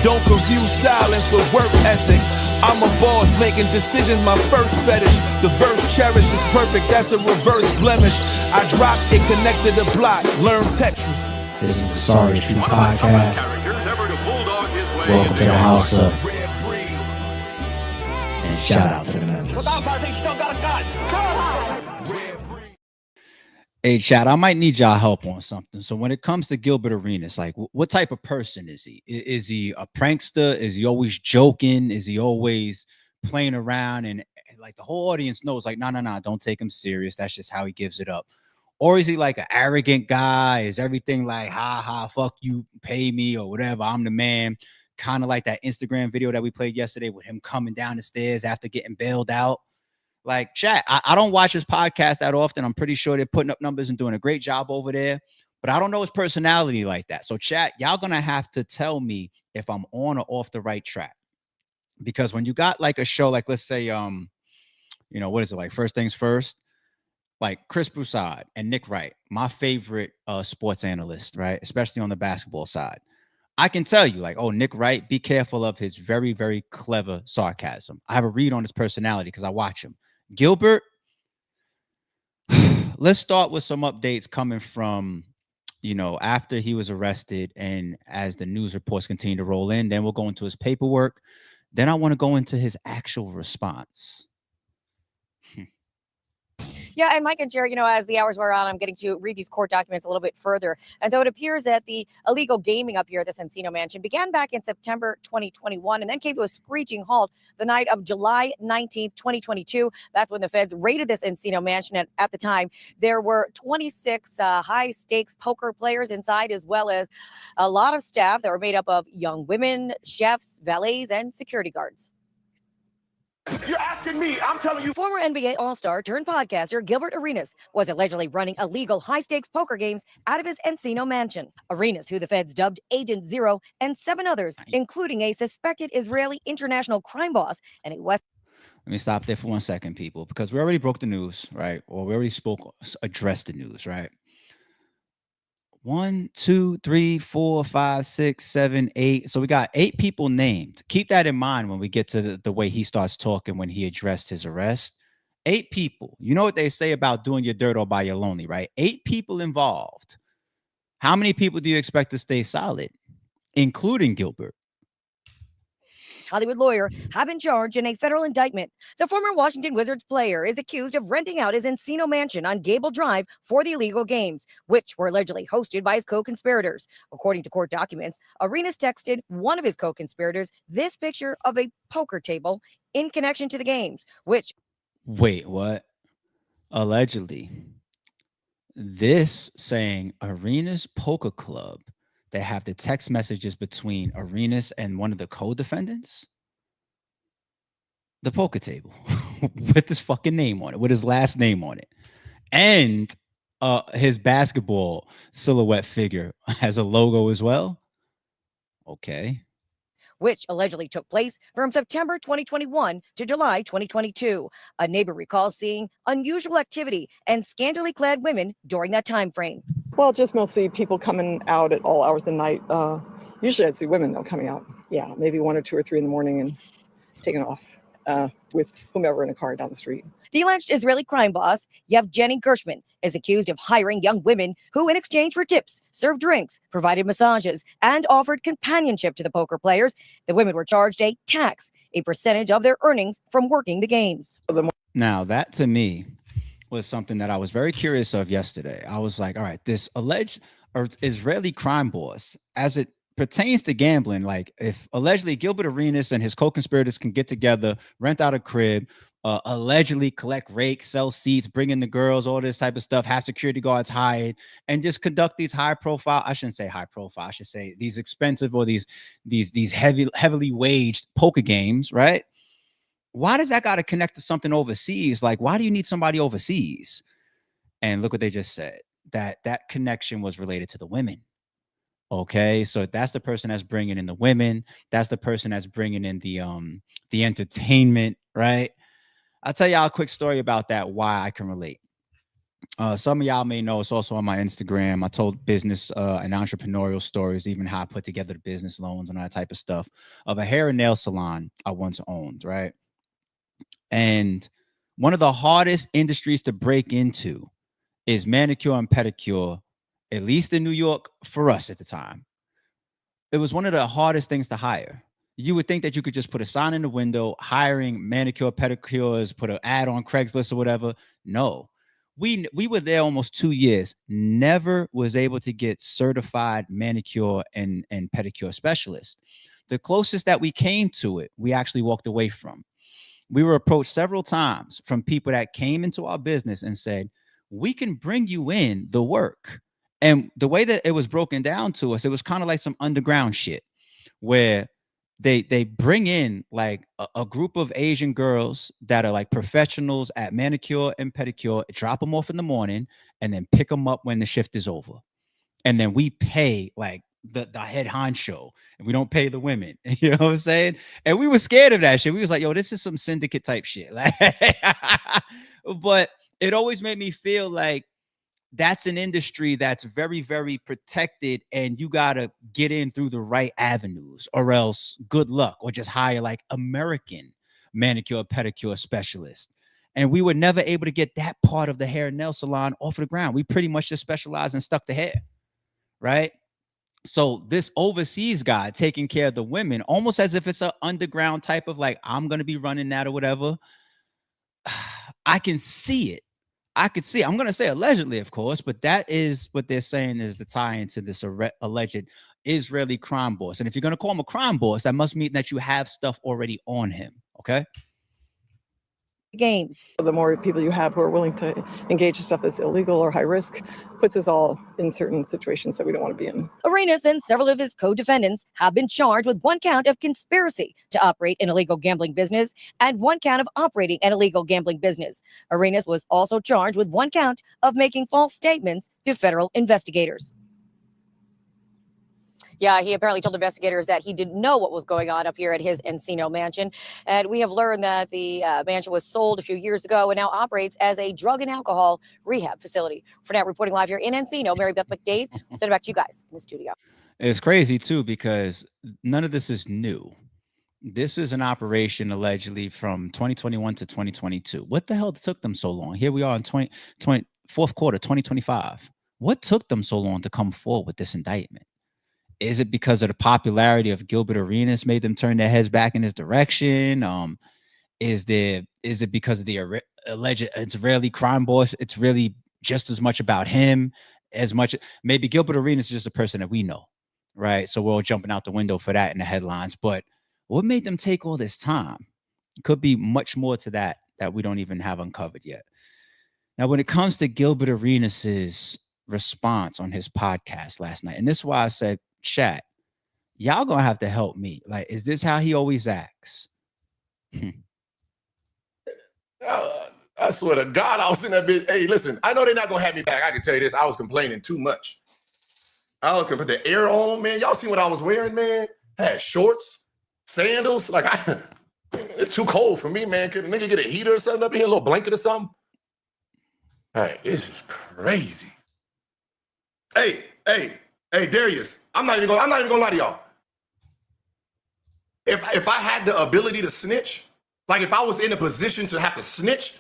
Don't confuse silence with work ethic. I'm a boss, making decisions my first fetish. The verse cherished is perfect, that's a reverse blemish. I dropped it, connected the block, learn Tetris. This is the Sorry True Podcast. Welcome to the house of. And shout out to the members. Hey, Chad, I might need y'all help on something. So when it comes to Gilbert Arenas, like what type of person is he? Is he a prankster? Is he always joking? Is he always playing around? And like the whole audience knows, like, no, don't take him serious. That's just how he gives it up. Or is he like an arrogant guy? Is everything like, ha, fuck you, pay me or whatever, I'm the man? Kind of like that Instagram video that we played yesterday with him coming down the stairs after getting bailed out. Like, chat, I don't watch his podcast that often. I'm pretty sure they're putting up numbers and doing a great job over there. But I don't know his personality like that. So, chat, y'all going to have to tell me if I'm on or off the right track. Because when you got like a show, like let's say, what is it? Like First Things First? Like Chris Broussard and Nick Wright, my favorite sports analyst, right? Especially on the basketball side. I can tell you, like, oh, Nick Wright, be careful of his very, very clever sarcasm. I have a read on his personality because I watch him. Gilbert, let's start with some updates coming from, after he was arrested and as the news reports continue to roll in. Then we'll go into his paperwork. Then I want to go into his actual response. Yeah, and Mike and Jerry, as the hours wear on, I'm getting to read these court documents a little bit further. And so it appears that the illegal gaming up here at this Encino mansion began back in September 2021 and then came to a screeching halt the night of July 19th, 2022. That's when the feds raided this Encino mansion. At the time, there were 26 high-stakes poker players inside, as well as a lot of staff that were made up of young women, chefs, valets, and security guards. You're asking me, I'm telling you. Former NBA All-Star turned podcaster Gilbert Arenas was allegedly running illegal high-stakes poker games out of his Encino mansion. Arenas, who the feds dubbed Agent Zero, and 7 others, including a suspected Israeli international crime boss and a West. Let me stop there for 1 second, people, because we already broke the news, right? Or we already addressed the news, right? 1, 2, 3, 4, 5, 6, 7, 8. So we got 8 people named. Keep that in mind when we get to the way he starts talking when he addressed his arrest. 8 people. You know what they say about doing your dirt all by your lonely, right? 8 people involved. How many people do you expect to stay solid, including Gilbert? Hollywood lawyer have been charged in a federal indictment. The former Washington Wizards player is accused of renting out his Encino mansion on Gable Drive for the illegal games, which were allegedly hosted by his co-conspirators. According to court documents, Arenas texted one of his co-conspirators this picture of a poker table in connection to the games, which... Wait, what? Allegedly. This saying Arenas Poker Club. They have the text messages between Arenas and one of the co-defendants. The poker table with his fucking name on it, with his last name on it. And his basketball silhouette figure has a logo as well. Okay. Which allegedly took place from September 2021 to July 2022. A neighbor recalls seeing unusual activity and scantily clad women during that time frame. Well, just mostly people coming out at all hours of the night. Usually I'd see women, though, coming out. Yeah, maybe 1 or 2 or 3 in the morning and taking off with whomever in a car down the street. The alleged Israeli crime boss, Yevgeny Gershman, is accused of hiring young women who, in exchange for tips, served drinks, provided massages, and offered companionship to the poker players. The women were charged a tax, a percentage of their earnings from working the games. Now, that to me was something that I was very curious of yesterday. I was like, all right, this alleged Israeli crime boss, as it pertains to gambling, like if allegedly Gilbert Arenas and his co-conspirators can get together, rent out a crib, allegedly collect rakes, sell seats, bring in the girls, all this type of stuff, have security guards hired, and just conduct these high profile, I shouldn't say high profile, I should say these expensive or these heavily waged poker games, right? Why does that got to connect to something overseas? Like, why do you need somebody overseas? And look what they just said, that connection was related to the women. Okay, so that's the person that's bringing in the women. That's the person that's bringing in the entertainment, right? I'll tell y'all a quick story about that, why I can relate. Some of y'all may know it's also on my Instagram. I told business and entrepreneurial stories, even how I put together the business loans and all that type of stuff, of a hair and nail salon I once owned, right? And one of the hardest industries to break into is manicure and pedicure, at least in New York for us at the time. It was one of the hardest things to hire. You would think that you could just put a sign in the window, hiring manicure, pedicures, put an ad on Craigslist or whatever. No, we were there almost 2 years. Never was able to get certified manicure and pedicure specialist. The closest that we came to it, we actually walked away from. We were approached several times from people that came into our business and said, we can bring you in the work. And the way that it was broken down to us, it was kind of like some underground shit where they bring in like a group of Asian girls that are like professionals at manicure and pedicure, drop them off in the morning and then pick them up when the shift is over. And then we pay like the head honcho, and we don't pay the women. You know what I'm saying? And we were scared of that shit. We was like, yo, this is some syndicate type shit. Like, but it always made me feel like that's an industry that's very, very protected, and you gotta get in through the right avenues, or else good luck, or just hire like American manicure pedicure specialist. And we were never able to get that part of the hair and nail salon off the ground. We pretty much just specialized in stuck the hair, right? So this overseas guy taking care of the women, almost as if it's an underground type of like, I'm going to be running that or whatever. I can see it. I could see it. I'm going to say allegedly, of course, but that is what they're saying is the tie into this alleged Israeli crime boss. And if you're going to call him a crime boss, that must mean that you have stuff already on him. Okay. Games. The more people you have who are willing to engage in stuff that's illegal or high risk puts us all in certain situations that we don't want to be in. Arenas and several of his co-defendants have been charged with 1 count of conspiracy to operate an illegal gambling business and 1 count of operating an illegal gambling business. Arenas was also charged with 1 count of making false statements to federal investigators. Yeah, he apparently told investigators that he didn't know what was going on up here at his Encino mansion. And we have learned that the mansion was sold a few years ago and now operates as a drug and alcohol rehab facility. For now, reporting live here in Encino, Mary Beth McDade. I'll send it back to you guys in the studio. It's crazy, too, because none of this is new. This is an operation allegedly from 2021 to 2022. What the hell took them so long? Here we are in fourth quarter, 2025. What took them so long to come forward with this indictment? Is it because of the popularity of Gilbert Arenas made them turn their heads back in his direction? Is it because of the alleged Israeli crime boss? It's really just as much about him as much. Maybe Gilbert Arenas is just a person that we know, right? So we're all jumping out the window for that in the headlines. But what made them take all this time? Could be much more to that we don't even have uncovered yet. Now, when it comes to Gilbert Arenas's response on his podcast last night, and this is why I said, chat, y'all gonna have to help me. Like, is this how he always acts? I swear to God, I was in that bitch. Hey, listen, I know they're not gonna have me back. I can tell you this. I was complaining too much. I was gonna put the air on, man. Y'all see what I was wearing, man? I had shorts, sandals. Like, it's too cold for me, man. Could a nigga get a heater or something up in here, a little blanket or something? All right, this is crazy. Hey, Darius. I'm not even gonna lie to y'all. If I had the ability to snitch, like if I was in a position to have to snitch,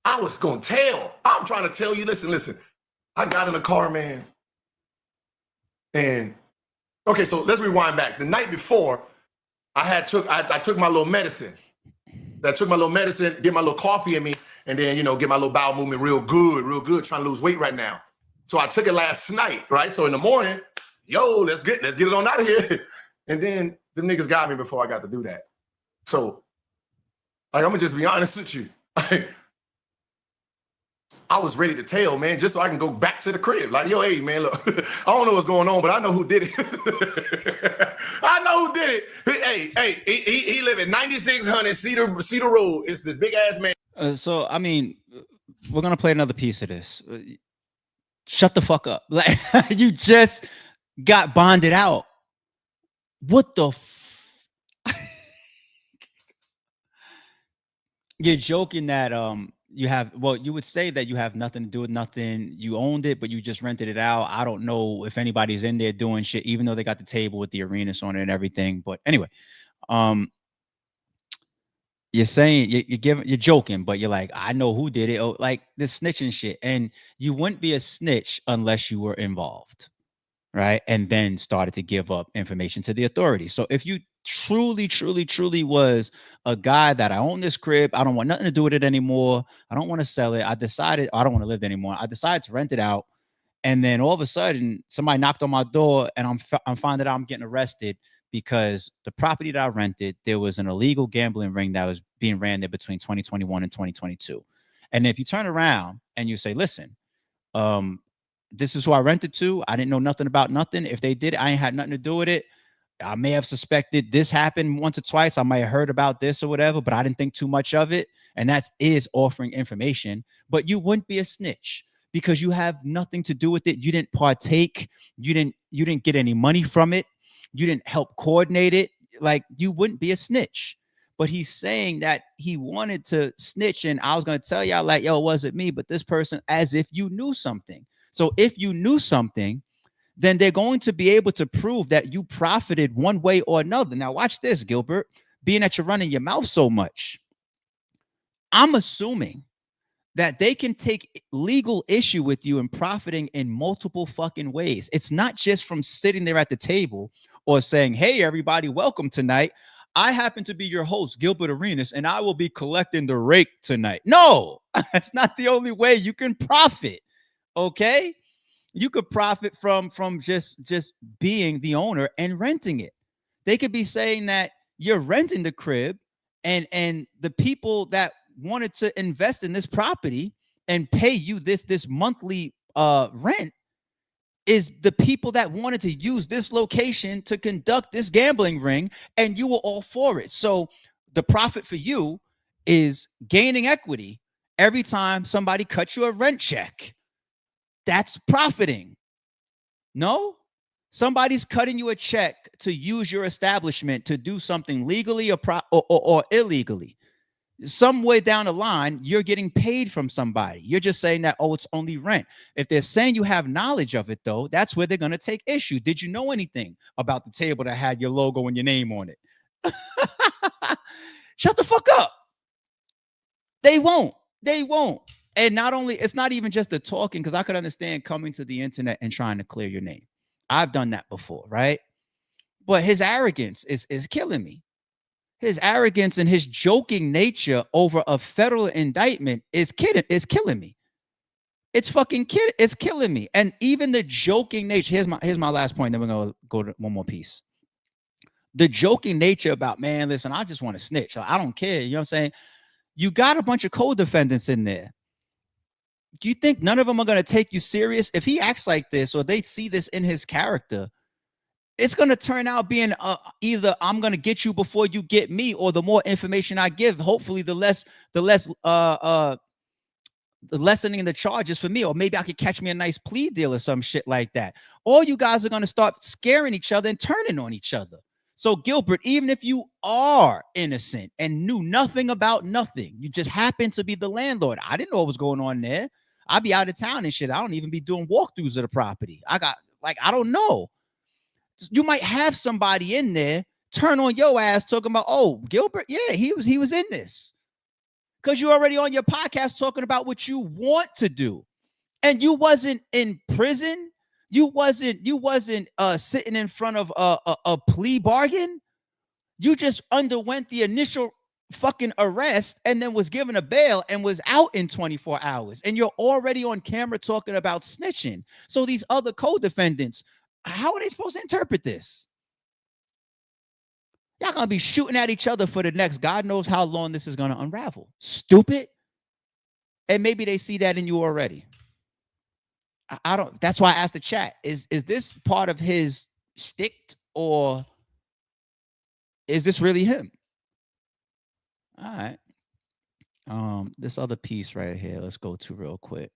I was gonna tell. I'm trying to tell you, listen. I got in the car, man. And okay, so let's rewind back. The night before, I took my little medicine. Get my little coffee in me, and then get my little bowel movement real good, trying to lose weight right now. So I took it last night, right? So in the morning, let's get it on out of here. And then the niggas got me before I got to do that. So, like, I'm gonna just be honest with you. I was ready to tell, man, just so I can go back to the crib. Like, yo, hey, man, look, I don't know what's going on, but I know who did it. I know who did it. Hey, he live at 9600 Cedar Road. It's this big ass man. So, I mean, we're gonna play another piece of this. Shut the fuck up. Like, you just got bonded out. What the you're joking that you have, well, you would say that you have nothing to do with nothing. You owned it, but you just rented it out. I don't know if anybody's in there doing shit, even though they got the table with the Arenas on it and everything. But anyway, you're saying you're joking, but you're like, I know who did it. Oh, like this snitching shit. And you wouldn't be a snitch unless you were involved, right? And then started to give up information to the authorities. So if you truly was a guy that I own this crib, I don't want nothing to do with it anymore, I don't want to sell it, I decided I don't want to live there anymore, I decided to rent it out, and then all of a sudden somebody knocked on my door and I'm finding out I'm getting arrested because the property that I rented, there was an illegal gambling ring that was being ran there between 2021 and 2022. And if you turn around and you say, listen, this is who I rented to, I didn't know nothing about nothing. If they did, I ain't had nothing to do with it. I may have suspected this happened once or twice. I might have heard about this or whatever, but I didn't think too much of it. And that is offering information, but you wouldn't be a snitch because you have nothing to do with it. You didn't partake. You didn't get any money from it. You didn't help coordinate it. Like, you wouldn't be a snitch. But he's saying that he wanted to snitch, and I was going to tell y'all, like, yo, it wasn't me, but this person, as if you knew something. So if you knew something, then they're going to be able to prove that you profited one way or another. Now, watch this, Gilbert. Being that you're running your mouth so much, I'm assuming that they can take legal issue with you and profiting in multiple fucking ways. It's not just from sitting there at the table or saying, hey, everybody, welcome tonight. I happen to be your host, Gilbert Arenas, and I will be collecting the rake tonight. No, that's not the only way you can profit. Okay? You could profit from just being the owner and renting it. They could be saying that you're renting the crib, and the people that wanted to invest in this property and pay you this monthly rent is the people that wanted to use this location to conduct this gambling ring, and you were all for it. So the profit for you is gaining equity every time somebody cuts you a rent check. That's profiting. No? Somebody's cutting you a check to use your establishment to do something legally or illegally. Some way down the line, you're getting paid from somebody. You're just saying that, oh, it's only rent. If they're saying you have knowledge of it, though, that's where they're going to take issue. Did you know anything about the table that had your logo and your name on it? Shut the fuck up. They won't. And not only, it's not even just the talking, because I could understand coming to the internet and trying to clear your name. I've done that before, right? But his arrogance is killing me. His arrogance and his joking nature over a federal indictment is killing me. It's fucking it's killing me. And even the joking nature, here's my last point, then we're gonna go to one more piece. The joking nature about, man, listen, I just want to snitch. I don't care. You know what I'm saying? You got a bunch of co-defendants in there. Do you think none of them are going to take you serious? If he acts like this, or they see this in his character, it's going to turn out being either I'm going to get you before you get me, or the more information I give, hopefully the lessening the charges for me, or maybe I could catch me a nice plea deal or some shit like that. All you guys are going to start scaring each other and turning on each other. So Gilbert, even if you are innocent and knew nothing about nothing, you just happen to be the landlord. I didn't know what was going on there. I'd be out of town and shit. I don't even be doing walkthroughs of the property. I don't know. You might have somebody in there turn on your ass talking about, oh, Gilbert, yeah, he was in this. Because you're already on your podcast talking about what you want to do. And you wasn't in prison. You wasn't sitting in front of a plea bargain. You just underwent the initial fucking arrest and then was given a bail and was out in 24 hours. And you're already on camera talking about snitching. So these other co-defendants, how are they supposed to interpret this? Y'all gonna be shooting at each other for the next God knows how long this is gonna unravel. Stupid. And maybe they see that in you already. I don't. That's why I asked the chat: Is this part of his shtick, or is this really him? All right. This other piece right here. Let's go to real quick.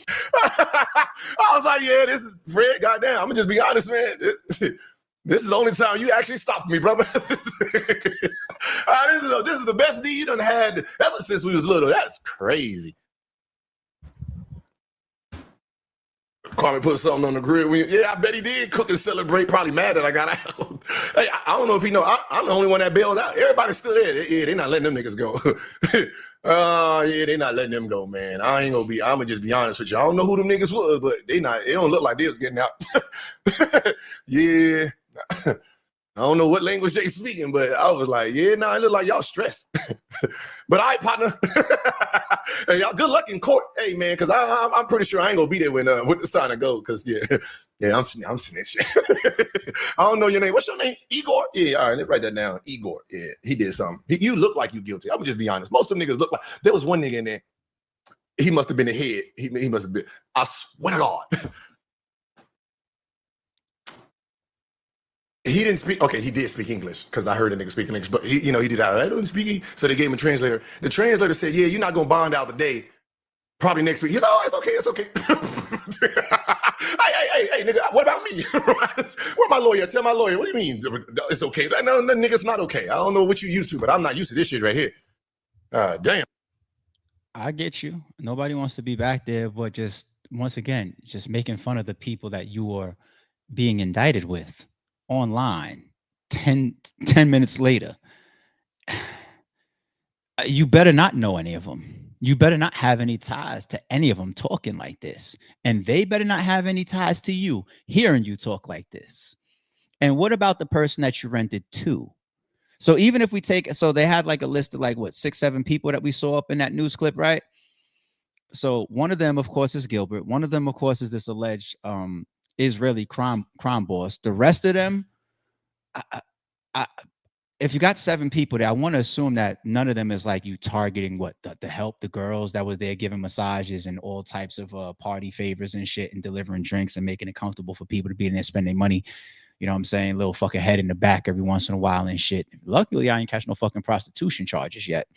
I was like, yeah, this is Fred. Goddamn, I'm gonna just be honest, man. This is the only time you actually stopped me, brother. this is the best D you done had ever since we was little. That's crazy. Kwame put something on the grill. Yeah, I bet he did cook and celebrate. Probably mad that I got out. Hey, I don't know if he know. I'm the only one that bailed out. Everybody's still there. Yeah, they not letting them niggas go. Yeah, they not letting them go, man. I'm gonna just be honest with you. I don't know who them niggas was, but they don't look like they was getting out. Yeah. I don't know what language they speaking, but I was like, yeah, nah, it look like y'all stressed. But all right, partner. Hey, y'all good luck in court. Hey, man, because I'm pretty sure I ain't gonna be there when it's time to go. Because yeah, I'm snitching. I don't know your name. What's your name? Igor? Yeah, all right, let's write that down. Igor. Yeah, he did something. You look like you guilty. I'm gonna just be honest. Most of them niggas look like. There was one nigga in there. He must have been the head. He must have been. I swear to God. He didn't speak. Okay, he did speak English because I heard a nigga speak English, but he did. I don't speak. So they gave him a translator. The translator said, "Yeah, you're not gonna bond out today. Probably next week." He's like, "Oh, it's okay. Hey, nigga, what about me? Where's my lawyer? Tell my lawyer. What do you mean it's okay? No, nigga's not okay. I don't know what you used to, but I'm not used to this shit right here. Damn. I get you. Nobody wants to be back there, but just once again, just making fun of the people that you are being indicted with online 10 minutes later. You better not know any of them. You better not have any ties to any of them talking like this. And they better not have any ties to you hearing you talk like this. And what about the person that you rented to? So even if we take, so they had like a list of like what, 6-7 people that we saw up in that news clip, right? So one of them, of course, is Gilbert. One of them, of course, is this alleged Israeli crime boss. The rest of them, if you got 7 people there, I want to assume that none of them is like you targeting what the help, the girls that was there giving massages and all types of party favors and shit and delivering drinks and making it comfortable for people to be in there spending money. You know what I'm saying? Little fucking head in the back every once in a while and shit. Luckily, I ain't catch no fucking prostitution charges yet.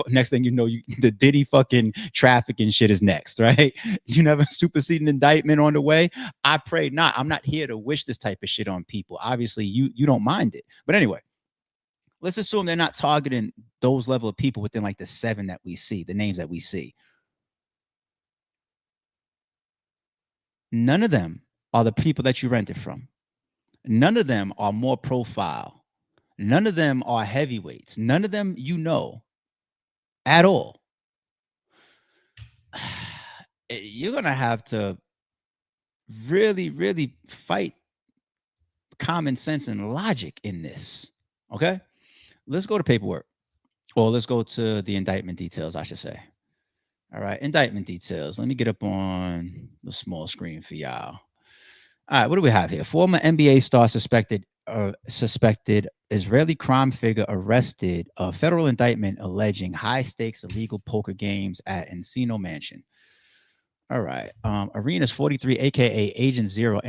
Next thing you know, the Diddy fucking trafficking shit is next, right? You never superseding indictment on the way. I pray not. I'm not here to wish this type of shit on people. Obviously, you don't mind it. But anyway, let's assume they're not targeting those level of people within like the 7 that we see, the names that we see. None of them are the people that you rented from. None of them are more profile. None of them are heavyweights. None of them you know at all. You're going to have to really, really fight common sense and logic in this. Okay? Let's go to paperwork. Or let's go to the indictment details, I should say. All right, indictment details. Let me get up on the small screen for y'all. All right, what do we have here? Former NBA star suspected Israeli crime figure arrested. A federal indictment alleging high-stakes illegal poker games at Encino Mansion. All right. Arenas 43, aka Agent Zero,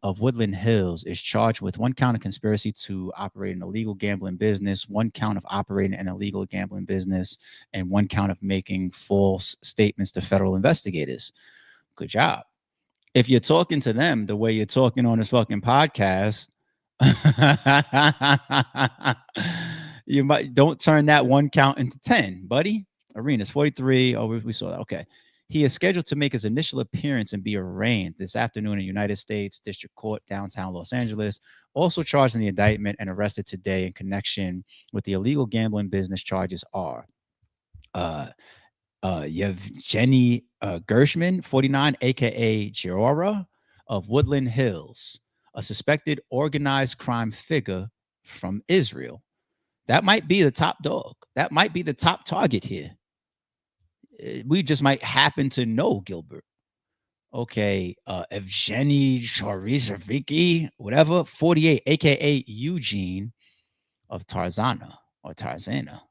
of Woodland Hills, is charged with 1 count of conspiracy to operate an illegal gambling business, 1 count of operating an illegal gambling business, and 1 count of making false statements to federal investigators. Good job. If you're talking to them the way you're talking on this fucking podcast, you don't turn that 1 count into 10, buddy. Arenas 43. Oh, we saw that. Okay. He is scheduled to make his initial appearance and be arraigned this afternoon in United States District Court, downtown Los Angeles. Also charged in the indictment and arrested today in connection with the illegal gambling business charges are Yevgeny Gershman, 49, aka Giora, of Woodland Hills, a suspected organized crime figure from Israel. That might be the top dog. That might be the top target here. We just might happen to know Gilbert. Okay, Evgeny Chorizaviki, whatever, 48, aka Eugene, of Tarzana or Tarzana.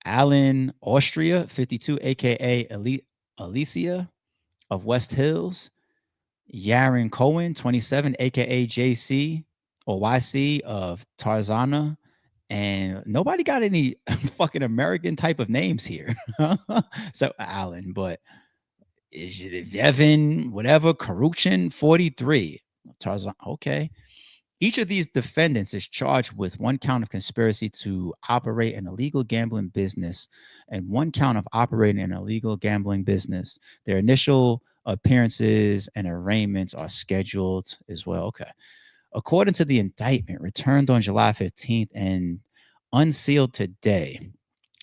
Alan Austria, 52, aka Alicia, of West Hills. Yaron Cohen, 27, aka JC or YC, of Tarzana. And nobody got any fucking American type of names here. So Alan, but is it Evan, whatever, Karuchin, 43. Tarzan, okay. Each of these defendants is charged with 1 count of conspiracy to operate an illegal gambling business and 1 count of operating an illegal gambling business. Their initial appearances and arraignments are scheduled as well. Okay. According to the indictment returned on July 15th and unsealed today,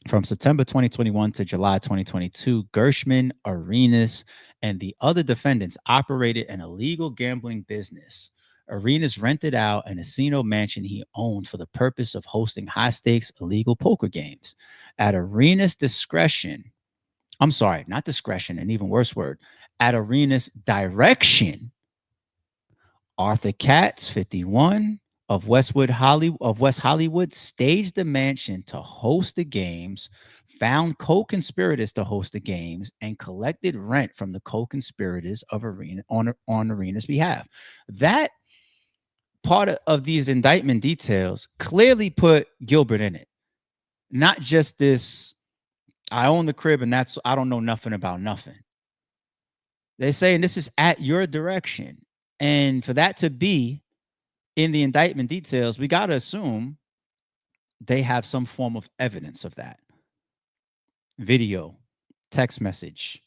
from September 2021 to July 2022, Gilbert Arenas and the other defendants operated an illegal gambling business. Arenas rented out an casino mansion he owned for the purpose of hosting high-stakes illegal poker games. At Arenas' discretion, I'm sorry, not discretion, an even worse word, at Arenas' direction, Arthur Katz, 51, of West Hollywood, staged the mansion to host the games, found co-conspirators to host the games, and collected rent from the co-conspirators of on Arenas' behalf. That part of these indictment details clearly put Gilbert in it. Not just this, I own the crib and that's, I don't know nothing about nothing. They're saying this is at your direction. And for that to be in the indictment details, we got to assume they have some form of evidence of that. Video, text message,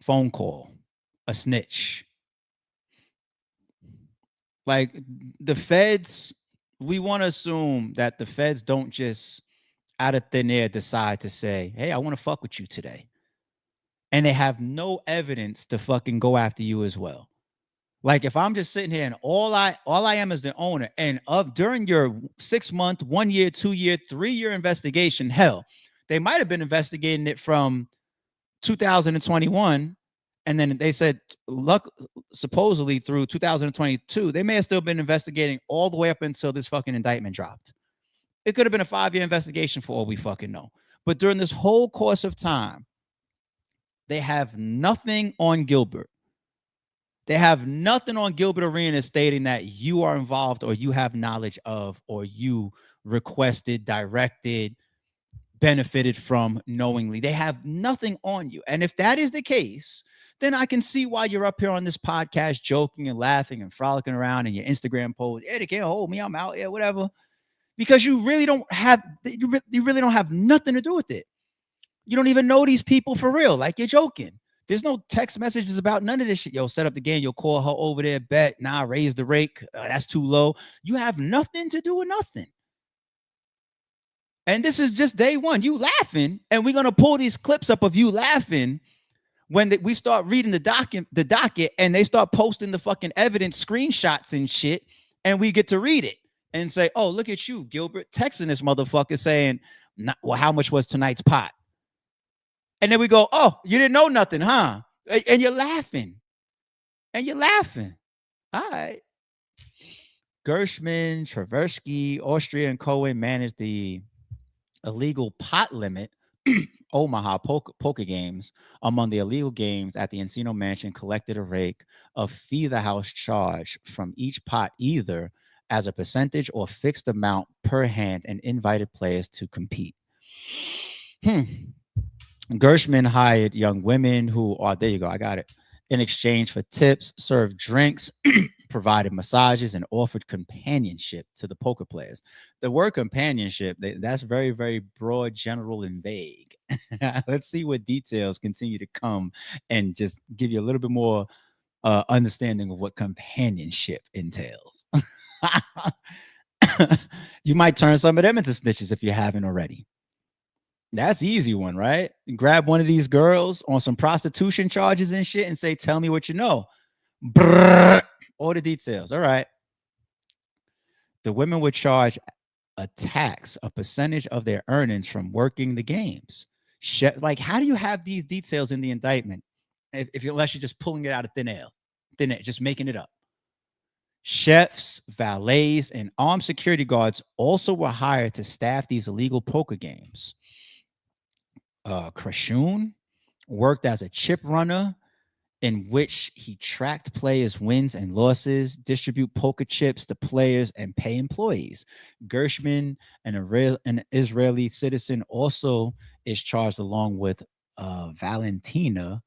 phone call, a snitch. Like the feds, we want to assume that the feds don't just out of thin air decide to say, hey, I want to fuck with you today. And they have no evidence to fucking go after you as well. Like if I'm just sitting here and all I am is the owner, and during your 6-month, 1 year, 2 year, 3 year investigation, hell, they might have been investigating it from 2021, and then they said, supposedly through 2022, they may have still been investigating all the way up until this fucking indictment dropped. It could have been a 5-year investigation for all we fucking know. But during this whole course of time, they have nothing on Gilbert. They have nothing on Gilbert Arenas stating that you are involved or you have knowledge of or you requested, directed, benefited from knowingly. They have nothing on you. And if that is the case, then I can see why you're up here on this podcast joking and laughing and frolicking around in your Instagram post. Hey, they can't hold me. I'm out here, whatever. Because you really don't have nothing to do with it. You don't even know these people for real. Like you're joking. There's no text messages about none of this shit. Yo, set up the game. You'll call her over there. Bet. Nah, raise the rake. That's too low. You have nothing to do with nothing. And this is just day one. You laughing. And we're going to pull these clips up of you laughing when we start reading the docket and they start posting the fucking evidence screenshots and shit. And we get to read it and say, oh, look at you, Gilbert, texting this motherfucker saying, well, how much was tonight's pot? And then we go, oh, you didn't know nothing, huh? And you're laughing. All right. Gershman, Traversky, Austria, and Cohen managed the illegal pot limit, Omaha poker games. Among the illegal games at the Encino Mansion, collected a rake of fee the house charge from each pot, either as a percentage or fixed amount per hand, and invited players to compete. Gershman hired young women who are, there you go, I got it, in exchange for tips, served drinks, provided massages, and offered companionship to the poker players. The word companionship, that's very, very broad, general, and vague. Let's see what details continue to come and just give you a little bit more understanding of what companionship entails. You might turn some of them into snitches if you haven't already. That's easy one, right? Grab one of these girls on some prostitution charges and shit and say, tell me what you know. Brrr, all the details. All right. The women would charge a tax, a percentage of their earnings from working the games. Like, how do you have these details in the indictment unless you're just pulling it out of thin air, just making it up? Chefs, valets, and armed security guards also were hired to staff these illegal poker games. Ksoo worked as a chip runner, in which he tracked players' wins and losses, distribute poker chips to players, and pay employees. Gershman, an Israeli citizen, also is charged along with Valentina,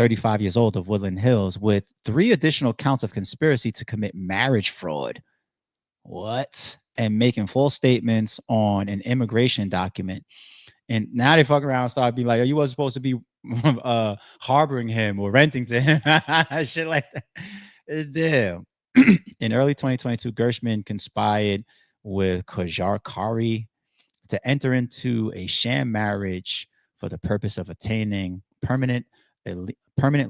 35 years old, of Woodland Hills, with 3 additional counts of conspiracy to commit marriage fraud. What? And making false statements on an immigration document. And now they fuck around and start being like, oh, you wasn't supposed to be harboring him or renting to him. Shit like that. Damn. In early 2022, Gershman conspired with Kari to enter into a sham marriage for the purpose of attaining permanent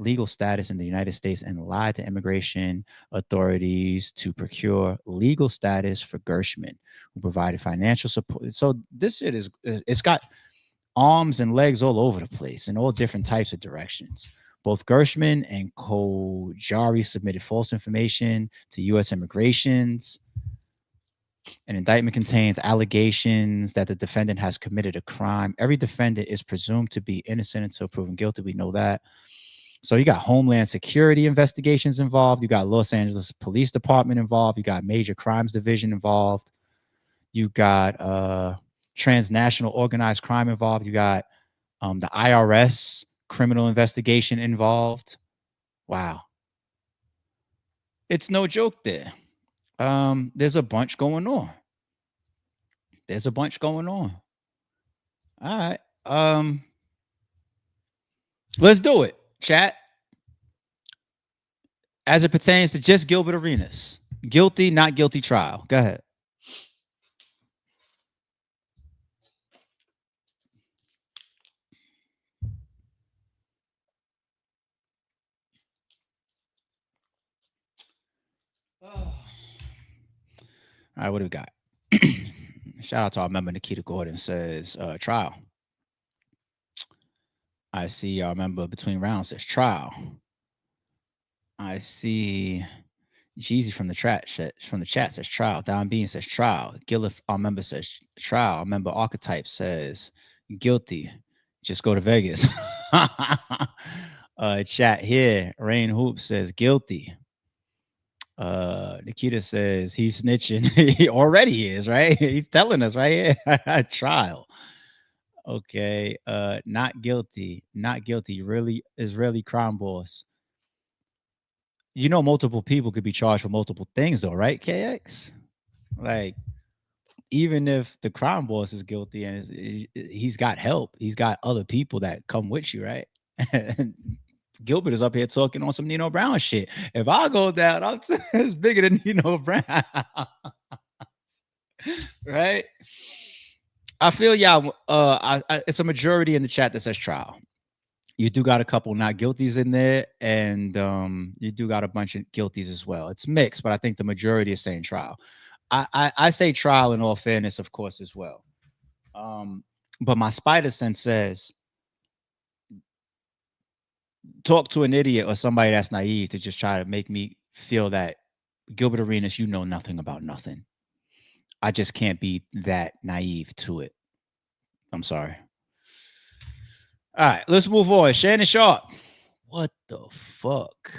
legal status in the United States, and lied to immigration authorities to procure legal status for Gershman, who provided financial support. So this shit it's got arms and legs all over the place in all different types of directions. Both Gershman and Kojari submitted false information to U.S. immigrations. An indictment contains allegations that the defendant has committed a crime. Every defendant is presumed to be innocent until proven guilty. We know that. So you got Homeland Security investigations involved. You got Los Angeles Police Department involved. You got Major Crimes Division involved. You got transnational organized crime involved. You got the IRS criminal investigation involved. Wow. It's no joke there. There's a bunch going on. All right. Let's do it, chat. As it pertains to just Gilbert Arenas. Guilty, not guilty trial. Go ahead. All right, what do we got? Shout out to our member Nikita Gordon, says trial. I see our member Between Rounds says trial. I see Jeezy from the chat says trial. Don Bean says trial. Gillif, our member, says trial. Our member Archetype says guilty. Just go to Vegas. Chat here. Rain Hoop says guilty. Nikita says he's snitching. He already is, right? He's telling us right here. Trial. Okay. Not guilty. Really Israeli crime boss. You know, multiple people could be charged for multiple things, though, right? KX, like, even if the crime boss is guilty and he's got help, he's got other people that come with you, right? Gilbert is up here talking on some Nino Brown shit. If I go down, it's bigger than Nino Brown, right? I feel y'all. It's a majority in the chat that says trial. You do got a couple not guilties in there, and you do got a bunch of guilties as well. It's mixed, but I think the majority is saying trial. I say trial in all fairness, of course, as well. But my spider sense says talk to an idiot or somebody that's naive to just try to make me feel that Gilbert Arenas, you know nothing about nothing. I just can't be that naive to it. I'm sorry. All right, let's move on. Shannon Sharpe. What the fuck?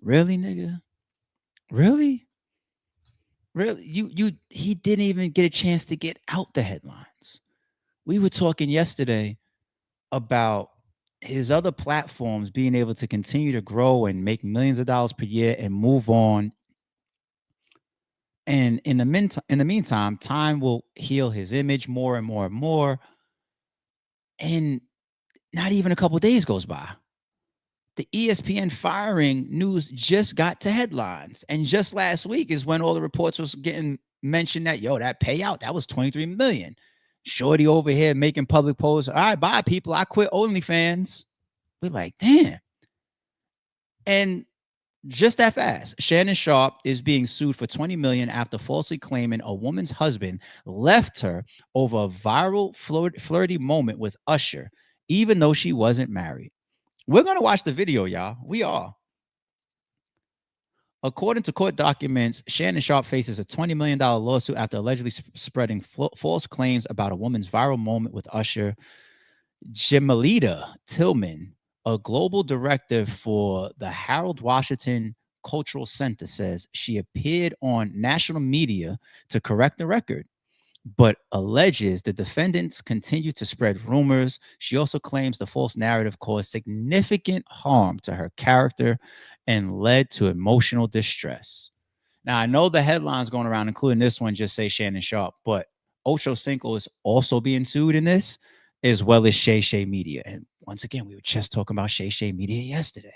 Really, nigga? Really? He didn't even get a chance to get out the headlines. We were talking yesterday about his other platforms being able to continue to grow and make millions of dollars per year and move on. And in the meantime, time will heal his image more and more and more. And not even a couple of days goes by. The ESPN firing news just got to headlines. And just last week is when all the reports was getting mentioned that, that payout, that was $23 million. Shorty over here making public posts. All right, bye, people. I quit OnlyFans. We're like, damn. And just that fast, Shannon Sharpe is being sued for $20 million after falsely claiming a woman's husband left her over a viral flirty moment with Usher, even though she wasn't married. We're going to watch the video, y'all. We are. According to court documents, Shannon Sharpe faces a $20 million lawsuit after allegedly spreading false claims about a woman's viral moment with Usher. Jamalita Tillman, a global director for the Harold Washington Cultural Center, says she appeared on national media to correct the record. but alleges the defendants continue to spread rumors. She also claims the false narrative caused significant harm to her character and led to emotional distress. Now, I know the headlines going around, including this one, just say Shannon Sharpe, but Ocho Cinco is also being sued in this, as well as Shay Media. And once again, we were just talking about Shay Media yesterday.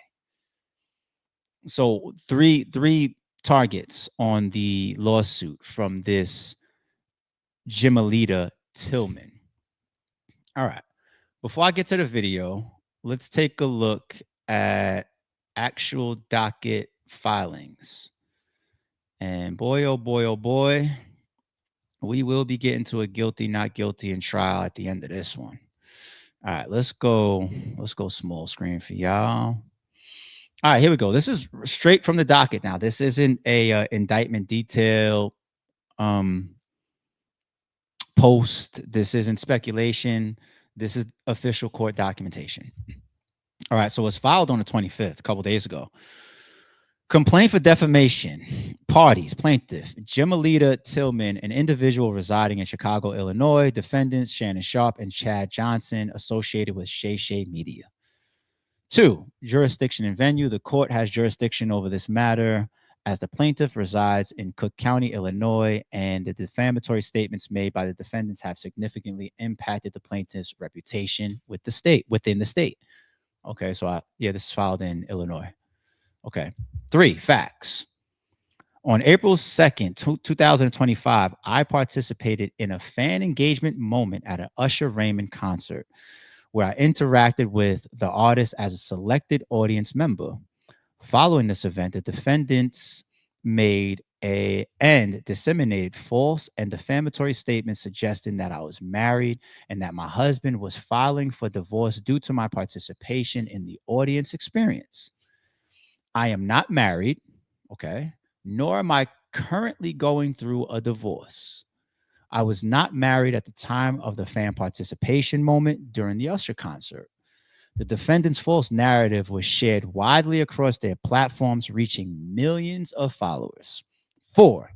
So three targets on the lawsuit from this Jimalita Tillman. All right. Before I get to the video, let's take a look at actual docket filings. And boy, oh boy, oh boy, we will be getting to a guilty, not guilty in trial at the end of this one. All right, let's go small screen for y'all. All right, here we go. This is straight from the docket now. This isn't a indictment detail post. This isn't speculation. This is official court documentation. All right, so it was filed on the 25th, a couple days ago. Complaint for defamation. Parties, plaintiff, Jimalita Tillman, an individual residing in Chicago, Illinois. Defendants, Shannon Sharpe and Chad Johnson, associated with Shay Media. 2, jurisdiction and venue. The court has jurisdiction over this matter as the plaintiff resides in Cook County, Illinois, and the defamatory statements made by the defendants have significantly impacted the plaintiff's reputation within the state. Okay, so this is filed in Illinois. Okay. 3, facts. On April 2nd, 2025, I participated in a fan engagement moment at an Usher Raymond concert where I interacted with the artist as a selected audience member. Following this event, the defendants made and disseminated false and defamatory statements suggesting that I was married and that my husband was filing for divorce due to my participation in the audience experience. I am not married, okay, nor am I currently going through a divorce. I was not married at the time of the fan participation moment during the Usher concert. The defendant's false narrative was shared widely across their platforms, reaching millions of followers. 4,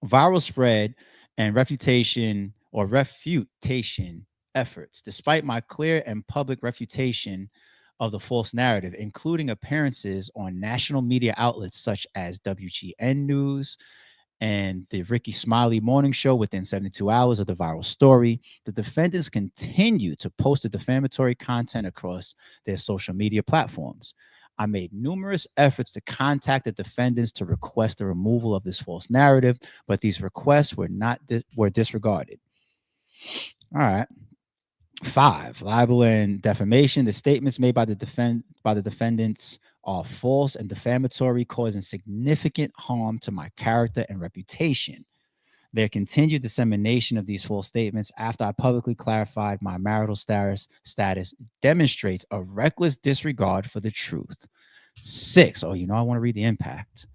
viral spread and refutation efforts. Despite my clear and public refutation of the false narrative, including appearances on national media outlets such as WGN News and the Ricky Smiley Morning Show within 72 hours of the viral story, the defendants continue to post the defamatory content across their social media platforms. I made numerous efforts to contact the defendants to request the removal of this false narrative, but these requests were disregarded. All right. 5, libel and defamation. The statements made by the defendants are false and defamatory, causing significant harm to my character and reputation. Their continued dissemination of these false statements after I publicly clarified my marital status demonstrates a reckless disregard for the truth. 6, I want to read the impact.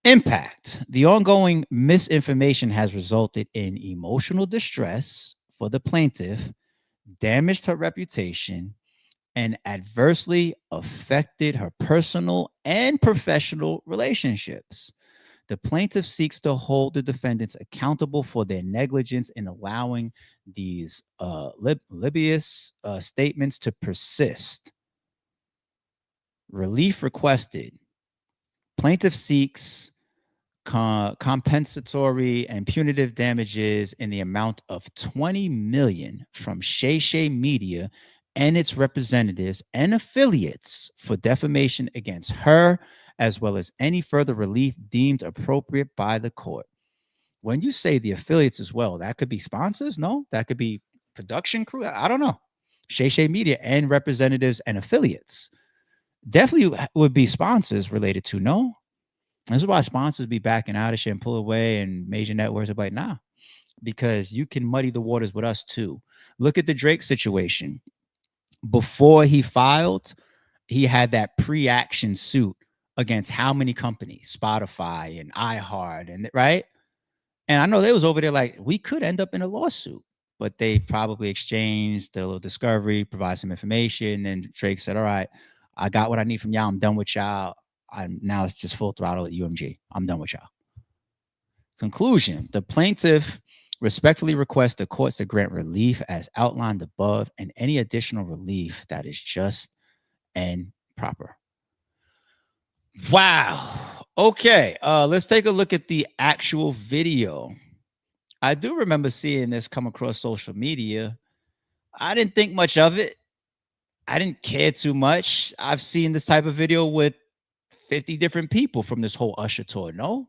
Impact. The ongoing misinformation has resulted in emotional distress for the plaintiff, damaged her reputation, and adversely affected her personal and professional relationships. The plaintiff seeks to hold the defendants accountable for their negligence in allowing these libelous statements to persist. Relief requested. Plaintiff seeks compensatory and punitive damages in the amount of $20 million from Shay Media and its representatives and affiliates for defamation against her, as well as any further relief deemed appropriate by the court. When you say the affiliates as well, that could be sponsors, no? That could be production crew, I don't know. Shay Media and representatives and affiliates. Definitely would be sponsors related to, no? This is why sponsors be backing out of shit and pull away, and major networks are like, nah, because you can muddy the waters with us too. Look at the Drake situation. Before he filed, he had that pre-action suit against how many companies? Spotify and iHeart, and right? And I know they was over there like, we could end up in a lawsuit, but they probably exchanged a little discovery, provide some information, and Drake said, all right, I got what I need from y'all. I'm done with y'all. Now it's just full throttle at UMG. I'm done with y'all. Conclusion. The plaintiff Respectfully request the courts to grant relief as outlined above and any additional relief that is just and proper. Wow. Okay. Let's take a look at the actual video. I do remember seeing this come across social media. I didn't think much of it. I didn't care too much. I've seen this type of video with 50 different people from this whole Usher tour. No?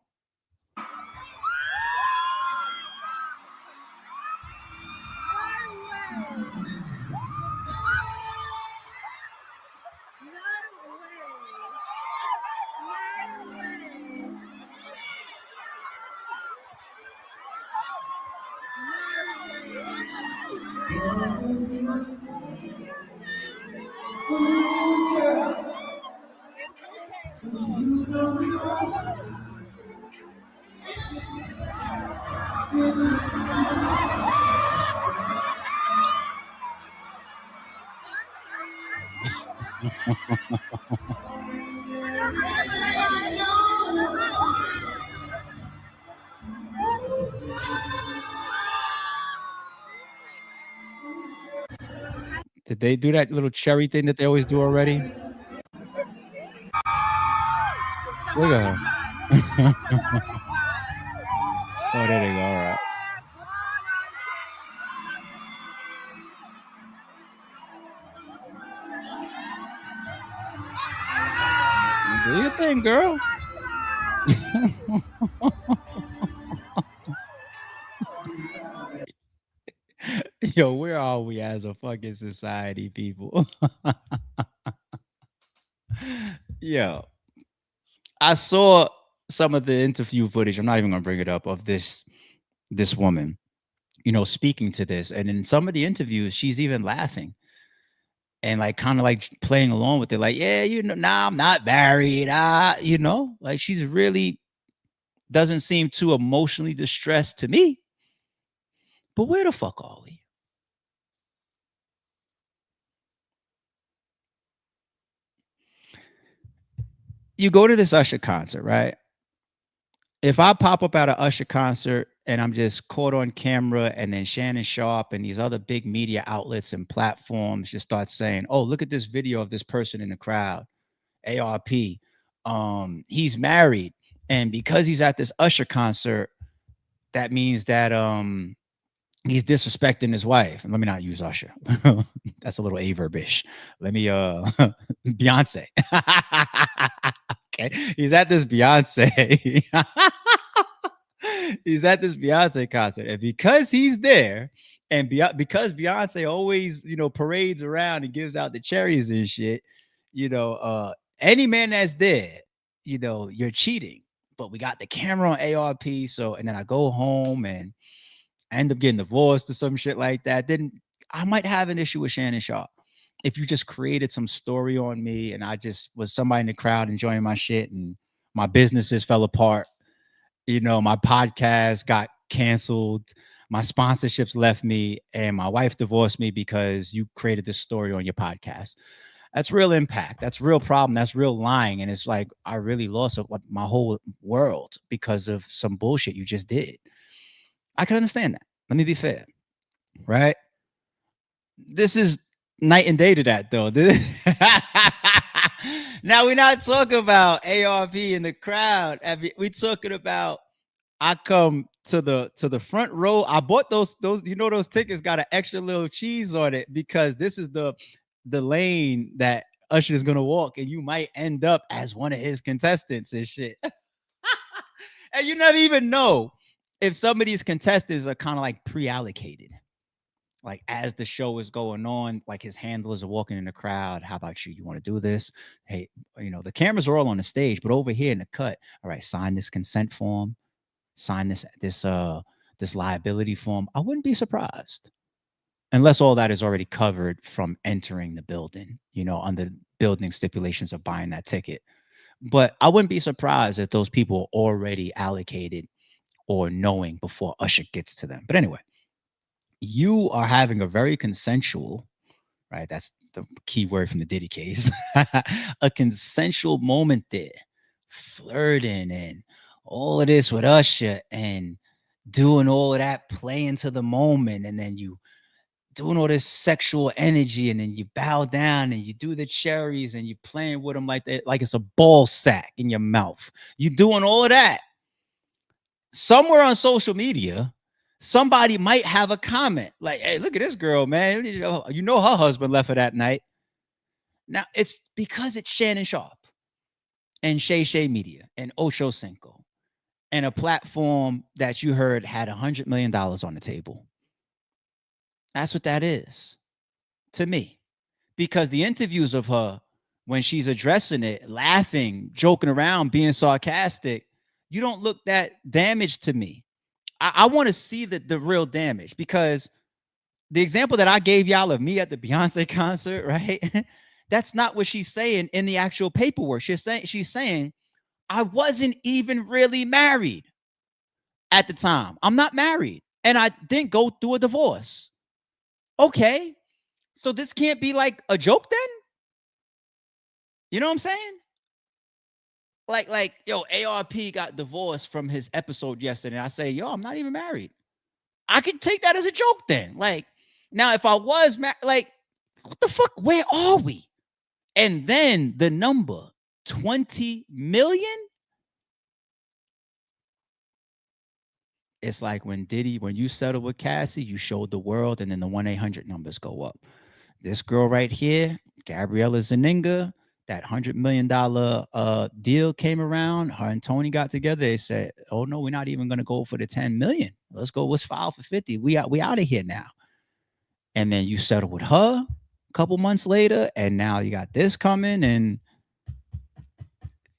Did they do that little cherry thing that they always do already? Look at her. Oh, there they go. All right. Do your thing, girl. Yo, where are we as a fucking society, people? Yo, I saw some of the interview footage. I'm not even gonna bring it up of this woman, speaking to this, and in some of the interviews, she's even laughing and like kind of like playing along with it, like, yeah, nah, I'm not married. Like she's really doesn't seem too emotionally distressed to me. But where the fuck are we? You go to this Usher concert, right? If I pop up at an Usher concert and I'm just caught on camera, and then Shannon Sharpe and these other big media outlets and platforms just start saying, oh, look at this video of this person in the crowd, ARP. He's married. And because he's at this Usher concert, that means that he's disrespecting his wife. And let me not use Usher. That's a little averbish. Let me Beyonce. Okay. He's at this Beyonce. He's at this Beyonce concert. And because he's there, and because Beyonce always, parades around and gives out the cherries and shit, any man that's there, you're cheating. But we got the camera on ARP. So, and then I go home and I end up getting divorced or some shit like that, then I might have an issue with Shannon Sharpe. If you just created some story on me and I just was somebody in the crowd enjoying my shit and my businesses fell apart, my podcast got canceled, my sponsorships left me, and my wife divorced me because you created this story on your podcast. That's real impact. That's real problem. That's real lying. And it's like, I really lost my whole world because of some bullshit you just did. I can understand that. Let me be fair, right? This is night and day to that, though. Now we're not talking about ARV in the crowd. We're talking about I come to the front row. I bought those those tickets got an extra little cheese on it because this is the lane that Usher is gonna walk, and you might end up as one of his contestants and shit. And you never even know if some of these contestants are kind of like pre-allocated. Like as the show is going on, like his handlers are walking in the crowd. How about you? You want to do this? Hey, the cameras are all on the stage, but over here in the cut, all right, sign this consent form, sign this liability form. I wouldn't be surprised. Unless all that is already covered from entering the building, under building stipulations of buying that ticket. But I wouldn't be surprised if those people are already allocated or knowing before Usher gets to them. But anyway, you are having a very consensual, right? That's the key word from the Diddy case. A consensual moment there, flirting and all of this with Usher. And doing all of that, playing to the moment, and then you doing all this sexual energy, and then you bow down and you do the cherries and you playing with them like that, like it's a ball sack in your mouth. You doing all of that. Somewhere on social media, somebody might have a comment like, hey, look at this girl, man. You know her husband left her that night. Now, it's because it's Shannon Sharpe and Shay Media and Ocho Cinco and a platform that you heard had $100 million on the table. That's what that is to me. Because the interviews of her, when she's addressing it, laughing, joking around, being sarcastic, you don't look that damaged to me. I want to see the real damage, because the example that I gave y'all of me at the Beyonce concert, right? That's not what she's saying in the actual paperwork. She's saying, I wasn't even really married at the time. I'm not married. And I didn't go through a divorce. Okay. So this can't be like a joke then? You know what I'm saying? Like, yo, ARP got divorced from his episode yesterday. I say, yo, I'm not even married. I can take that as a joke then. Like, now if I was married, like, what the fuck? Where are we? And then the number 20 million. It's like when you settle with Cassie, you showed the world, and then the 1-800 numbers go up. This girl right here, Gabriella Zaninga, that $100 million deal came around. Her and Tony got together. They said, oh no, we're not even going to go for the 10 million. Let's file for 50. We out of here now. And then you settle with her a couple months later, and now you got this coming. And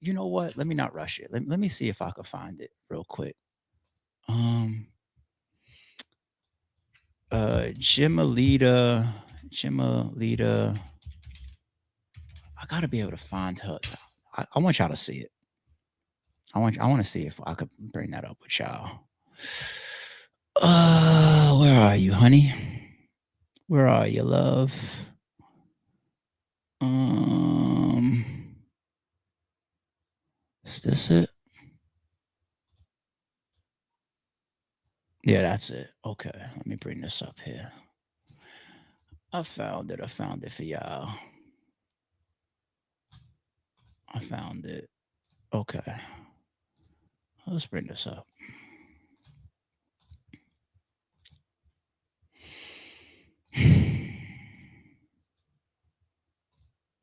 you know what? Let me not rush it. Let me see if I can find it real quick. Jimalita. I gotta be able to find her. I want y'all to see it. I want to see if I could bring that up with y'all. Where are you, honey? Where are you, love? Is this it? Yeah, that's it. Okay, let me bring this up here. I found it for y'all. I found it. Okay. Let's bring this up.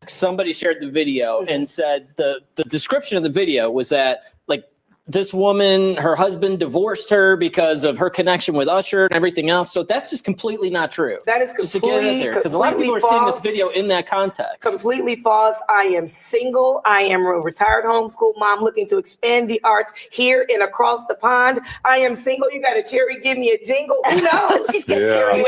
Somebody shared the video and said the description of the video was that, like, this woman, her husband divorced her because of her connection with Usher and everything else. So that's just completely not true. That is just to get it there, because a lot of people are seeing this video in that context. Completely false. I am single. I am a retired homeschool mom looking to expand the arts here and across the pond. I am single. You got a cherry? Give me a jingle. No, she's got cherry.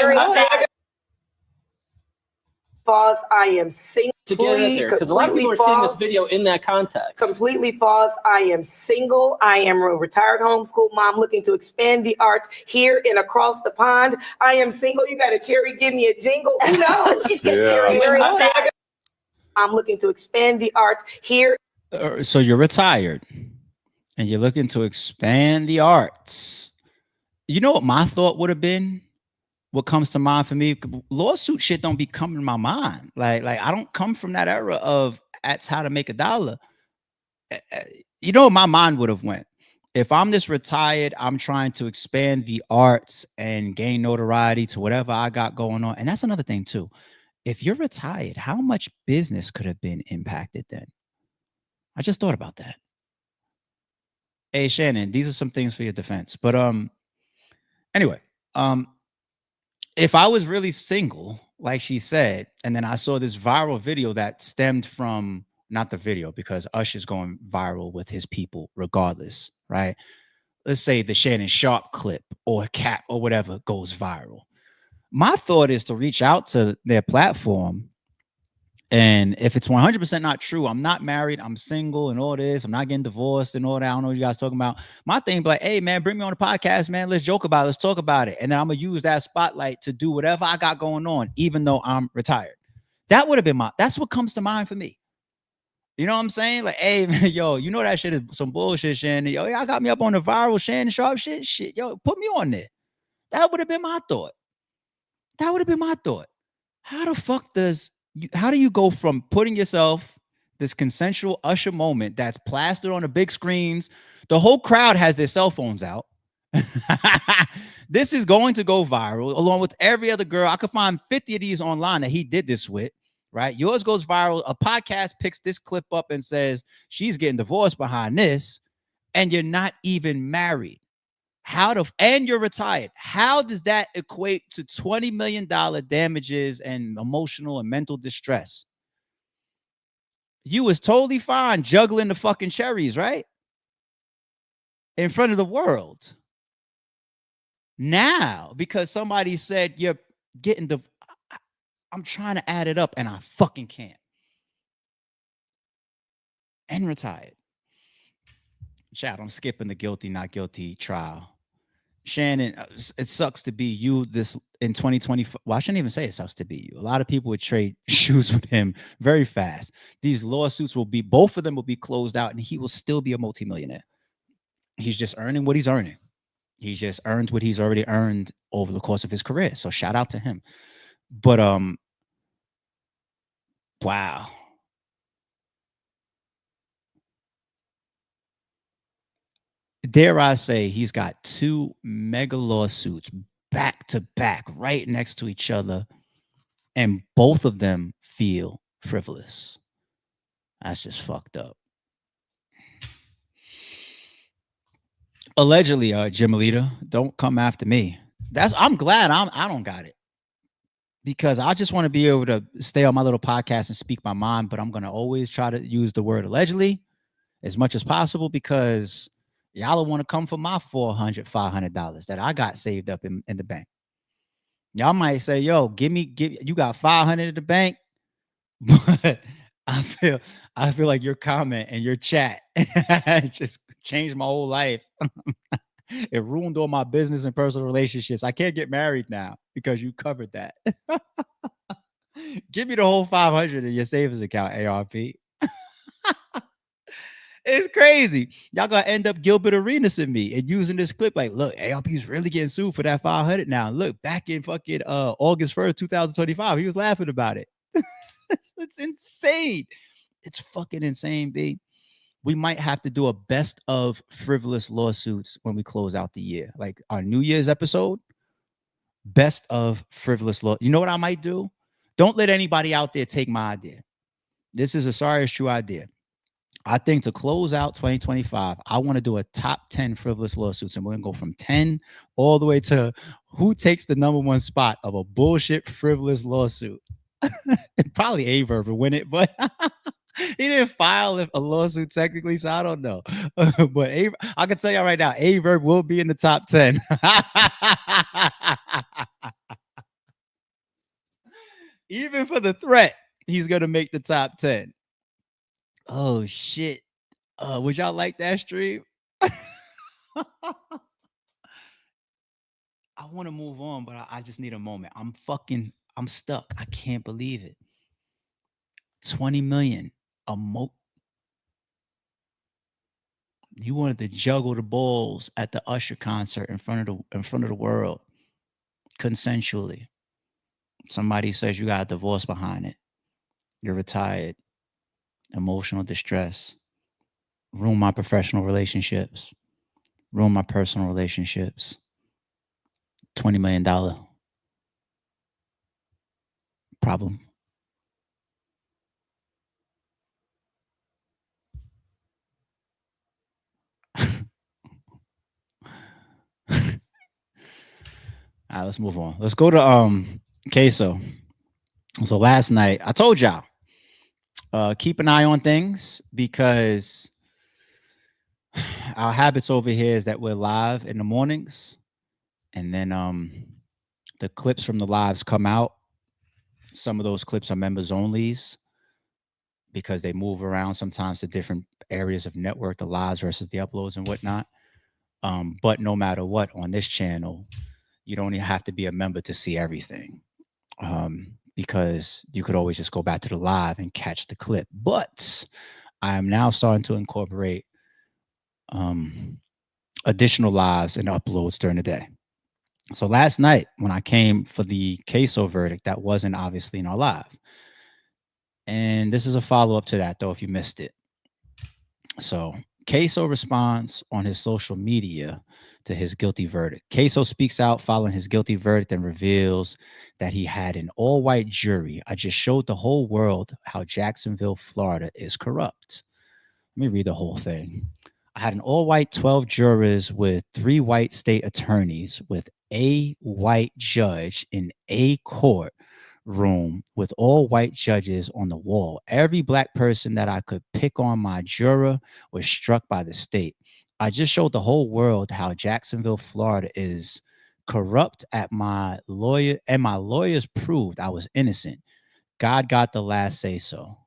False. I am single. To get it there, because a lot of people are seeing this video in that context. Completely false. I am single. I am a retired homeschool mom looking to expand the arts here and across the pond. I am single. You got a cherry? Give me a jingle. No, she's got cherry. I'm looking to expand the arts here. So you're retired and you're looking to expand the arts. You know what my thought would have been? What comes to mind for me, lawsuit shit don't be coming to my mind. Like I don't come from that era of that's how to make $1. You know what my mind would have went? If I'm this retired, I'm trying to expand the arts and gain notoriety to whatever I got going on. And that's another thing too. If you're retired, how much business could have been impacted then? I just thought about that. Hey, Shannon, these are some things for your defense. But anyway, if I was really single, like she said, and then I saw this viral video that stemmed from, not the video, because Usher's going viral with his people regardless, right? Let's say the Shannon Sharpe clip or Cap or whatever goes viral. My thought is to reach out to their platform. And if it's 100% not true, I'm not married, I'm single and all this, I'm not getting divorced and all that, I don't know what you guys talking about. My thing be like, hey man, bring me on the podcast, man. Let's joke about it. Let's talk about it. And then I'm gonna use that spotlight to do whatever I got going on, even though I'm retired. That would have been that's what comes to mind for me. You know what I'm saying? Like, hey, man, yo, you know that shit is some bullshit, Shannon. Yo, y'all got me up on the viral Shannon Sharpe shit. Shit, yo, put me on there. That would have been my thought. That would have been my thought. How the fuck how do you go from putting yourself this consensual usher moment that's plastered on the big screens? The whole crowd has their cell phones out. This is going to go viral along with every other girl. I could find 50 of these online that he did this with, right? Yours goes viral. A podcast picks this clip up and says she's getting divorced behind this, and you're not even married. And you're retired. How does that equate to $20 million damages and emotional and mental distress? You was totally fine juggling the fucking cherries, right? In front of the world. Now, because somebody said you're getting I'm trying to add it up and I fucking can't. And retired. Chat, I'm skipping the guilty, not guilty trial. Shannon, it sucks to be you this in 2020. Well, I shouldn't even say it sucks to be you. A lot of people would trade shoes with him very fast. These lawsuits both of them will be closed out and he will still be a multimillionaire. He's just earning what he's earning. He's just earned what he's already earned over the course of his career. So shout out to him. But, wow. Dare I say he's got 2 mega lawsuits back to back right next to each other, and both of them feel frivolous. That's just fucked up. Allegedly, Jim Alita, don't come after me. I'm glad I don't got it, because I just want to be able to stay on my little podcast and speak my mind, but I'm going to always try to use the word allegedly as much as possible, because y'all want to come for my $400, $500 that I got saved up in the bank. Y'all might say, yo, you got 500 in the bank. But I feel like your comment and your chat just changed my whole life. It ruined all my business and personal relationships. I can't get married now because you covered that. Give me the whole 500 in your savings account, ARP. It's crazy. Y'all gonna end up Gilbert Arenas and me and using this clip like, look, ARP's really getting sued for that 500 now. Look, back in fucking August 1st, 2025, he was laughing about it. It's insane. It's fucking insane, B. We might have to do a best of frivolous lawsuits when we close out the year. Like our New Year's episode, best of frivolous law. You know what I might do? Don't let anybody out there take my idea. This is a sorry it's true idea. I think to close out 2025, I want to do a top 10 frivolous lawsuits, and we're going to go from 10 all the way to who takes the #1 spot of a bullshit frivolous lawsuit. Probably Averb will win it, but he didn't file a lawsuit technically, so I don't know. But I can tell you right now, Averb will be in the top 10. Even for the threat, he's going to make the top 10. Oh shit. Would y'all like that stream? I want to move on, but I just need a moment. I'm stuck. I can't believe it. 20 million. You wanted to juggle the balls at the Usher concert in front of the world consensually. Somebody says you got a divorce behind it. You're retired. Emotional distress. Ruin my professional relationships. Ruin my personal relationships. $20 million problem. All right, let's move on. Let's go to Ksoo. So last night, I told y'all, keep an eye on things, because our habits over here is that we're live in the mornings, and then the clips from the lives come out. Some of those clips are members onlys because they move around sometimes to different areas of network, the lives versus the uploads and whatnot. But no matter what, on this channel, you don't even have to be a member to see everything, because you could always just go back to the live and catch the clip. But I am now starting to incorporate additional lives and uploads during the day. So last night when I came for the Ksoo verdict, that wasn't obviously in our live. And this is a follow-up to that, though, if you missed it. So Ksoo responds on his social media to his guilty verdict. Ksoo speaks out following his guilty verdict and reveals that he had an all-white jury. I just showed the whole world how Jacksonville, Florida is corrupt. Let me read the whole thing. I had an all-white 12 jurors with 3 white state attorneys with a white judge in a court room with all white judges on the wall. Every black person that I could pick on my juror was struck by the state. I just showed the whole world how Jacksonville, Florida is corrupt at my lawyer, and my lawyers proved I was innocent. God got the last say so.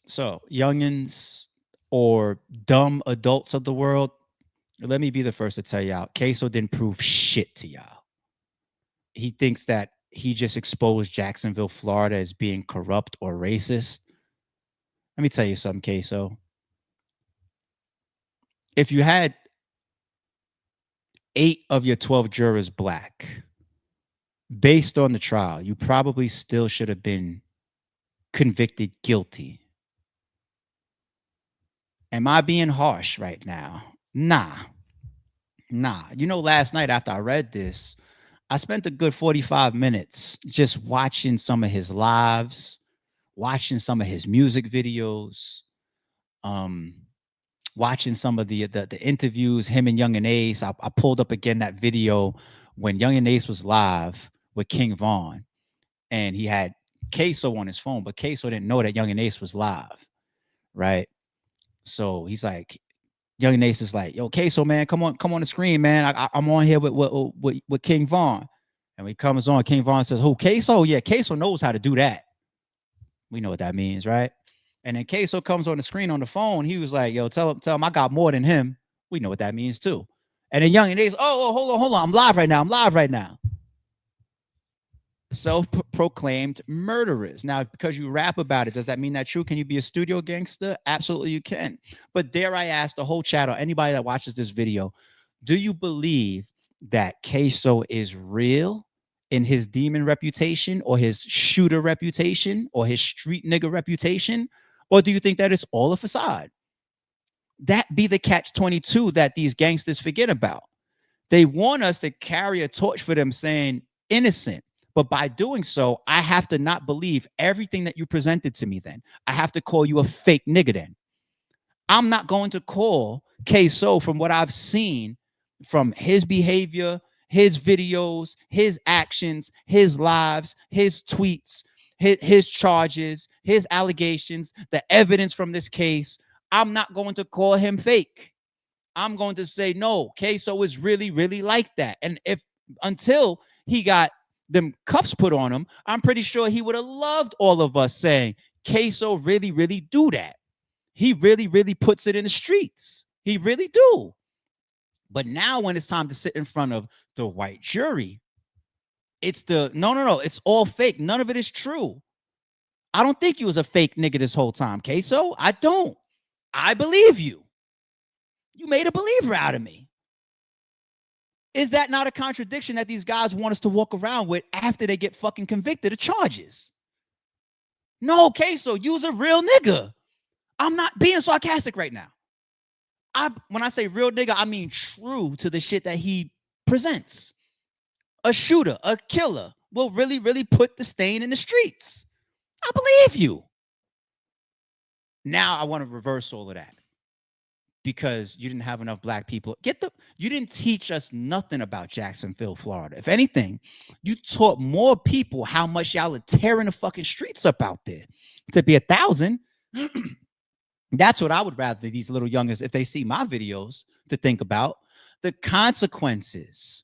So, youngins or dumb adults of the world, let me be the first to tell y'all, Ksoo didn't prove shit to y'all. He thinks that he just exposed Jacksonville, Florida as being corrupt or racist. Let me tell you something, Ksoo. If you had 8 of your 12 jurors black, based on the trial, you probably still should have been convicted guilty. Am I being harsh right now? Nah. You know, last night after I read this, I spent a good 45 minutes just watching some of his lives, watching some of his music videos, watching some of the interviews, him and Young and Ace. I pulled up again that video when Young and Ace was live with King Von, and he had Ksoo on his phone, but Ksoo didn't know that Young and Ace was live, right? So he's like, Young and Ace is like, yo, Ksoo, man, come on the screen, man. I'm on here with King Von. And when he comes on, King Von says, who, Ksoo? Yeah, Ksoo knows how to do that. We know what that means, right? And then Ksoo comes on the screen on the phone. He was like, yo, tell him I got more than him. We know what that means too. And then Young and Ace, hold on. I'm live right now. Self-proclaimed murderers. Now, because you rap about it, does that mean that true? Can you be a studio gangster? Absolutely, you can. But dare I ask the whole chat or anybody that watches this video, do you believe that Ksoo is real in his demon reputation or his shooter reputation or his street nigga reputation? Or do you think that it's all a facade? That be the catch-22 that these gangsters forget about. They want us to carry a torch for them saying innocent. But by doing so, I have to not believe everything that you presented to me then. I have to call you a fake nigga then. I'm not going to call Ksoo, from what I've seen, from his behavior, his videos, his actions, his lives, his tweets, his charges, his allegations, the evidence from this case. I'm not going to call him fake. I'm going to say, no, Ksoo is really, really like that. And until he got them cuffs put on him, I'm pretty sure he would have loved all of us saying, Ksoo really, really do that. He really, really puts it in the streets. He really do. But now when it's time to sit in front of the white jury, it's no, it's all fake. None of it is true. I don't think you was a fake nigga this whole time, Ksoo. I don't. I believe you. You made a believer out of me. Is that not a contradiction that these guys want us to walk around with after they get fucking convicted of charges? No, Ksoo, you's a real nigga. I'm not being sarcastic right now. When I say real nigga, I mean true to the shit that he presents. A shooter, a killer will really, really put the stain in the streets. I believe you. Now I want to reverse all of that. Because you didn't have enough black people. You didn't teach us nothing about Jacksonville, Florida. If anything, you taught more people how much y'all are tearing the fucking streets up out there. To be 1,000, that's what I would rather these little youngers, if they see my videos, to think about. The consequences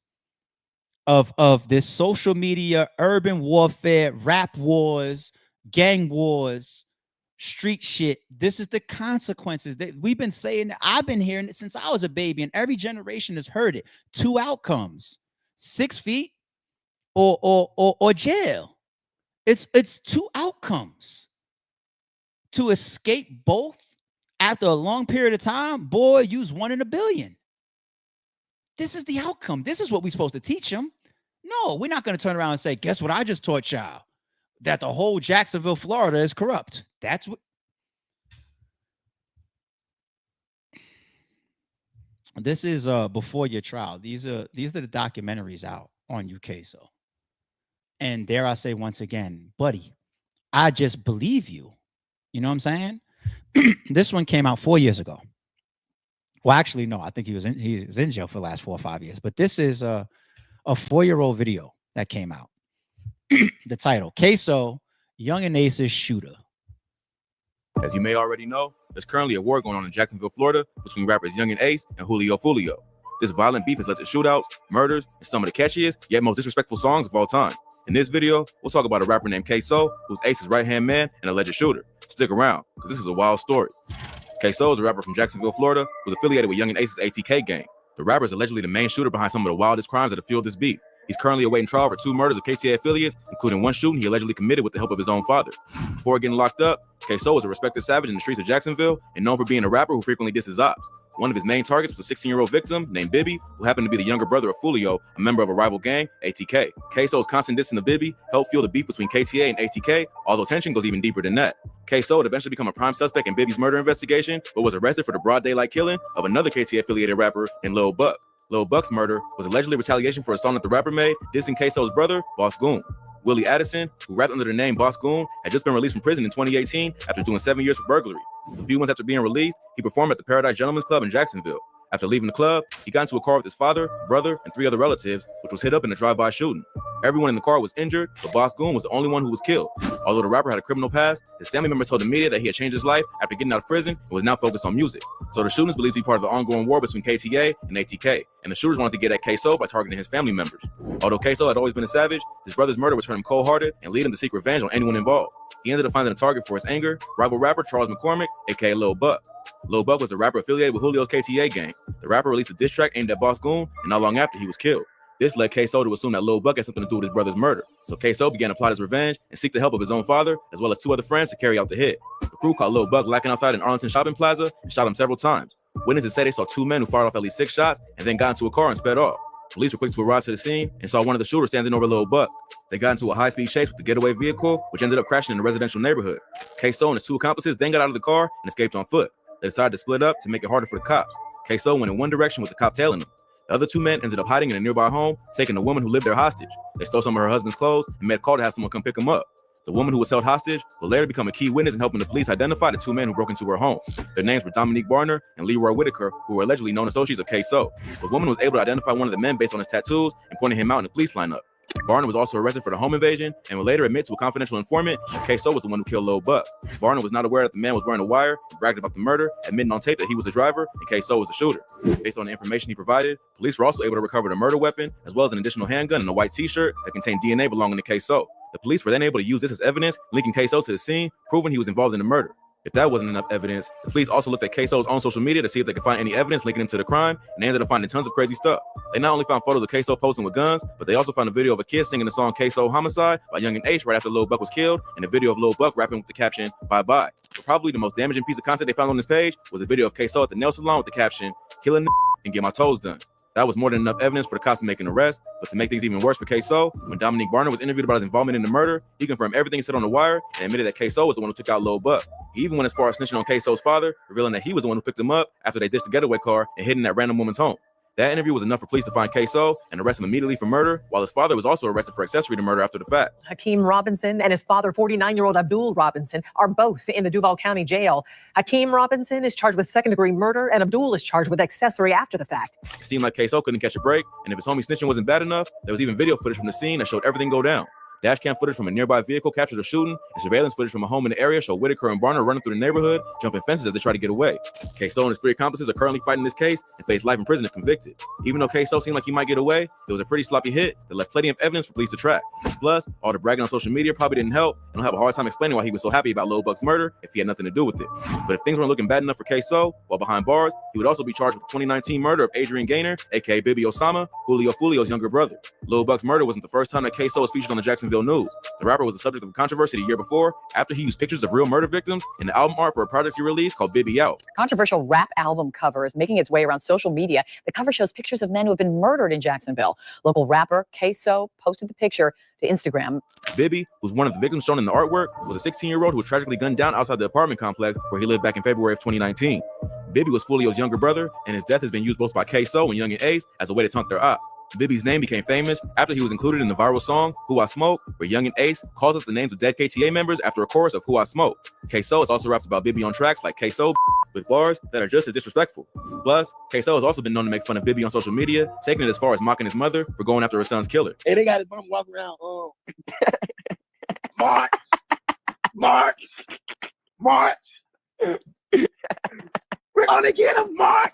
of this social media, urban warfare, rap wars, gang wars, street shit. This is the consequences that we've been saying. I've been hearing it since I was a baby, and every generation has heard it. 2 outcomes: 6 feet or jail. It's 2 outcomes. to escape both after a long period of time, boy, use 1 in a billion. This is the outcome. This is what we're supposed to teach them. No, we're not going to turn around and say, guess what I just taught y'all? That the whole Jacksonville, Florida is corrupt. That's what. This is before your trial. These are the documentaries out on Ksoo. And dare I say once again, buddy, I just believe you. You know what I'm saying? This one came out 4 years ago. Well, actually, no, I think he was in jail for the last 4 or 5 years. But this is a 4-year-old video that came out. The title, Ksoo, Young and Ace's shooter. As you may already know, there's currently a war going on in Jacksonville, Florida, between rappers Young and Ace and Julio Fulio. This violent beef has led to shootouts, murders, and some of the catchiest, yet most disrespectful songs of all time. In this video, we'll talk about a rapper named Ksoo, who's Ace's right-hand man and alleged shooter. Stick around, because this is a wild story. Ksoo is a rapper from Jacksonville, Florida, who's affiliated with Young and Ace's ATK gang. The rapper is allegedly the main shooter behind some of the wildest crimes that have fueled this beef. He's currently awaiting trial for 2 murders of KTA affiliates, including 1 shooting he allegedly committed with the help of his own father. Before getting locked up, Ksoo was a respected savage in the streets of Jacksonville and known for being a rapper who frequently dissed his ops. One of his main targets was a 16-year-old victim named Bibby, who happened to be the younger brother of Fulio, a member of a rival gang, ATK. Ksoo's constant dissing of Bibby helped fuel the beef between KTA and ATK, although tension goes even deeper than that. Ksoo would eventually become a prime suspect in Bibby's murder investigation, but was arrested for the broad daylight killing of another KTA-affiliated rapper named Lil Buck. Lil Buck's murder was allegedly retaliation for a song that the rapper made, dissing Ksoo's brother, Boss Goon. Willie Addison, who rapped under the name Boss Goon, had just been released from prison in 2018 after doing 7 years for burglary. A few months after being released, he performed at the Paradise Gentlemen's Club in Jacksonville. After leaving the club, he got into a car with his father, brother, and 3 other relatives, which was hit up in a drive-by shooting. Everyone in the car was injured, but Boss Goon was the only one who was killed. Although the rapper had a criminal past, his family members told the media that he had changed his life after getting out of prison and was now focused on music. So the shootings believed to be part of the ongoing war between KTA and ATK, and the shooters wanted to get at Ksoo by targeting his family members. Although Ksoo had always been a savage, his brother's murder would turn him cold-hearted and lead him to seek revenge on anyone involved. He ended up finding a target for his anger, rival rapper Charles McCormick, aka Lil Buck. Lil Buck was a rapper affiliated with Julio's KTA gang. The rapper released a diss track aimed at Boss Goon, and not long after he was killed. This led Ksoo to assume that Lil Buck had something to do with his brother's murder. So Ksoo began to plot his revenge and seek the help of his own father, as well as 2 other friends to carry out the hit. The crew caught Lil Buck lacking outside an Arlington shopping plaza and shot him several times. Witnesses say they saw 2 men who fired off at least 6 shots and then got into a car and sped off. Police were quick to arrive to the scene and saw one of the shooters standing over Lil Buck. They got into a high-speed chase with the getaway vehicle, which ended up crashing in a residential neighborhood. Ksoo and his 2 accomplices then got out of the car and escaped on foot. They decided to split up to make it harder for the cops. Ksoo went in one direction with the cop tailing him. The other 2 men ended up hiding in a nearby home, taking the woman who lived there hostage. They stole some of her husband's clothes and made a call to have someone come pick him up. The woman who was held hostage will later become a key witness in helping the police identify the 2 men who broke into her home. Their names were Dominique Barner and Leroy Whitaker, who were allegedly known associates of Ksoo. The woman was able to identify one of the men based on his tattoos and pointed him out in the police lineup. Barner was also arrested for the home invasion and will later admit to a confidential informant that Ksoo was the one who killed Lil Buck. Barner was not aware that the man was wearing a wire and bragged about the murder, admitting on tape that he was the driver and Ksoo was the shooter. Based on the information he provided, police were also able to recover the murder weapon, as well as an additional handgun and a white t-shirt that contained DNA belonging to Ksoo. The police were then able to use this as evidence, linking Ksoo to the scene, proving he was involved in the murder. If that wasn't enough evidence, the police also looked at Ksoo's own social media to see if they could find any evidence linking him to the crime, and they ended up finding tons of crazy stuff. They not only found photos of Ksoo posing with guns, but they also found a video of a kid singing the song Ksoo Homicide by Young and Ace right after Lil Buck was killed, and a video of Lil Buck rapping with the caption, "Bye Bye." But probably the most damaging piece of content they found on this page was a video of Ksoo at the nail salon with the caption, "Killing and get my toes done." That was more than enough evidence for the cops to make an arrest, but to make things even worse for Ksoo, when Dominique Barner was interviewed about his involvement in the murder, he confirmed everything he said on the wire and admitted that Ksoo was the one who took out Lil Buck. He even went as far as snitching on Ksoo's father, revealing that he was the one who picked him up after they ditched the getaway car and hid in that random woman's home. That interview was enough for police to find Ksoo and arrest him immediately for murder, while his father was also arrested for accessory to murder after the fact. Hakeem Robinson and his father, 49-year-old Abdul Robinson, are both in the Duval County Jail. Hakeem Robinson is charged with second-degree murder, and Abdul is charged with accessory after the fact. It seemed like Ksoo couldn't catch a break, and if his homie snitching wasn't bad enough, there was even video footage from the scene that showed everything go down. Dash cam footage from a nearby vehicle captured the shooting, and surveillance footage from a home in the area showed Whitaker and Barner running through the neighborhood, jumping fences as they try to get away. Ksoo and his 3 accomplices are currently fighting this case and face life in prison if convicted. Even though Ksoo seemed like he might get away, there was a pretty sloppy hit that left plenty of evidence for police to track. Plus, all the bragging on social media probably didn't help, and he'll have a hard time explaining why he was so happy about Lil Buck's murder if he had nothing to do with it. But if things weren't looking bad enough for Ksoo, while behind bars, he would also be charged with the 2019 murder of Adrian Gaynor, aka Bibi Osama, Julio Fulio's younger brother. Lil Buck's murder wasn't the first time that Ksoo was featured on the Jacksonville news. The rapper was the subject of a controversy the year before after he used pictures of real murder victims in the album art for a project he released called Bibi Out. Controversial rap album cover is making its way around social media. The cover shows pictures of men who have been murdered in Jacksonville. Local rapper Ksoo posted the picture to Instagram. Bibi, who's one of the victims shown in the artwork, was a 16-year-old who was tragically gunned down outside the apartment complex where he lived back in February of 2019. Bibi was Fulio's younger brother, and his death has been used both by Ksoo and Young and Ace as a way to taunt their op. Bibi's name became famous after he was included in the viral song Who I Smoke, where Young and Ace calls us the names of dead KTA members after a chorus of Who I Smoke. Ksoo has also rapped about Bibi on tracks like Ksoo with bars that are just as disrespectful. Plus, Ksoo has also been known to make fun of Bibi on social media, taking it as far as mocking his mother for going after her son's killer. Hey, they got his mom walking around. March. We're gonna get him, March.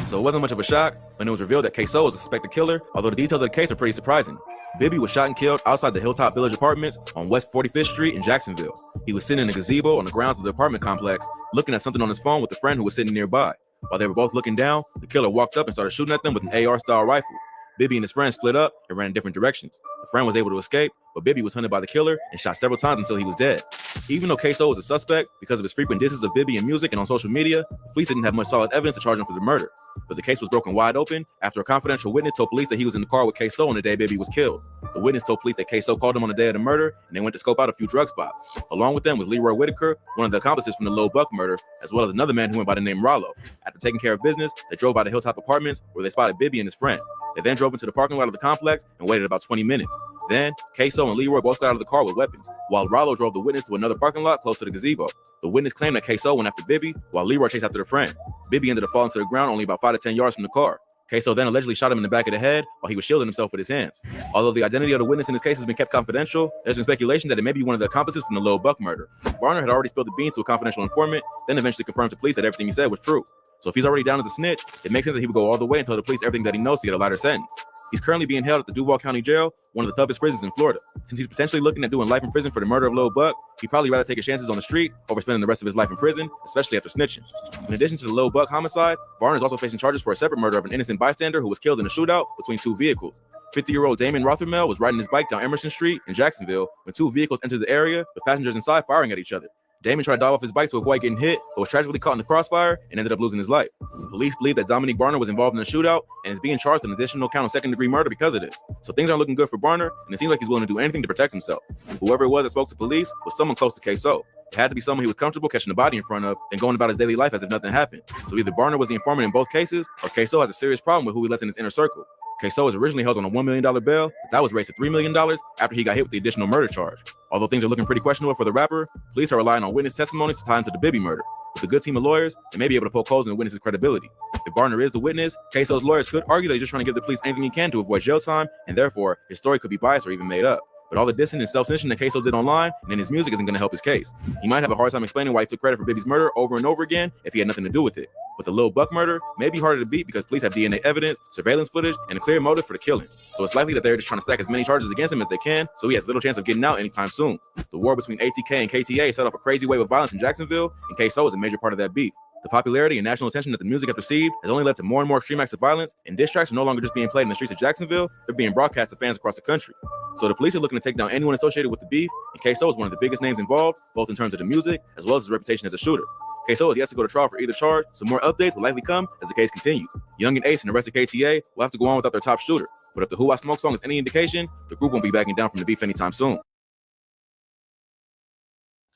So it wasn't much of a shock when it was revealed that Ksoo was a suspected killer, although the details of the case are pretty surprising. Bibi was shot and killed outside the Hilltop Village Apartments on West 45th Street in Jacksonville. He was sitting in a gazebo on the grounds of the apartment complex, looking at something on his phone with a friend who was sitting nearby. While they were both looking down, the killer walked up and started shooting at them with an AR-style rifle. Bibi and his friend split up and ran in different directions. The friend was able to escape, but Bibi was hunted by the killer and shot several times until he was dead. Even though Ksoo was a suspect because of his frequent disses of Bibi in music and on social media, the police didn't have much solid evidence to charge him for the murder. But the case was broken wide open after a confidential witness told police that he was in the car with Ksoo on the day Bibi was killed. The witness told police that Ksoo called him on the day of the murder, and they went to scope out a few drug spots. Along with them was Leroy Whitaker, one of the accomplices from the Lil Buck murder, as well as another man who went by the name Rollo. After taking care of business, they drove by the Hilltop Apartments where they spotted Bibi and his friend. They then drove into the parking lot of the complex and waited about 20 minutes. Then, Ksoo and Leroy both got out of the car with weapons, while Rollo drove the witness to another parking lot close to the gazebo. The witness claimed that Ksoo went after Bibi, while Leroy chased after the friend. Bibi ended up falling to the ground only about 5 to 10 yards from the car. Ksoo then allegedly shot him in the back of the head while he was shielding himself with his hands. Although the identity of the witness in this case has been kept confidential, there's been speculation that it may be one of the accomplices from the Lil Buck murder. Barner had already spilled the beans to a confidential informant, then eventually confirmed to police that everything he said was true. So if he's already down as a snitch, it makes sense that he would go all the way and tell the police everything that he knows to get a lighter sentence. He's currently being held at the Duval County Jail, one of the toughest prisons in Florida. Since he's potentially looking at doing life in prison for the murder of Lil Buck, he'd probably rather take his chances on the street over spending the rest of his life in prison, especially after snitching. In addition to the Lil Buck homicide, Barner is also facing charges for a separate murder of an innocent bystander who was killed in a shootout between two vehicles. 50-year-old Damon Rothermel was riding his bike down Emerson Street in Jacksonville when two vehicles entered the area with passengers inside firing at each other. Damon tried to dive off his bike to avoid getting hit, but was tragically caught in the crossfire and ended up losing his life. Police believe that Dominique Barner was involved in the shootout and is being charged with an additional count of second-degree murder because of this. So things aren't looking good for Barner, and it seems like he's willing to do anything to protect himself. Whoever it was that spoke to police was someone close to Ksoo. It had to be someone he was comfortable catching a body in front of and going about his daily life as if nothing happened. So either Barner was the informant in both cases, or Ksoo has a serious problem with who he lets in his inner circle. Ksoo was originally held on a $1 million bail, but that was raised to $3 million after he got hit with the additional murder charge. Although things are looking pretty questionable for the rapper, police are relying on witness testimonies to tie him to the Bibi murder. With a good team of lawyers, they may be able to poke holes in the witness's credibility. If Barner is the witness, Ksoo's lawyers could argue that he's just trying to give the police anything he can to avoid jail time, and therefore, his story could be biased or even made up. But all the dissing and self-snitching that Ksoo did online and in his music isn't going to help his case. He might have a hard time explaining why he took credit for Bibi's murder over and over again if he had nothing to do with it. But the Lil Buck murder may be harder to beat because police have DNA evidence, surveillance footage, and a clear motive for the killing. So it's likely that they're just trying to stack as many charges against him as they can, so he has little chance of getting out anytime soon. The war between ATK and KTA set off a crazy wave of violence in Jacksonville, and Ksoo is a major part of that beef. The popularity and national attention that the music has received has only led to more and more extreme acts of violence, and diss tracks are no longer just being played in the streets of Jacksonville, they're being broadcast to fans across the country. So the police are looking to take down anyone associated with the beef, and Ksoo is one of the biggest names involved, both in terms of the music as well as his reputation as a shooter. Ksoo is yet to go to trial for either charge, so more updates will likely come as the case continues. Young and Ace and the rest of KTA will have to go on without their top shooter, but if the Who I Smoke song is any indication, the group won't be backing down from the beef anytime soon.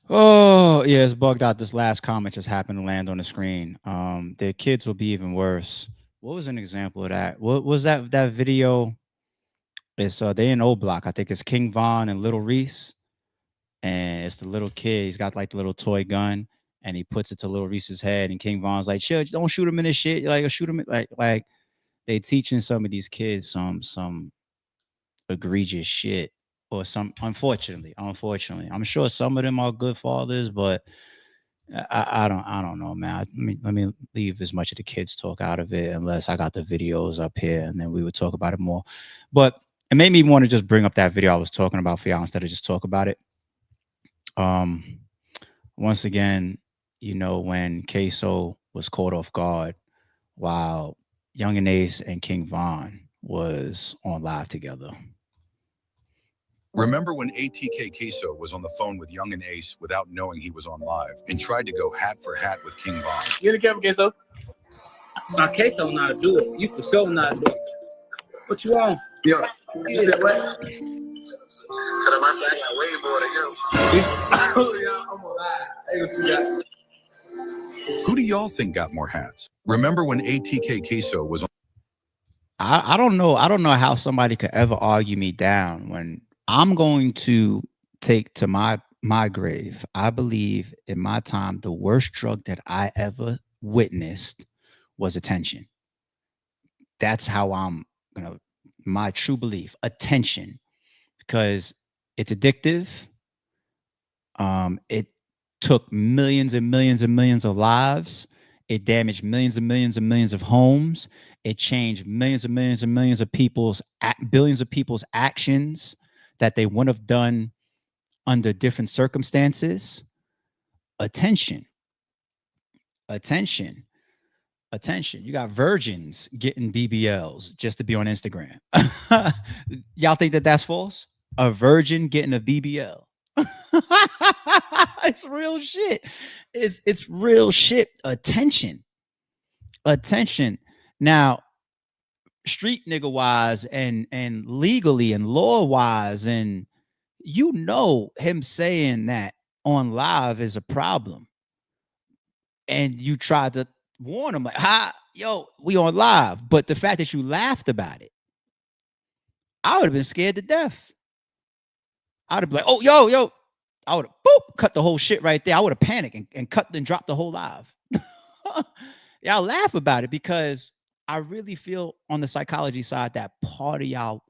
Oh, yeah, it's bugged out. This last comment just happened to land on the screen. Their kids will be even worse. What was an example of that? What was that video? It's they in O Block. I think it's King Von and Little Reese. And it's the little kid. He's got like the little toy gun, and he puts it to Little Reese's head. And King Von's like, "Chill, don't shoot him in this shit. Like, shoot him like they teaching some of these kids some egregious shit." Or some, unfortunately, I'm sure some of them are good fathers, but I don't know, man. Let me leave as much of the kids talk out of it, unless I got the videos up here, and then we would talk about it more. But It made me want to just bring up that video I was talking about for y'all instead of just talk about it. Once again, you know, when Ksoo was caught off guard while Young and Ace and King Von was on live together. Remember when ATK Ksoo was on the phone with Young and Ace without knowing he was on live and tried to go hat for hat with King Von? Get the camera, Ksoo. Now, Ksoo not a do it. You for sure not a do it. What you on? Yo. You said what? Tell him I got way more than him. Oh, yeah, I'm alive. Hey, what you got? Who do y'all think got more hats? Remember when ATK Ksoo was on? I don't know. I don't know how somebody could ever argue me down when I'm going to take to my grave. I believe in my time, the worst drug that I ever witnessed was attention. That's how I'm gonna, my true belief, attention, because it's addictive. It took millions and millions and millions of lives. It damaged millions and millions and millions of homes. It changed millions and millions and millions of people's, billions of people's actions that they wouldn't have done under different circumstances. Attention. Attention. Attention. You got virgins getting BBLs just to be on Instagram. Y'all think that that's false? A virgin getting a BBL. It's real shit. It's real shit. Attention. Attention. Now, street nigga wise and legally and law wise, and you know him saying that on live is a problem. And you tried to warn him like, yo, we on live. But the fact that you laughed about it, I would have been scared to death. I would have been like, oh, yo. I would have cut the whole shit right there. I would have panicked and cut and dropped the whole live. Y'all laugh about it because I really feel on the psychology side that part of y'all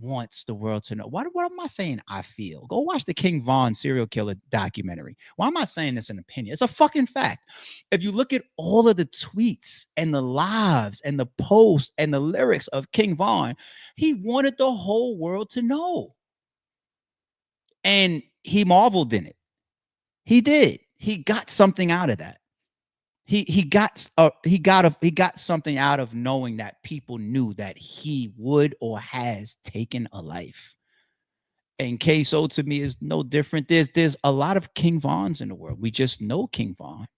wants the world to know. What am I saying? I feel. Go watch the King Von serial killer documentary. Why am I saying this an opinion? It's a fucking fact. If you look at all of the tweets and the lives and the posts and the lyrics of King Von, he wanted the whole world to know. And he marveled in it. He did. He got something out of that. He got something out of knowing that people knew that he would or has taken a life. And Ksoo to me is no different. There's a lot of King Vons in the world. We just know King Von.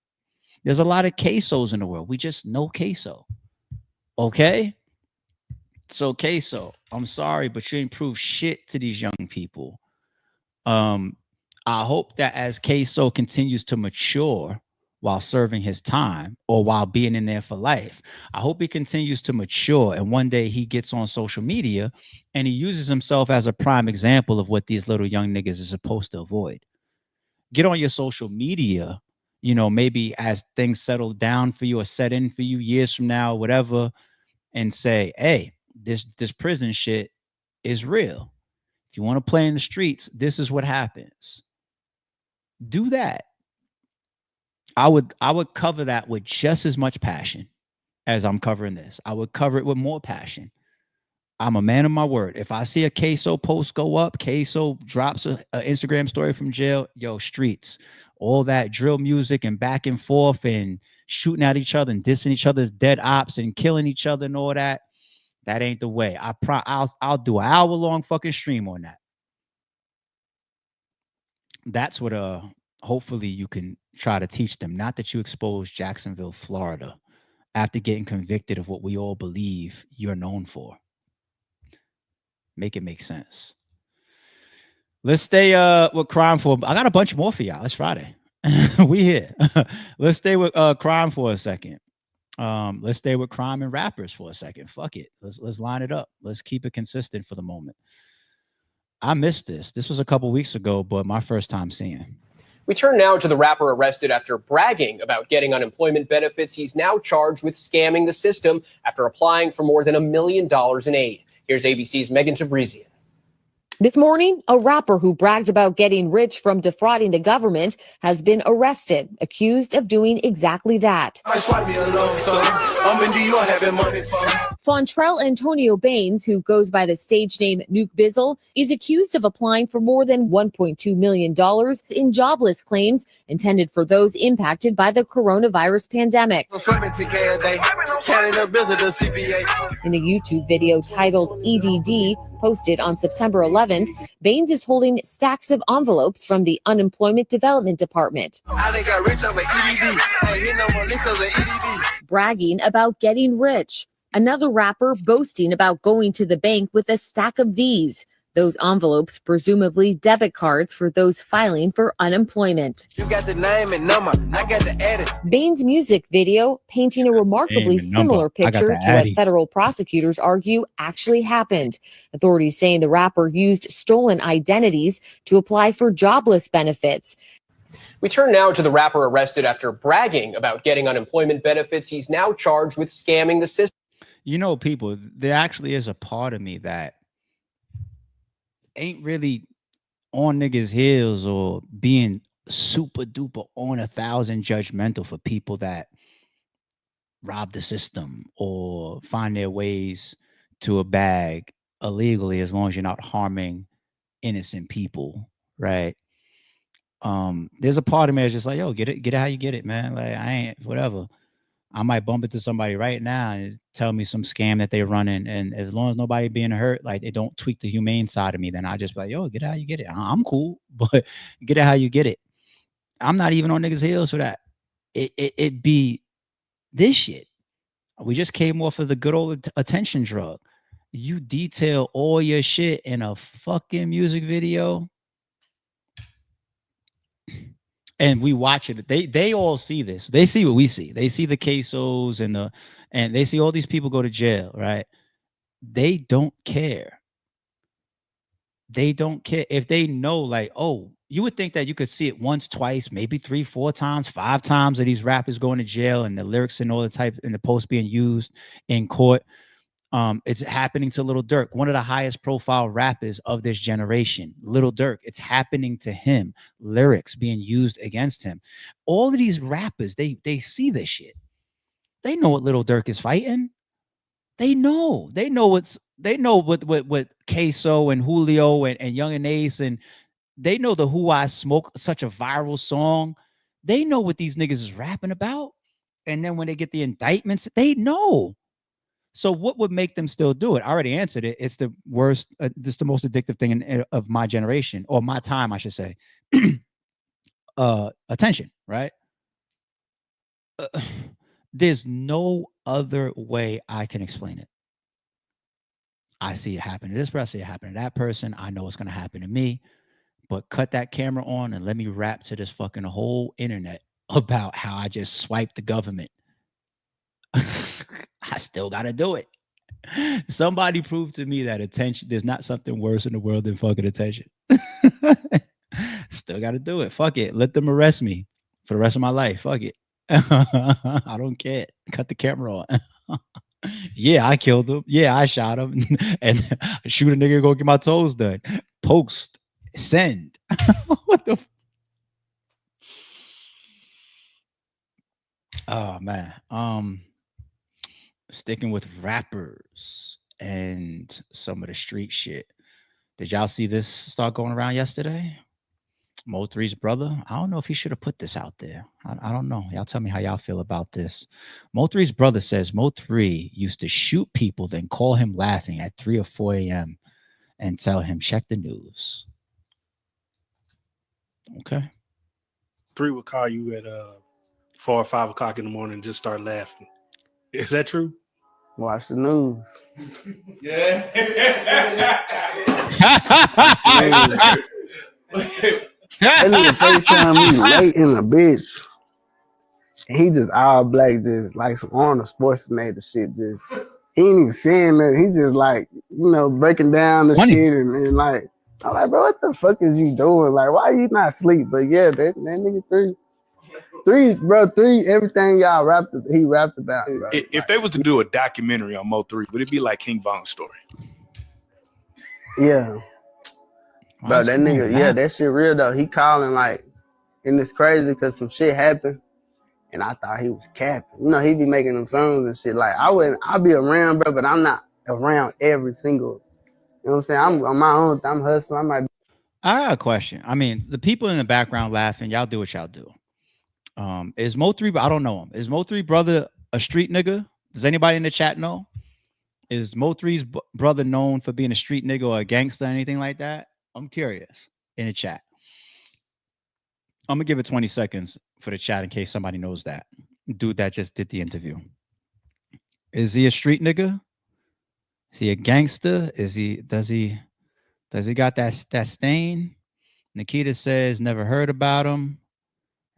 There's a lot of Ksoos in the world. We just know Ksoo. Okay? So Ksoo, I'm sorry, but you ain't proved shit to these young people. I hope that as Ksoo continues to mature while serving his time or while being in there for life, I hope he continues to mature and one day he gets on social media and he uses himself as a prime example of what these little young niggas are supposed to avoid. Get on your social media, you know, maybe as things settle down for you or set in for you years from now, or whatever, and say, hey, this prison shit is real. If you want to play in the streets, this is what happens. Do that. I would cover that with just as much passion as I'm covering this. I would cover it with more passion. I'm a man of my word. If I see a Ksoo post go up, Ksoo drops an Instagram story from jail, yo, streets, all that drill music and back and forth and shooting at each other and dissing each other's dead ops and killing each other and all that. That ain't the way. I'll do an hour-long fucking stream on that. That's what hopefully you can try to teach them. Not that you expose Jacksonville, Florida, after getting convicted of what we all believe you're known for. Make it make sense. Let's stay with crime for. I got a bunch more for y'all. It's Friday. We here. Let's stay with crime for a second. Let's stay with crime and rappers for a second. Fuck it. Let's line it up. Let's keep it consistent for the moment. I missed this. This was a couple weeks ago, but my first time seeing. We turn now to the rapper arrested after bragging about getting unemployment benefits. He's now charged with scamming the system after applying for more than $1 million in aid. Here's ABC's Megan Tavrizian. This morning, a rapper who bragged about getting rich from defrauding the government has been arrested, accused of doing exactly that. Fontrell Antonio Baines, who goes by the stage name Nuke Bizzle, is accused of applying for more than $1.2 million in jobless claims intended for those impacted by the coronavirus pandemic. In a YouTube video titled EDD, posted on September 11th, Baines is holding stacks of envelopes from the Unemployment Development Department, bragging about getting rich. Another rapper boasting about going to the bank with a stack of these. Those envelopes, presumably debit cards for those filing for unemployment. You got the name and number, I got the edit. Baines' music video painting a remarkably similar picture to what federal prosecutors argue actually happened. Authorities saying the rapper used stolen identities to apply for jobless benefits. We turn now to the rapper arrested after bragging about getting unemployment benefits. He's now charged with scamming the system. You know, people, there actually is a part of me that ain't really on niggas' heels or being super duper on 1,000 judgmental for people that rob the system or find their ways to a bag illegally, as long as you're not harming innocent people, right? There's a part of me that's just like, yo, get it how you get it, man. Like, I ain't whatever. I might bump into somebody right now and tell me some scam that they're running, and as long as nobody being hurt, like they don't tweak the humane side of me, then I just be like, yo, get it how you get it. I'm cool, but get it how you get it. I'm not even on niggas' heels for that. It be this shit. We just came off of the good old attention drug. You detail all your shit in a fucking music video, and we watch it. They all see this. They see what we see. They see the Ksoos and they see all these people go to jail, right? They don't care. They don't care if they know, like, oh, you would think that you could see it once, twice, maybe 3, 4 times, 5 times of these rappers going to jail and the lyrics and all the type and the posts being used in court. It's happening to Lil Durk, one of the highest profile rappers of this generation. Lil Durk, it's happening to him. Lyrics being used against him. All of these rappers, they see this shit. They know what Lil Durk is fighting. They know what Ksoo and Julio and Young and Ace, and they know the Who I Smoke, such a viral song. They know what these niggas is rapping about. And then when they get the indictments, they know. So what would make them still do it? I already answered it. It's the worst. It's the most addictive thing of my generation, or my time, I should say. Attention, right? There's no other way I can explain it. I see it happen to this person, I see it happen to that person. I know it's going to happen to me. But cut that camera on and let me rap to this fucking whole internet about how I just swiped the government. I still got to do it. Somebody proved to me that attention, there's not something worse in the world than fucking attention. Still got to do it. Fuck it. Let them arrest me for the rest of my life. Fuck it. I don't care. Cut the camera on. Yeah, I killed him. Yeah, I shot him. And shoot a nigga and go get my toes done. Post. Send. What the oh man. Sticking with rappers and some of the street shit. Did y'all see this start going around yesterday? MO3's brother. I don't know if he should have put this out there. I don't know. Y'all tell me how y'all feel about this. MO3's brother says MO3 used to shoot people, then call him laughing at 3 or 4 a.m. and tell him, check the news. Okay. 3 would call you at 4 or 5 o'clock in the morning and just start laughing. Is that true? Watch the news. Yeah. That nigga FaceTime me late in a bitch. He just all black, just like some Arnold Schwarzenegger shit. Just he ain't even saying that. He just like, you know, breaking down the shit and like, I'm like, bro, what the fuck is you doing? Like, why you not asleep? But yeah, that nigga 3, everything y'all rapped, he rapped about. Bro. If they was to do a documentary on MO3, would it be like King Von's story? Yeah. Bro, that nigga, yeah, that shit real though. He calling like, and it's crazy because some shit happened. And I thought he was capping. You know, he be making them songs and shit. Like, I'll be around, bro, but I'm not around every single, you know what I'm saying? I'm on my own, I'm hustling. I might be. I got a question. I mean, the people in the background laughing, y'all do what y'all do. Is MO3, I don't know him. Is MO3 Brother a street nigga? Does anybody in the chat know? Is MO3's brother known for being a street nigga or a gangster or anything like that? I'm curious in the chat. I'm gonna give it 20 seconds for the chat in case somebody knows that. Dude that just did the interview. Is he a street nigga? Is he a gangster? Does he got that stain? Nikita says never heard about him.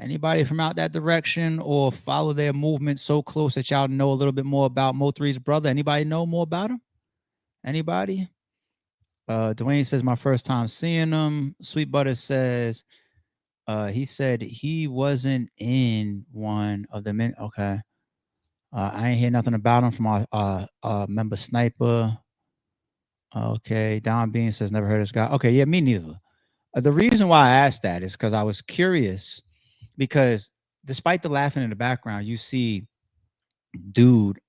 Anybody from out that direction or follow their movement so close that y'all know a little bit more about MO3's brother? Anybody know more about him? Anybody? Dwayne says my first time seeing him. Sweet Butter says he said he wasn't in one of the men. Okay. I ain't hear nothing about him from our member Sniper. Okay. Don Bean says never heard of this guy. Okay, yeah, me neither. The reason why I asked that is because I was curious, because despite the laughing in the background, you see dude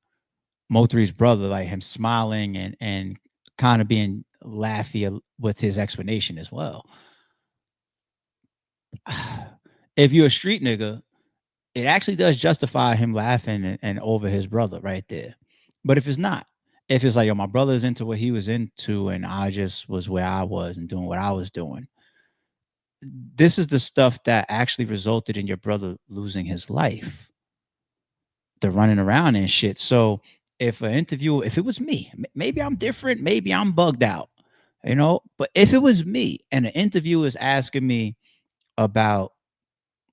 MO3's brother, like him smiling and kind of being laughy with his explanation as well. If you're a street nigga, it actually does justify him laughing and over his brother right there. But if it's not, if it's like, yo, my brother's into what he was into and I just was where I was and doing what I was doing, this is the stuff that actually resulted in your brother losing his life. The running around and shit. So if an interview, if it was me, maybe I'm different, maybe I'm bugged out, you know, but if it was me and an interviewer is asking me about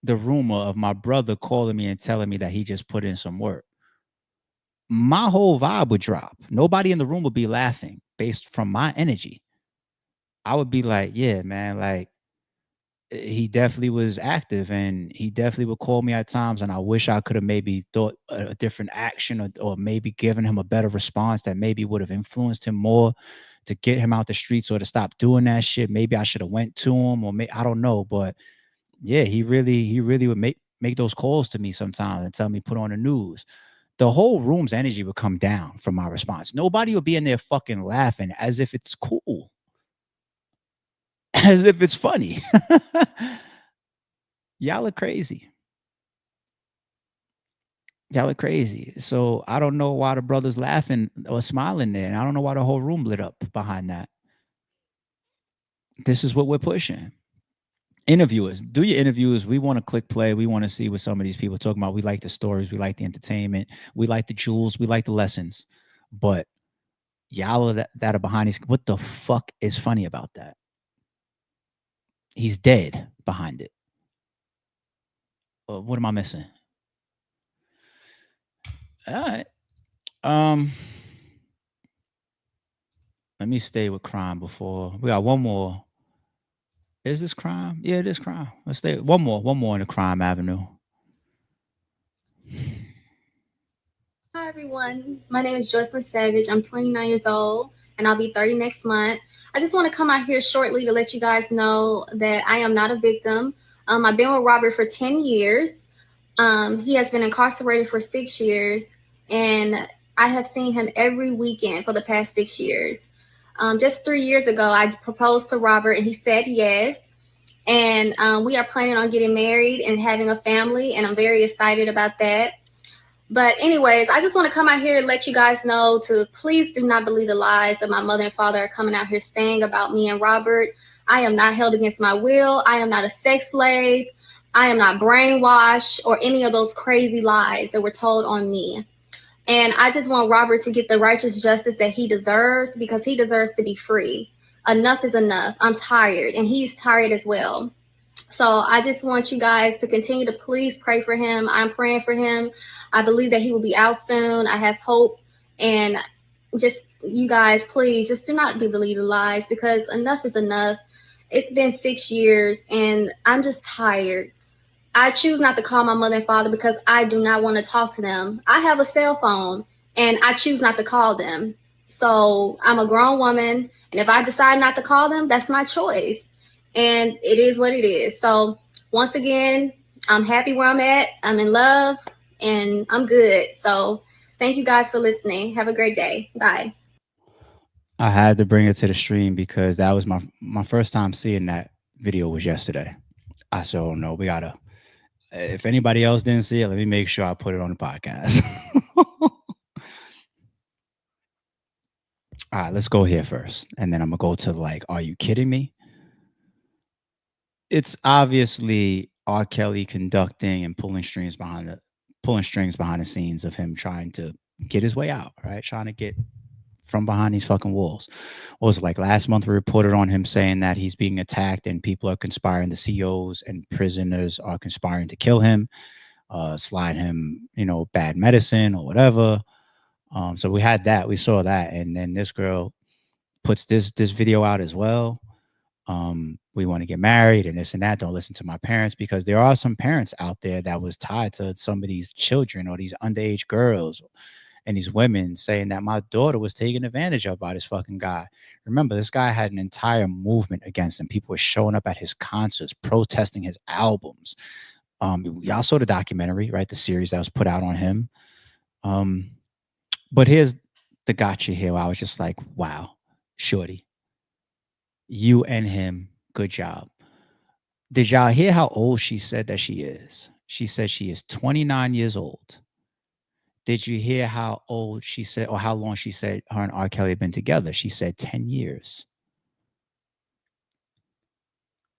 the rumor of my brother calling me and telling me that he just put in some work, my whole vibe would drop. Nobody in the room would be laughing based from my energy. I would be like, yeah, man, like he definitely was active and he definitely would call me at times. And I wish I could have maybe thought a different action or maybe given him a better response that maybe would have influenced him more to get him out the streets or to stop doing that shit. Maybe I should have went to him or I don't know. But yeah, he really would make those calls to me sometimes and tell me put on the news. The whole room's energy would come down from my response. Nobody would be in there fucking laughing as if it's cool. As if it's funny. Y'all are crazy. Y'all are crazy. So I don't know why the brother's laughing or smiling there. And I don't know why the whole room lit up behind that. This is what we're pushing. Interviewers, do your interviews. We want to click play. We want to see what some of these people are talking about. We like the stories. We like the entertainment. We like the jewels. We like the lessons. But y'all that are behind these, what the fuck is funny about that? He's dead behind it. What am I missing? All right. Let me stay with crime before we got one more. Is this crime? Yeah, it is crime. Let's stay one more in the crime avenue. Hi everyone, my name is Joycelyn Savage. I'm 29 years old and I'll be 30 next month. I just want to come out here shortly to let you guys know that I am not a victim. I've been with Robert for 10 years. He has been incarcerated for 6 years and I have seen him every weekend for the past 6 years. Just 3 years ago, I proposed to Robert and he said yes. And we are planning on getting married and having a family, and I'm very excited about that. But anyways, I just want to come out here and let you guys know to please do not believe the lies that my mother and father are coming out here saying about me and Robert. I am not held against my will. I am not a sex slave. I am not brainwashed or any of those crazy lies that were told on me. And I just want Robert to get the righteous justice that he deserves because he deserves to be free. Enough is enough. I'm tired and he's tired as well. So I just want you guys to continue to please pray for him. I'm praying for him. I believe that he will be out soon. I have hope. And just you guys, please just do not believe the lies because enough is enough. It's been 6 years and I'm just tired. I choose not to call my mother and father because I do not want to talk to them. I have a cell phone and I choose not to call them. So I'm a grown woman. And if I decide not to call them, that's my choice. And it is what it is. So once again, I'm happy where I'm at. I'm in love and I'm good. So thank you guys for listening. Have a great day. Bye. I had to bring it to the stream because that was my first time seeing that video was yesterday. I said, oh no, we gotta. If anybody else didn't see it, let me make sure I put it on the podcast. All right, let's go here first, and then I'm gonna go to like, are you kidding me? It's obviously R. Kelly conducting and pulling strings behind the scenes of him trying to get his way out, right? Trying to get from behind these fucking walls. What was it, like last month we reported on him saying that he's being attacked and people are conspiring, the COs and prisoners are conspiring to kill him, slide him, bad medicine or whatever. So we had that, we saw that, and then this girl puts this video out as well. We want to get married and this and that. Don't listen to my parents, because there are some parents out there that was tied to some of these children or these underage girls and these women saying that my daughter was taken advantage of by this fucking guy. Remember, this guy had an entire movement against him. People were showing up at his concerts, protesting his albums. Y'all saw the documentary, right? The series that was put out on him. But here's the gotcha here. I was just like, wow, shorty, you and him, good job. Did y'all hear how old she said that she is? She said she is 29 years old. Did you hear how old she said, or how long she said her and R. Kelly have been together? She said 10 years.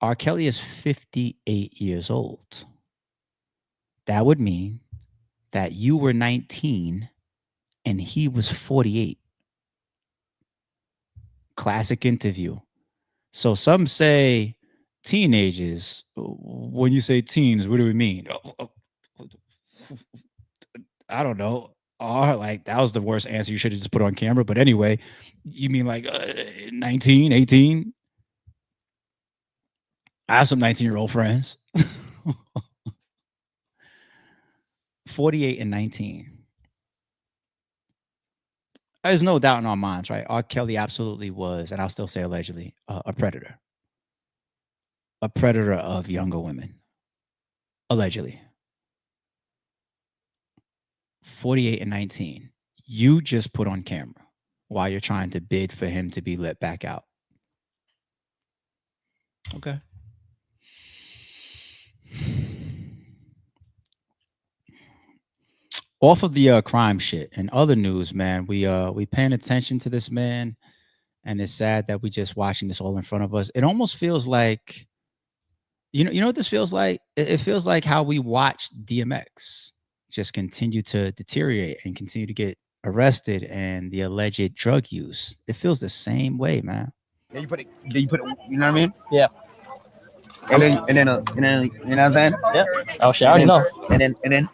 R. Kelly is 58 years old. That would mean that you were 19 and he was 48. Classic interview. So some say teenagers. When you say teens, what do we mean? I don't know. Like that was the worst answer. You should have just put on camera. But anyway, you mean like 19, 18? I have some 19-year-old friends. 48 and 19. There's no doubt in our minds, right? R. Kelly absolutely was, and I'll still say allegedly, a predator. A predator of younger women. Allegedly. 48 and 19. You just put on camera while you're trying to bid for him to be let back out. Okay. Off of the crime shit and other news, man, we paying attention to this man, and it's sad that we just watching this all in front of us. It almost feels like, you know what this feels like? It feels like how we watched DMX just continue to deteriorate and continue to get arrested, and the alleged drug use. It feels the same way, man. Yeah, you put it, you know what I mean? Yeah. And then, you know what I'm saying? Yeah. Oh shit, I already know. And then, yeah,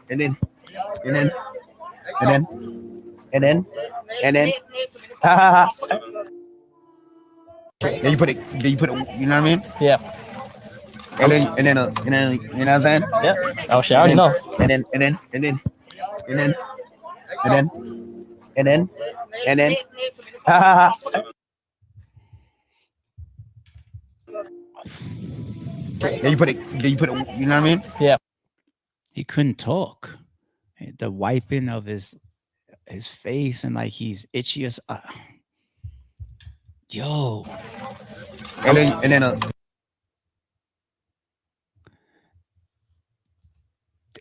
you put it, you know what I mean? Yeah. And then, you know what I'm saying? Yeah. Oh shit, I already know. And then, yeah, you put it, you know what I mean? Yeah. He couldn't talk. The wiping of his face, and like he's itchy as yo. And then,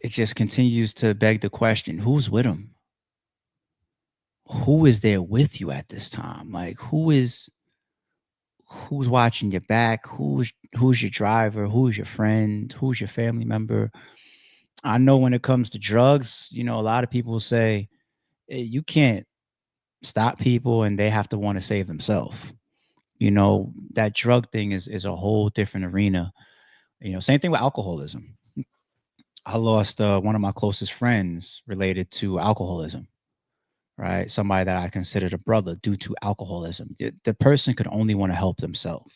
it just continues to beg the question: who's with him? Who is there with you at this time? Like who's watching your back? Who's your driver? Who's your friend? Who's your family member? I know when it comes to drugs, a lot of people say you can't stop people and they have to want to save themselves. That drug thing is a whole different arena. Same thing with alcoholism. I lost one of my closest friends related to alcoholism, right? Somebody that I considered a brother due to alcoholism. The person could only want to help themselves.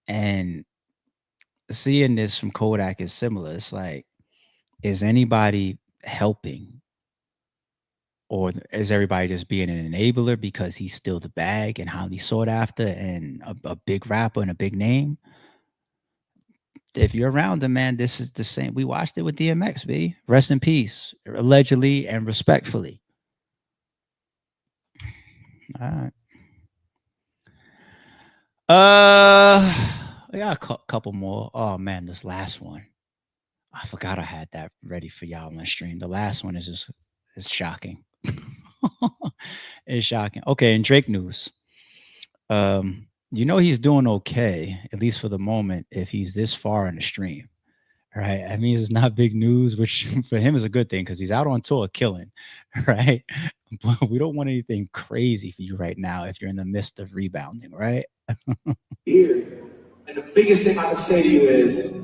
And seeing this from Kodak is similar. It's like, is anybody helping? Or is everybody just being an enabler because he's still the bag and highly sought after and a big rapper and a big name? if you're around him, man, this is the same. We watched it with DMX, B. Rest in peace, allegedly and respectfully. All right. I got a couple more. Oh man, this last one. I forgot I had that ready for y'all on the stream. The last one is shocking. It's shocking. Okay, in Drake news. You know he's doing okay, at least for the moment, if he's this far in the stream. Right. I mean, it's not big news, which for him is a good thing because he's out on tour killing. Right. But we don't want anything crazy for you right now if you're in the midst of rebounding, right? Here. And the biggest thing I can say to you is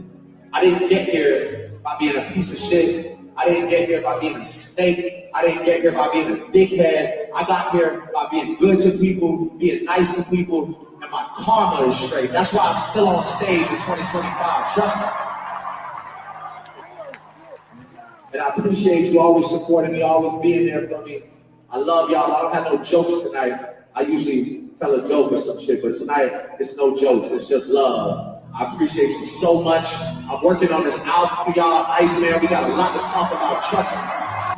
I didn't get here by being a piece of shit. I didn't get here by being a snake. I didn't get here by being a dickhead. I got here by being good to people, being nice to people, and my karma is straight. That's why I'm still on stage in 2025. Trust me. And I appreciate you always supporting me, always being there for me. I love y'all. I don't have no jokes tonight. I usually tell a joke or some shit, but tonight it's no jokes. It's just love. I appreciate you so much. I'm working on this album for y'all. Iceman, we got a lot to talk about. Trust me.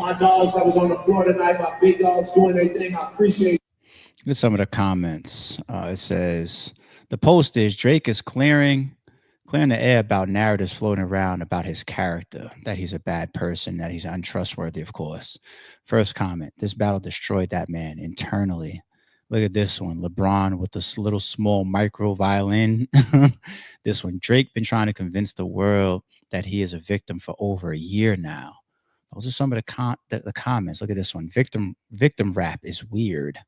My dogs that was on the floor tonight, my big dogs doing their thing. I appreciate it. Look at some of the comments. It says, the post is Drake is clearing the air about narratives floating around about his character, that he's a bad person, that he's untrustworthy, of course. First comment, this battle destroyed that man internally. Look at this one, LeBron with this little small micro violin. This one, Drake been trying to convince the world that he is a victim for over a year now. Those are some of the comments. Look at this one, victim rap is weird.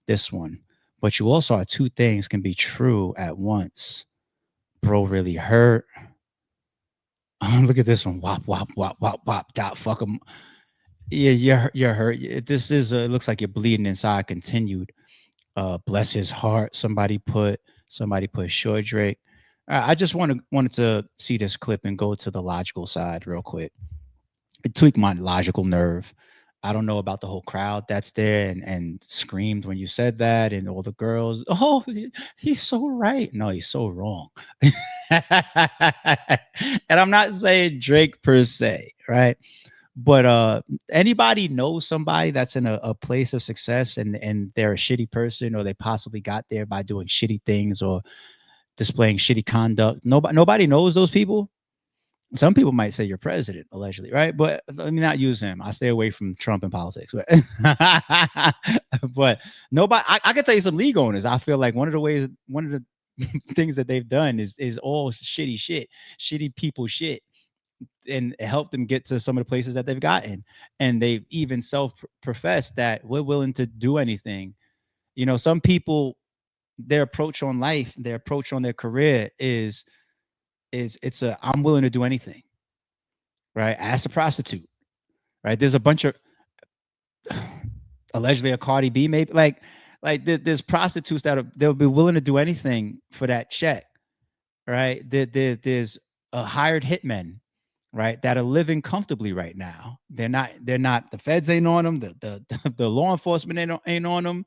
This one, but you also are two things can be true at once. Bro really hurt. Look at this one. Wop, wop, wop, wop, wop. Dot, fuck him. Yeah, you're hurt. This is, it looks like you're bleeding inside. Continued. Bless his heart. Somebody put short Drake. I just wanted to see this clip and go to the logical side real quick. It tweaked my logical nerve. I don't know about the whole crowd that's there and screamed when you said that, and all the girls, oh, he's so right. No, he's so wrong. And I'm not saying Drake per se, right? But anybody knows somebody that's in a place of success and they're a shitty person, or they possibly got there by doing shitty things or displaying shitty conduct. Nobody knows those people. Some people might say your president, allegedly, right? But let me not use him. I stay away from Trump and politics. But nobody, I can tell you some league owners. I feel like one of the things that they've done is all shitty people shit, and help them get to some of the places that they've gotten. And they've even self-professed that we're willing to do anything. You know, some people, their approach on life, their approach on their career is I'm willing to do anything, right? Ask a prostitute, right? There's a bunch of allegedly a Cardi B, maybe like there's prostitutes they'll be willing to do anything for that check, right? There's a hired hitmen, right, that are living comfortably right now. They're not the feds ain't on them, the law enforcement ain't on them.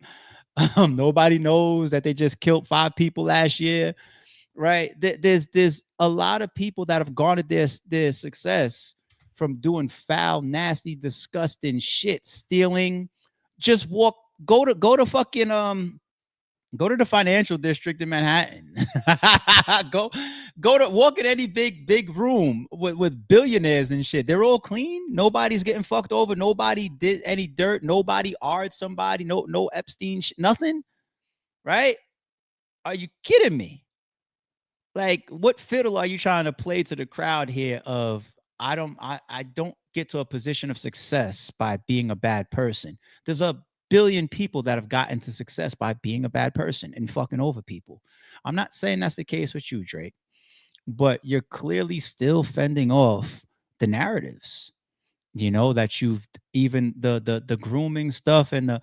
Nobody knows that they just killed 5 people last year. Right. There's a lot of people that have garnered their success from doing foul, nasty, disgusting shit, stealing. Just go to the financial district in Manhattan. go to walk in any big room with billionaires and shit. They're all clean. Nobody's getting fucked over. Nobody did any dirt. Nobody arred somebody. No Epstein shit. Nothing. Right? Are you kidding me? Like, what fiddle are you trying to play to the crowd here of I don't get to a position of success by being a bad person. There's a billion people that have gotten to success by being a bad person and fucking over people. I'm not saying that's the case with you, Drake, but you're clearly still fending off the narratives, you know, that you've even the grooming stuff and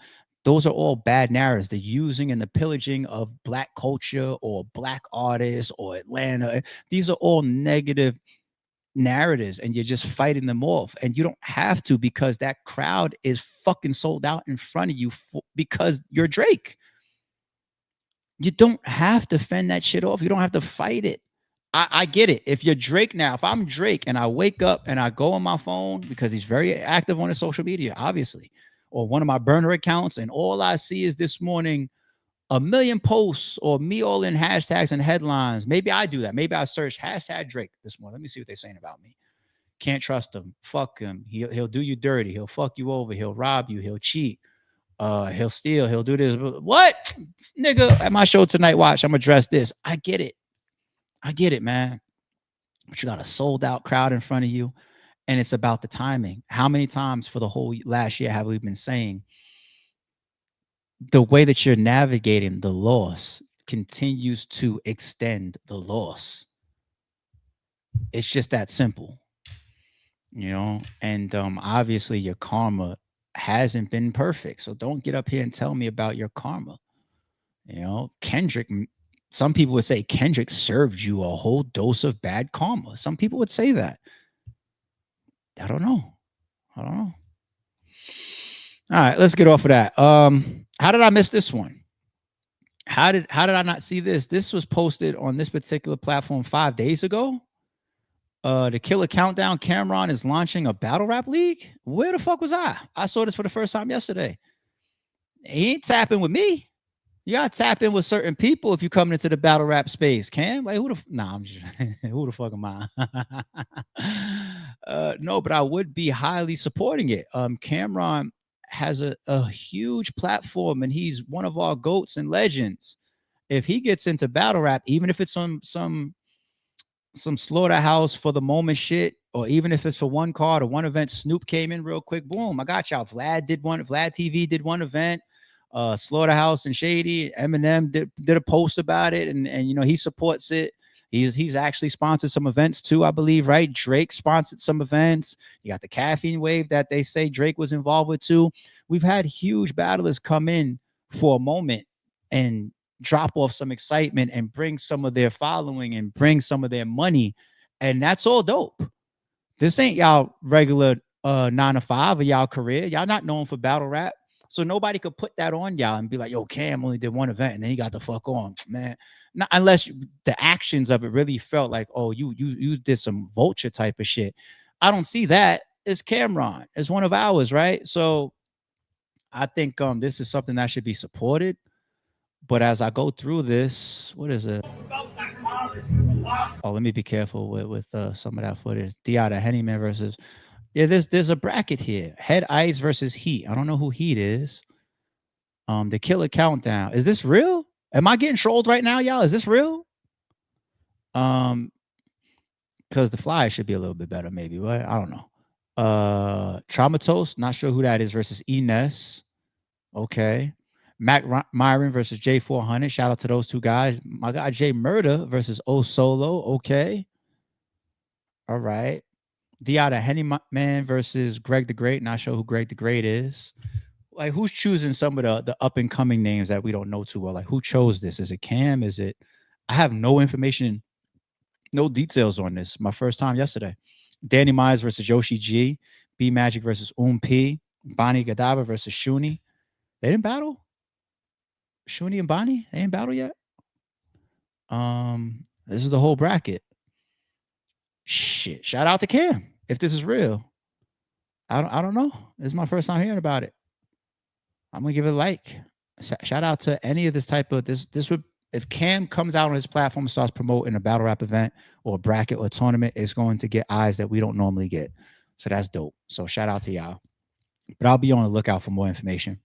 those are all bad narratives. The using and the pillaging of Black culture or Black artists or Atlanta. These are all negative narratives, and you're just fighting them off. And you don't have to, because that crowd is fucking sold out in front of you because you're Drake. You don't have to fend that shit off. You don't have to fight it. I get it. If you're Drake now, if I'm Drake and I wake up and I go on my phone because he's very active on his social media, obviously, or one of my burner accounts, and all I see is this morning 1 million posts or me all in hashtags and headlines. Maybe I do that. Maybe I search hashtag Drake this morning. Let me see what they're saying about me. Can't trust him. Fuck him. He'll do you dirty. He'll fuck you over. He'll rob you. He'll cheat. He'll steal. He'll do this. What? Nigga, at my show tonight, watch, I'm gonna address this. I get it, man. But you got a sold out crowd in front of you, and it's about the timing. How many times for the whole last year have we been saying the way that you're navigating the loss continues to extend the loss? It's just that simple, you know? And obviously your karma hasn't been perfect. So don't get up here and tell me about your karma. You know, Kendrick, some people would say Kendrick served you a whole dose of bad karma. Some people would say that. I don't know. All right, let's get off of that. How did I miss this one? How did I not see this? This was posted on this particular platform 5 days ago. The Killer Countdown, Camron is launching a battle rap league. Where the fuck was I? I saw this for the first time yesterday. He ain't tapping with me. You gotta tap in with certain people if you coming into the battle rap space. Cam, like who the fuck am I? No, but I would be highly supporting it. Camron has a huge platform, and he's one of our goats and legends. If he gets into battle rap, even if it's some slaughterhouse for the moment shit, or even if it's for one card or one event, Snoop came in real quick, boom, I got y'all. Vlad TV did one event. Slaughterhouse and Shady, Eminem did a post about it, and you know, he supports it. He's actually sponsored some events too, I believe, right? Drake sponsored some events. You got the caffeine wave that they say Drake was involved with too. We've had huge battlers come in for a moment and drop off some excitement and bring some of their following and bring some of their money, and that's all dope. This ain't y'all regular 9 to 5 of y'all career. Y'all not known for battle rap. So nobody could put that on y'all and be like, yo, Cam only did one event and then he got the fuck on, man. Not unless the actions of it really felt like, oh, you did some vulture type of shit. I don't see that. It's Camron. It's one of ours, right? So I think this is something that should be supported. But as I go through this, what is it? Oh, let me be careful with some of that footage. Dia the Hennyman versus. Yeah, there's a bracket here. Head Ice versus Heat. I don't know who Heat is. The Killer Countdown. Is this real? Am I getting trolled right now, y'all? Is this real? Because the flyer should be a little bit better, maybe, right? I don't know. Traumatos, not sure who that is, versus Ines. Okay. Mac Myron versus J400. Shout out to those two guys. My guy Jay Murder versus O Solo. Okay. All right. Dia the Henny Man versus Greg the Great. Not sure who Greg the Great is. Like, who's choosing some of the up and coming names that we don't know too well? Like, who chose this? Is it Cam? Is it? I have no information, no details on this. My first time yesterday. Danny Myers versus Yoshi G. B Magic versus P. Bonnie Gadaba versus Shuni. They didn't battle. Shuni and Bonnie, they ain't battle yet. This is the whole bracket. Shit. Shout out to Cam if this is real. I don't know. This is my first time hearing about it. I'm gonna give it a like. Shout out to any of this type of this would, if Cam comes out on his platform and starts promoting a battle rap event or a bracket or a tournament, it's going to get eyes that we don't normally get. So that's dope. So shout out to y'all. But I'll be on the lookout for more information.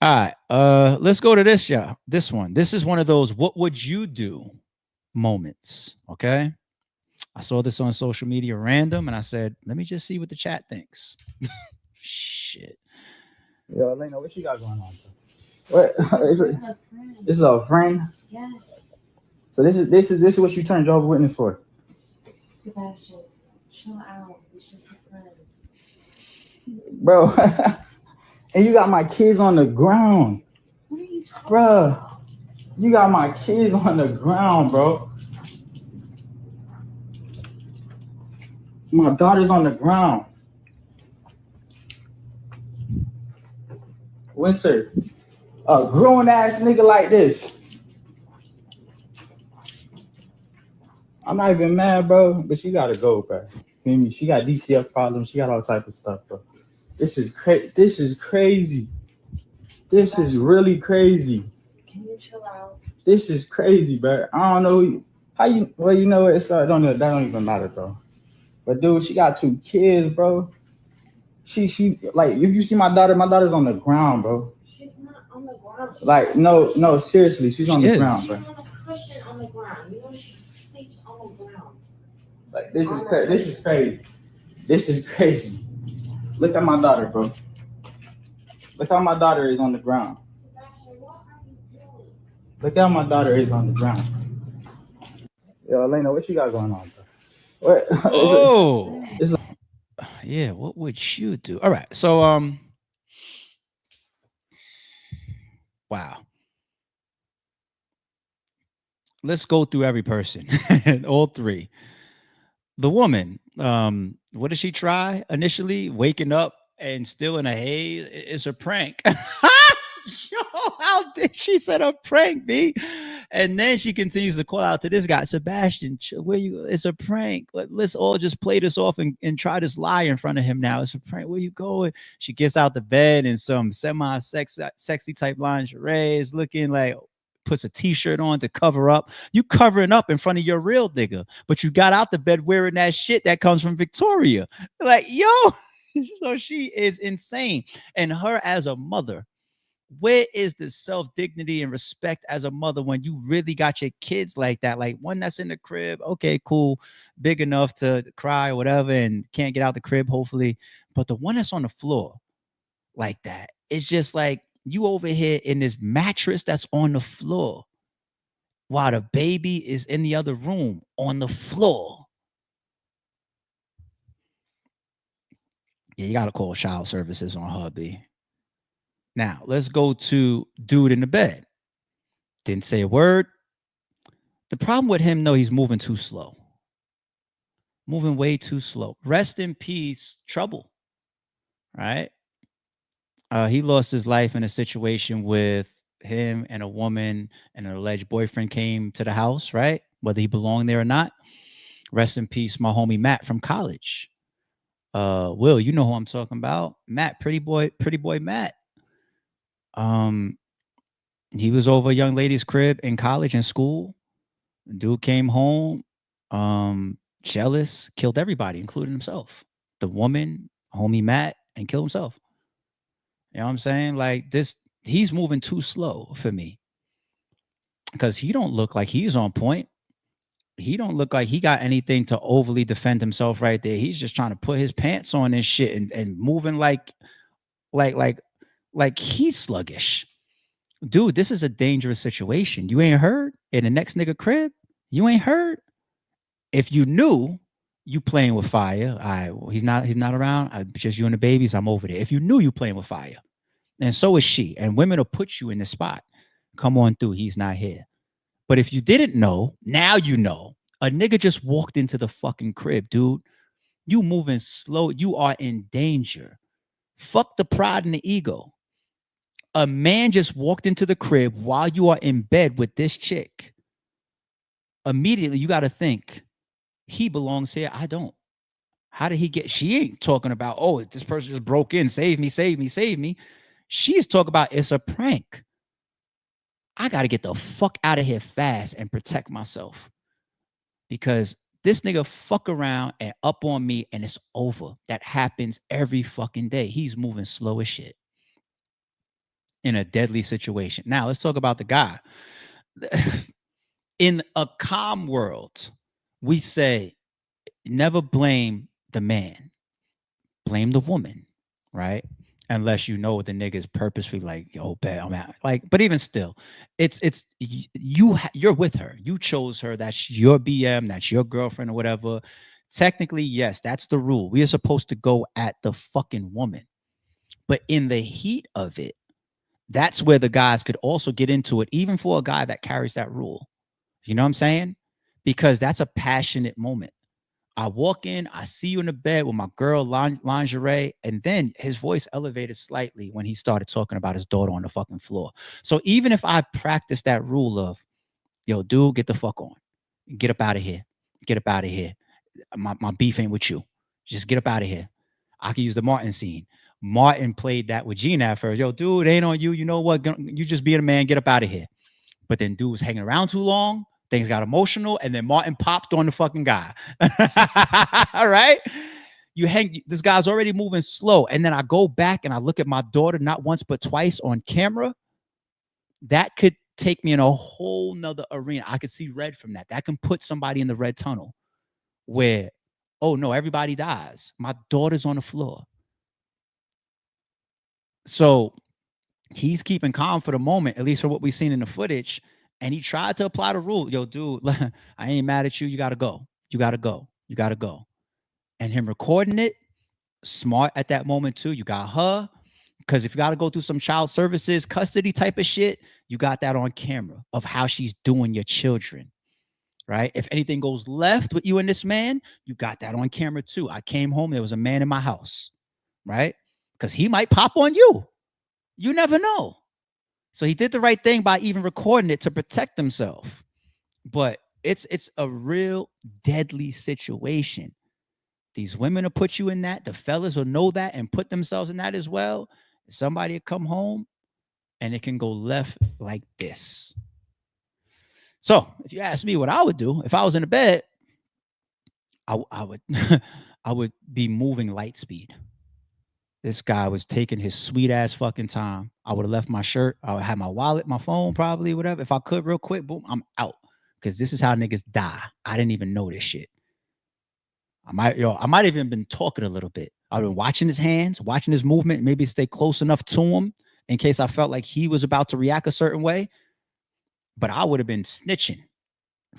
All right. Let's go to this, y'all. This one. This is one of those what would you do moments. Okay. I saw this on social media random, and I said, let me just see what the chat thinks. Shit. Yo, Elena, what you got going on? What? This is a friend? Yes. So this is what you turned Jehovah's Witness for? Sebastian, chill out. It's just a friend. Bro, and you got my kids on the ground. What are you talking Bro, you got my kids on the ground, bro. My daughter's on the ground. Winter, a grown ass nigga like this. I'm not even mad, bro, but she gotta go, bro. Feel me? She got DCF problems. She got all type of stuff, bro. This is crazy. This is crazy. This is really crazy. Can you chill out? This is crazy, bro. I don't know how you. Well, you know what? That don't even matter, bro. But dude, she got 2 kids, bro. She like if you see my daughter's on the ground, bro. She's not on the ground. Like no, seriously, she's on the ground, bro. She's on a cushion on the ground. You know she sleeps on the ground. Like this is crazy. This is crazy. This is crazy. Look at my daughter, bro. Look how my daughter is on the ground. Sebastian, what are you doing? Look how my daughter is on the ground. Yo, Elena, what you got going on, bro? What? Oh, yeah. What would you do? All right. So, wow. Let's go through every person, all 3. The woman, what did she try initially? Waking up and still in a haze. It's a prank. Yo, how did she set a prank, B? And then she continues to call out to this guy, Sebastian, where you? It's a prank. Let's all just play this off and try this lie in front of him now. It's a prank. Where you going? She gets out the bed in some sexy type lingerie. Is looking like, puts a t-shirt on to cover up. You covering up in front of your real nigga, but you got out the bed wearing that shit that comes from Victoria. Like, yo, so she is insane. And her as a mother, where is the self-dignity and respect as a mother when you really got your kids like that? Like one that's in the crib, okay, cool, big enough to cry or whatever, and can't get out the crib, hopefully. But the one that's on the floor like that, it's just like you over here in this mattress that's on the floor while the baby is in the other room on the floor. Yeah, you got to call child services on hubby. Now, let's go to dude in the bed. Didn't say a word. The problem with him, though, he's moving too slow. Moving way too slow. Rest in peace, Trouble. Right? He lost his life in a situation with him and a woman, and an alleged boyfriend came to the house, right? Whether he belonged there or not. Rest in peace, my homie Matt from college. Will, you know who I'm talking about. Matt, pretty boy Matt. He was over a young lady's crib in college and school. Dude came home, jealous, killed everybody, including himself. The woman, homie Matt, and killed himself. You know what I'm saying? Like this, he's moving too slow for me. Because he don't look like he's on point. He don't look like he got anything to overly defend himself right there. He's just trying to put his pants on and shit and moving like he's sluggish. Dude, this is a dangerous situation. You ain't heard in the next nigga crib. You ain't heard. If you knew, you playing with fire. All right, well, he's not around. Just you and the babies. I'm over there. If you knew, you playing with fire, and so is she. And women will put you in the spot. Come on through. He's not here. But if you didn't know, now you know. A nigga just walked into the fucking crib, dude. You moving slow. You are in danger. Fuck the pride and the ego. A man just walked into the crib while you are in bed with this chick. Immediately, you got to think, he belongs here. I don't. How did he get? She ain't talking about, oh, this person just broke in. Save me, save me, save me. She's talking about it's a prank. I got to get the fuck out of here fast and protect myself. Because this nigga fuck around and up on me and it's over. That happens every fucking day. He's moving slow as shit. In a deadly situation. Now, let's talk about the guy. In a calm world, we say, never blame the man. Blame the woman, right? Unless you know the nigga is purposefully like, yo, bet I'm out. Like, but even still, you're with her. You chose her. That's your BM. That's your girlfriend or whatever. Technically, yes, that's the rule. We are supposed to go at the fucking woman. But in the heat of it, that's where the guys could also get into it, even for a guy that carries that rule. You know what I'm saying? Because that's a passionate moment. I walk in, I see you in the bed with my girl lingerie, and then his voice elevated slightly when he started talking about his daughter on the fucking floor. So even if I practice that rule of, yo, dude, get the fuck on. Get up out of here. get up out of here. My beef ain't with you. Just get up out of here. I can use the Martin scene. Martin played that with Gina at first. Yo, dude, ain't on you. You know what? You just being a man. Get up out of here. But then dude was hanging around too long. Things got emotional. And then Martin popped on the fucking guy. All right. This guy's already moving slow. And then I go back and I look at my daughter not once, but twice on camera. That could take me in a whole nother arena. I could see red from that. That can put somebody in the red tunnel where, oh no, everybody dies. My daughter's on the floor. So he's keeping calm for the moment, at least for what we've seen in the footage. And he tried to apply the rule. Yo, dude, I ain't mad at you. You got to go. You got to go. You got to go. And him recording it, smart at that moment too. You got her. Because if you got to go through some child services, custody type of shit, you got that on camera of how she's doing your children. Right? If anything goes left with you and this man, you got that on camera too. I came home, there was a man in my house. Right? Because he might pop on you. You never know. So he did the right thing by even recording it to protect himself. But it's a real deadly situation. These women will put you in that. The fellas will know that and put themselves in that as well. Somebody will come home and it can go left like this. So if you ask me what I would do, if I was in the bed, I would I would be moving light speed. This guy was taking his sweet ass fucking time. I would have left my shirt. I would have my wallet, my phone, probably, whatever. If I could real quick, boom, I'm out. Because this is how niggas die. I didn't even know this shit. I might even been talking a little bit. I've been watching his hands, watching his movement, maybe stay close enough to him in case I felt like he was about to react a certain way. But I would have been snitching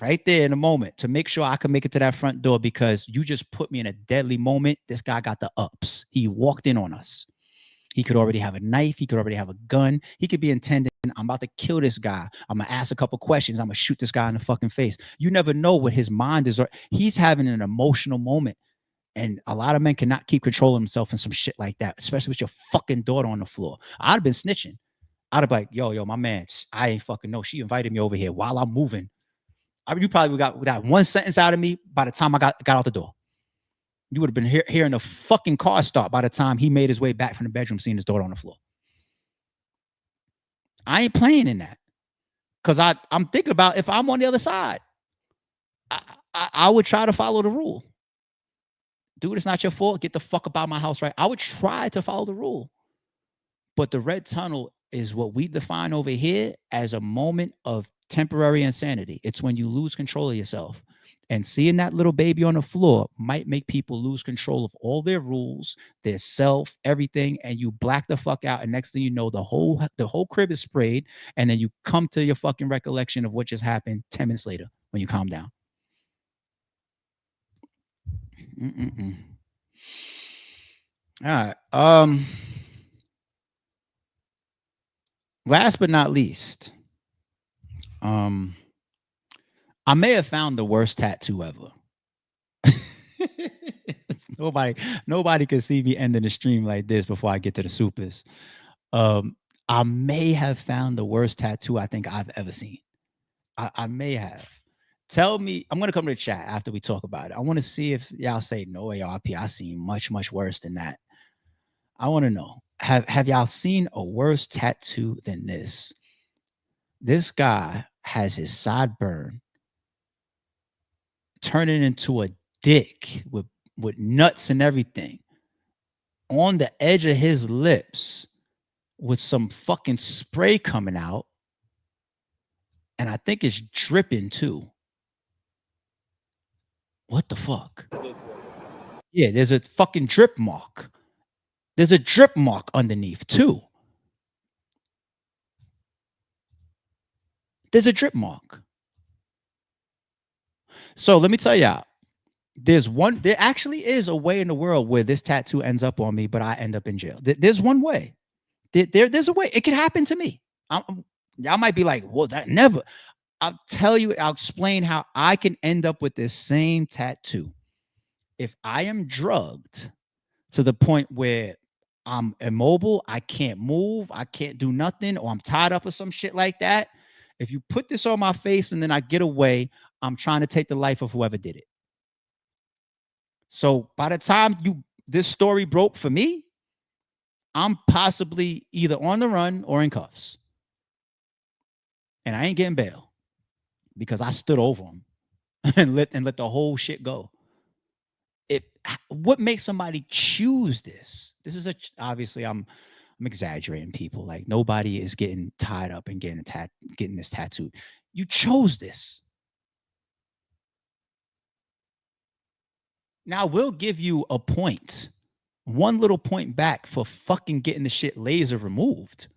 right there in a moment to make sure I could make it to that front door, because you just put me in a deadly moment. This guy got the ups. He walked in on us. He could already have a knife. He could already have a gun. He could be intending, I'm about to kill this guy. I'm going to ask a couple questions. I'm going to shoot this guy in the fucking face. You never know what his mind is. He's having an emotional moment. And a lot of men cannot keep control of himself in some shit like that, especially with your fucking daughter on the floor. I'd have been snitching. I'd have been like, yo, my man, I ain't fucking know. She invited me over here while I'm moving. You probably got that one sentence out of me by the time I got out the door. You would have been hearing a fucking car start by the time he made his way back from the bedroom, seeing his daughter on the floor. I ain't playing in that. Because I'm thinking about if I'm on the other side, I would try to follow the rule. Dude, it's not your fault. Get the fuck about my house, right? I would try to follow the rule. But the red tunnel is what we define over here as a moment of temporary insanity. It's when you lose control of yourself. And seeing that little baby on the floor might make people lose control of all their rules, their self, everything, and you black the fuck out. And next thing you know, the whole crib is sprayed, and then you come to your fucking recollection of what just happened 10 minutes later when you calm down. All right. Last but not least, I may have found the worst tattoo ever. Nobody can see me ending the stream like this before I get to the supers. I may have found the worst tattoo I think I've ever seen. I may have. Tell me, I'm gonna come to the chat after we talk about it. I want to see if y'all say no ARP. I seen much worse than that. I want to know, have y'all seen a worse tattoo than this? This guy has his sideburn turning into a dick with nuts and everything on the edge of his lips with some fucking spray coming out. And I think it's dripping too. What the fuck? Yeah, there's a fucking drip mark. There's a drip mark underneath too. There's a drip mark. So let me tell y'all, there actually is a way in the world where this tattoo ends up on me, but I end up in jail. There's one way. There's a way. It could happen to me. Y'all might be like, well, that never. I'll tell you, I'll explain how I can end up with this same tattoo. If I am drugged to the point where I'm immobile, I can't move, I can't do nothing, or I'm tied up or some shit like that. If you put this on my face and then I get away, I'm trying to take the life of whoever did it. So by the time this story broke for me, I'm possibly either on the run or in cuffs. And I ain't getting bail because I stood over him and let the whole shit go. What makes somebody choose this? This is obviously I'm exaggerating, people. Like, nobody is getting tied up and getting this tattooed. You chose this. Now we'll give you a point, one little point back for fucking getting the shit laser removed.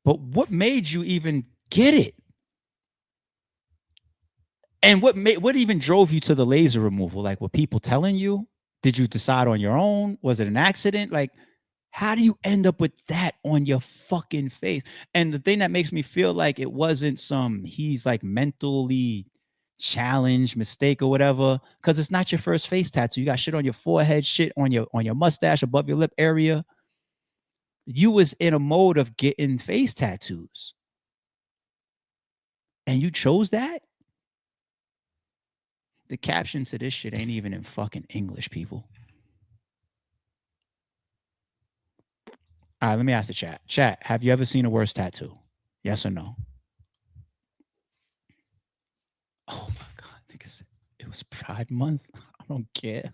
But what made you even get it? And what even drove you to the laser removal? Like, were people telling you? Did you decide on your own? Was it an accident? Like, how do you end up with that on your fucking face? And the thing that makes me feel like it wasn't he's like mentally challenged mistake or whatever, because it's not your first face tattoo. You got shit on your forehead, shit on your mustache, above your lip area. You was in a mode of getting face tattoos. And you chose that? The caption to this shit ain't even in fucking English, people. All right, let me ask the chat. Chat, have you ever seen a worse tattoo? Yes or no? Oh my God, it was Pride Month. I don't care.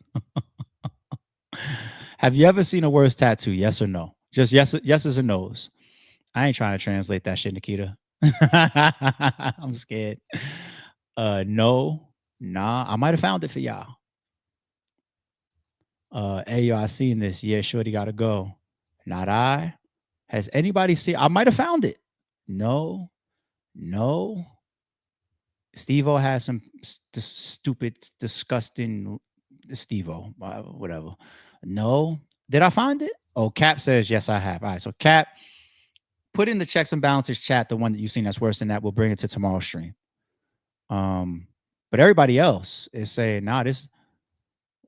Have you ever seen a worse tattoo? Yes or no? Just yeses and no's. I ain't trying to translate that shit, Nikita. I'm scared. No. Nah, I might have found it for y'all. Hey, yo, I seen this. Yeah, shorty gotta go. Not I. Has anybody seen? I might have found it. No. Steve-O has some stupid, disgusting Steve-O, whatever. No. Did I find it? Oh, Cap says, yes, I have. All right, so Cap, put in the checks and balances chat, the one that you've seen that's worse than that. We'll bring it to tomorrow's stream. But everybody else is saying, nah, this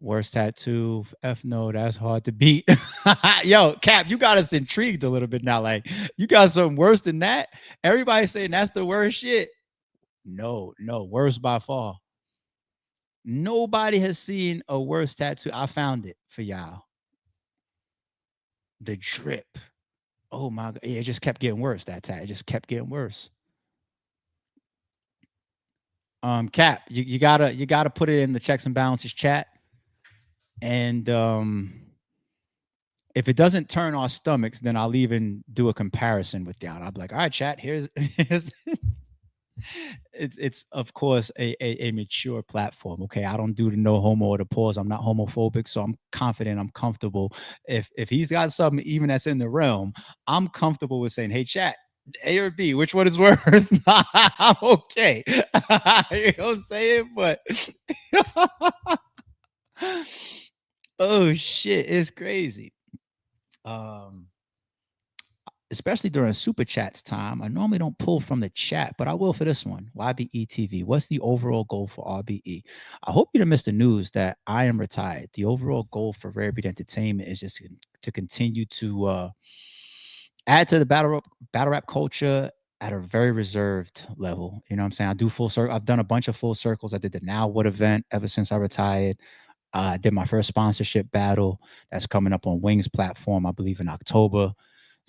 worst tattoo, F no, that's hard to beat. Yo, Cap, you got us intrigued a little bit now. Like, you got something worse than that? Everybody's saying that's the worst shit. No, worse by far. Nobody has seen a worse tattoo. I found it for y'all. The drip. Oh my God. Yeah, it just kept getting worse, that tattoo. It just kept getting worse. Cap, you gotta put it in the checks and balances chat. And if it doesn't turn our stomachs, then I'll even do a comparison with y'all. I'll be like, all right, chat, here's it's of course a mature platform. Okay. I don't do the no homo or the pause. I'm not homophobic, so I'm confident, I'm comfortable. If he's got something even that's in the realm, I'm comfortable with saying, hey, chat, A or B, which one is worse? I'm okay. You know what I'm saying? But oh shit, it's crazy. Especially during super chats time. I normally don't pull from the chat, but I will for this one. YBE TV. What's the overall goal for RBE? I hope you didn't miss the news that I am retired. The overall goal for Rare Beat Entertainment is just to continue to add to the battle rap culture at a very reserved level. You know what I'm saying? I do full circle. I've done a bunch of full circles. I did the Now What event ever since I retired. I did my first sponsorship battle that's coming up on Wings platform, I believe in October.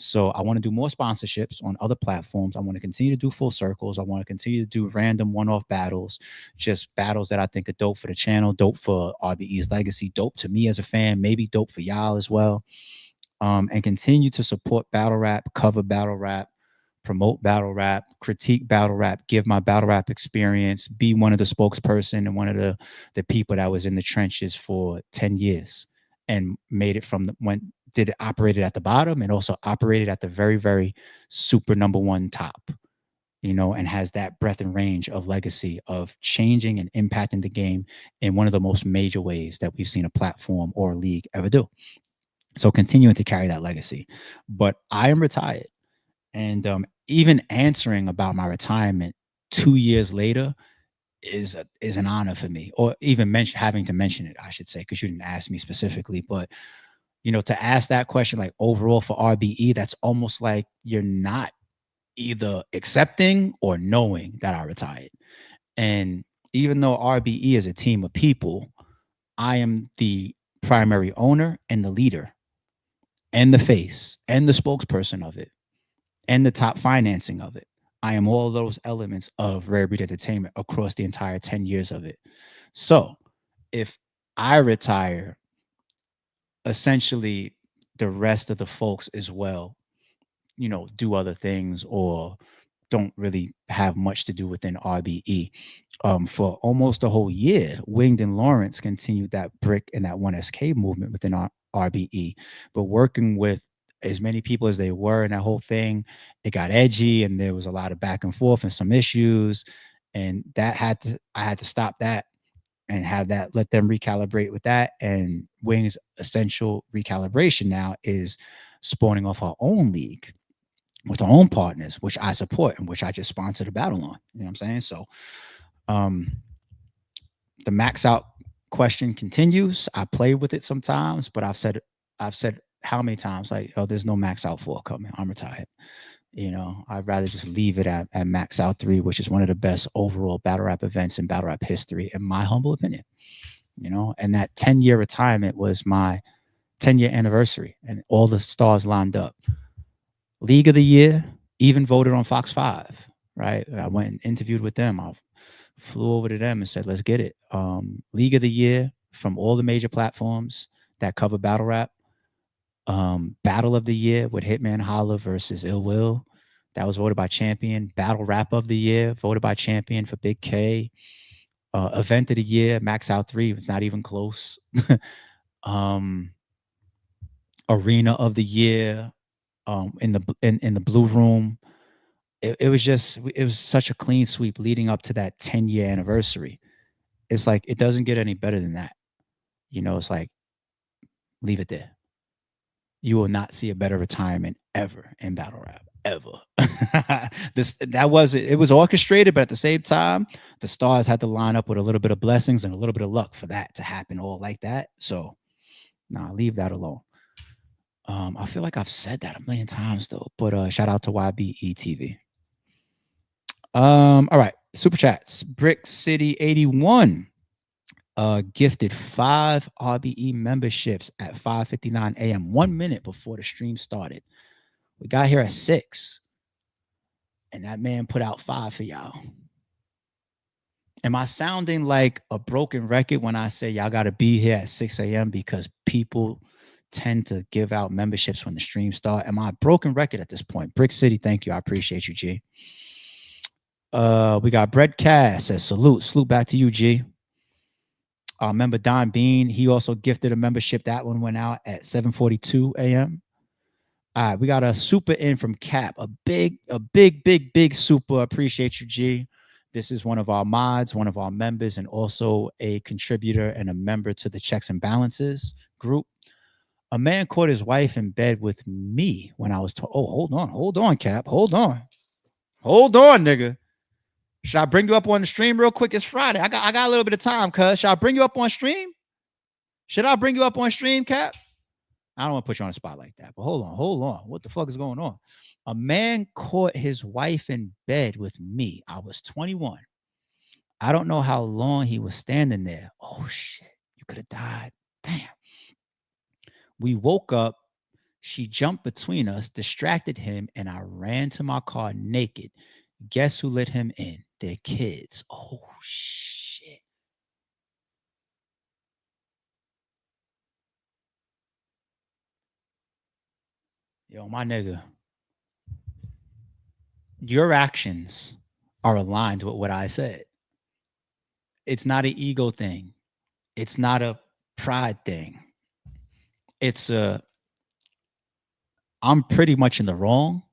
So I want to do more sponsorships on other platforms. I want to continue to do full circles. I want to continue to do random one-off battles, just battles that I think are dope for the channel, dope for RBE's legacy, dope to me as a fan, maybe dope for y'all as well. And continue to support battle rap, cover battle rap, promote battle rap, critique battle rap, give my battle rap experience, be one of the spokesperson and one of the people that was in the trenches for 10 years and made it from operated at the bottom and also operated at the very, very super #1 top, you know, and has that breadth and range of legacy of changing and impacting the game in one of the most major ways that we've seen a platform or a league ever do. So continuing to carry that legacy. But I am retired. And even answering about my retirement 2 years later is an honor for me, or even having to mention it, I should say, because you didn't ask me specifically. But, you know, to ask that question, like overall for RBE, that's almost like you're not either accepting or knowing that I retired. And even though RBE is a team of people, I am the primary owner and the leader and the face and the spokesperson of it and the top financing of it. I am all those elements of Rare Breed Entertainment across the entire 10 years of it. So if I retire, essentially the rest of the folks as well, do other things or don't really have much to do within RBE. For almost a whole year, Winged and Lawrence continued that brick and that 1SK movement within RBE, but working with as many people as they were in that whole thing, it got edgy and there was a lot of back and forth and some issues, and I had to stop that and let them recalibrate with that. And Wing's essential recalibration now is spawning off our own league with our own partners, which I support and which I just sponsored a battle on. You know what I'm saying? So the max out question continues. I play with it sometimes, but I've said how many times, like, oh, there's no max out 4 coming. I'm retired. I'd rather just leave it at max out 3, which is one of the best overall battle rap events in battle rap history, in my humble opinion. And that 10-year retirement was my 10-year anniversary, and all the stars lined up. League of the Year even voted on Fox 5, right? I went and interviewed with them. I flew over to them and said, let's get it. League of the Year from all the major platforms that cover battle rap. Battle of the Year with Hitman Holla versus Ill Will. That was voted by Champion. Battle Rap of the Year voted by Champion for Big K. Event of the Year, Max Out 3. It's not even close. Arena of the Year. In the Blue Room, it was such a clean sweep leading up to that 10-year anniversary. It's like it doesn't get any better than that. It's like leave it there. You will not see a better retirement ever in battle rap, ever. It was orchestrated, but at the same time, the stars had to line up with a little bit of blessings and a little bit of luck for that to happen all like that. So, leave that alone. I feel like I've said that a million times though, but shout out to YBE TV. All right, super chats. Brick City 81 gifted 5 RBE memberships at 5:59 a.m. 1 minute before the stream started. We got here at 6, and that man put out 5 for y'all. Am I sounding like a broken record when I say y'all got to be here at 6 a.m. because people tend to give out memberships when the stream start? Am I a broken record at this point? Brick City, thank you. I appreciate you, G. We got Brett Cass says salute back to you, G. Member Don Bean, he also gifted a membership. That one went out at 7:42 a.m. All right, we got a super in from Cap, a big super. Appreciate you, G. This is one of our mods, one of our members, and also a contributor and a member to the Checks and Balances group. A man caught his wife in bed with me when I was told. Oh, hold on, Cap. Hold on, nigga. Should I bring you up on the stream real quick? It's Friday. I got a little bit of time, cuz. Should I bring you up on stream? Should I bring you up on stream, Cap? I don't want to put you on the spot like that, but hold on. What the fuck is going on? A man caught his wife in bed with me. I was 21. I don't know how long he was standing there. Oh, shit. You could have died. Damn. We woke up. She jumped between us, distracted him, and I ran to my car naked. Guess who let him in? Their kids. Oh, shit. Yo, my nigga. Your actions are aligned with what I said. It's not an ego thing. It's not a pride thing. I'm pretty much in the wrong.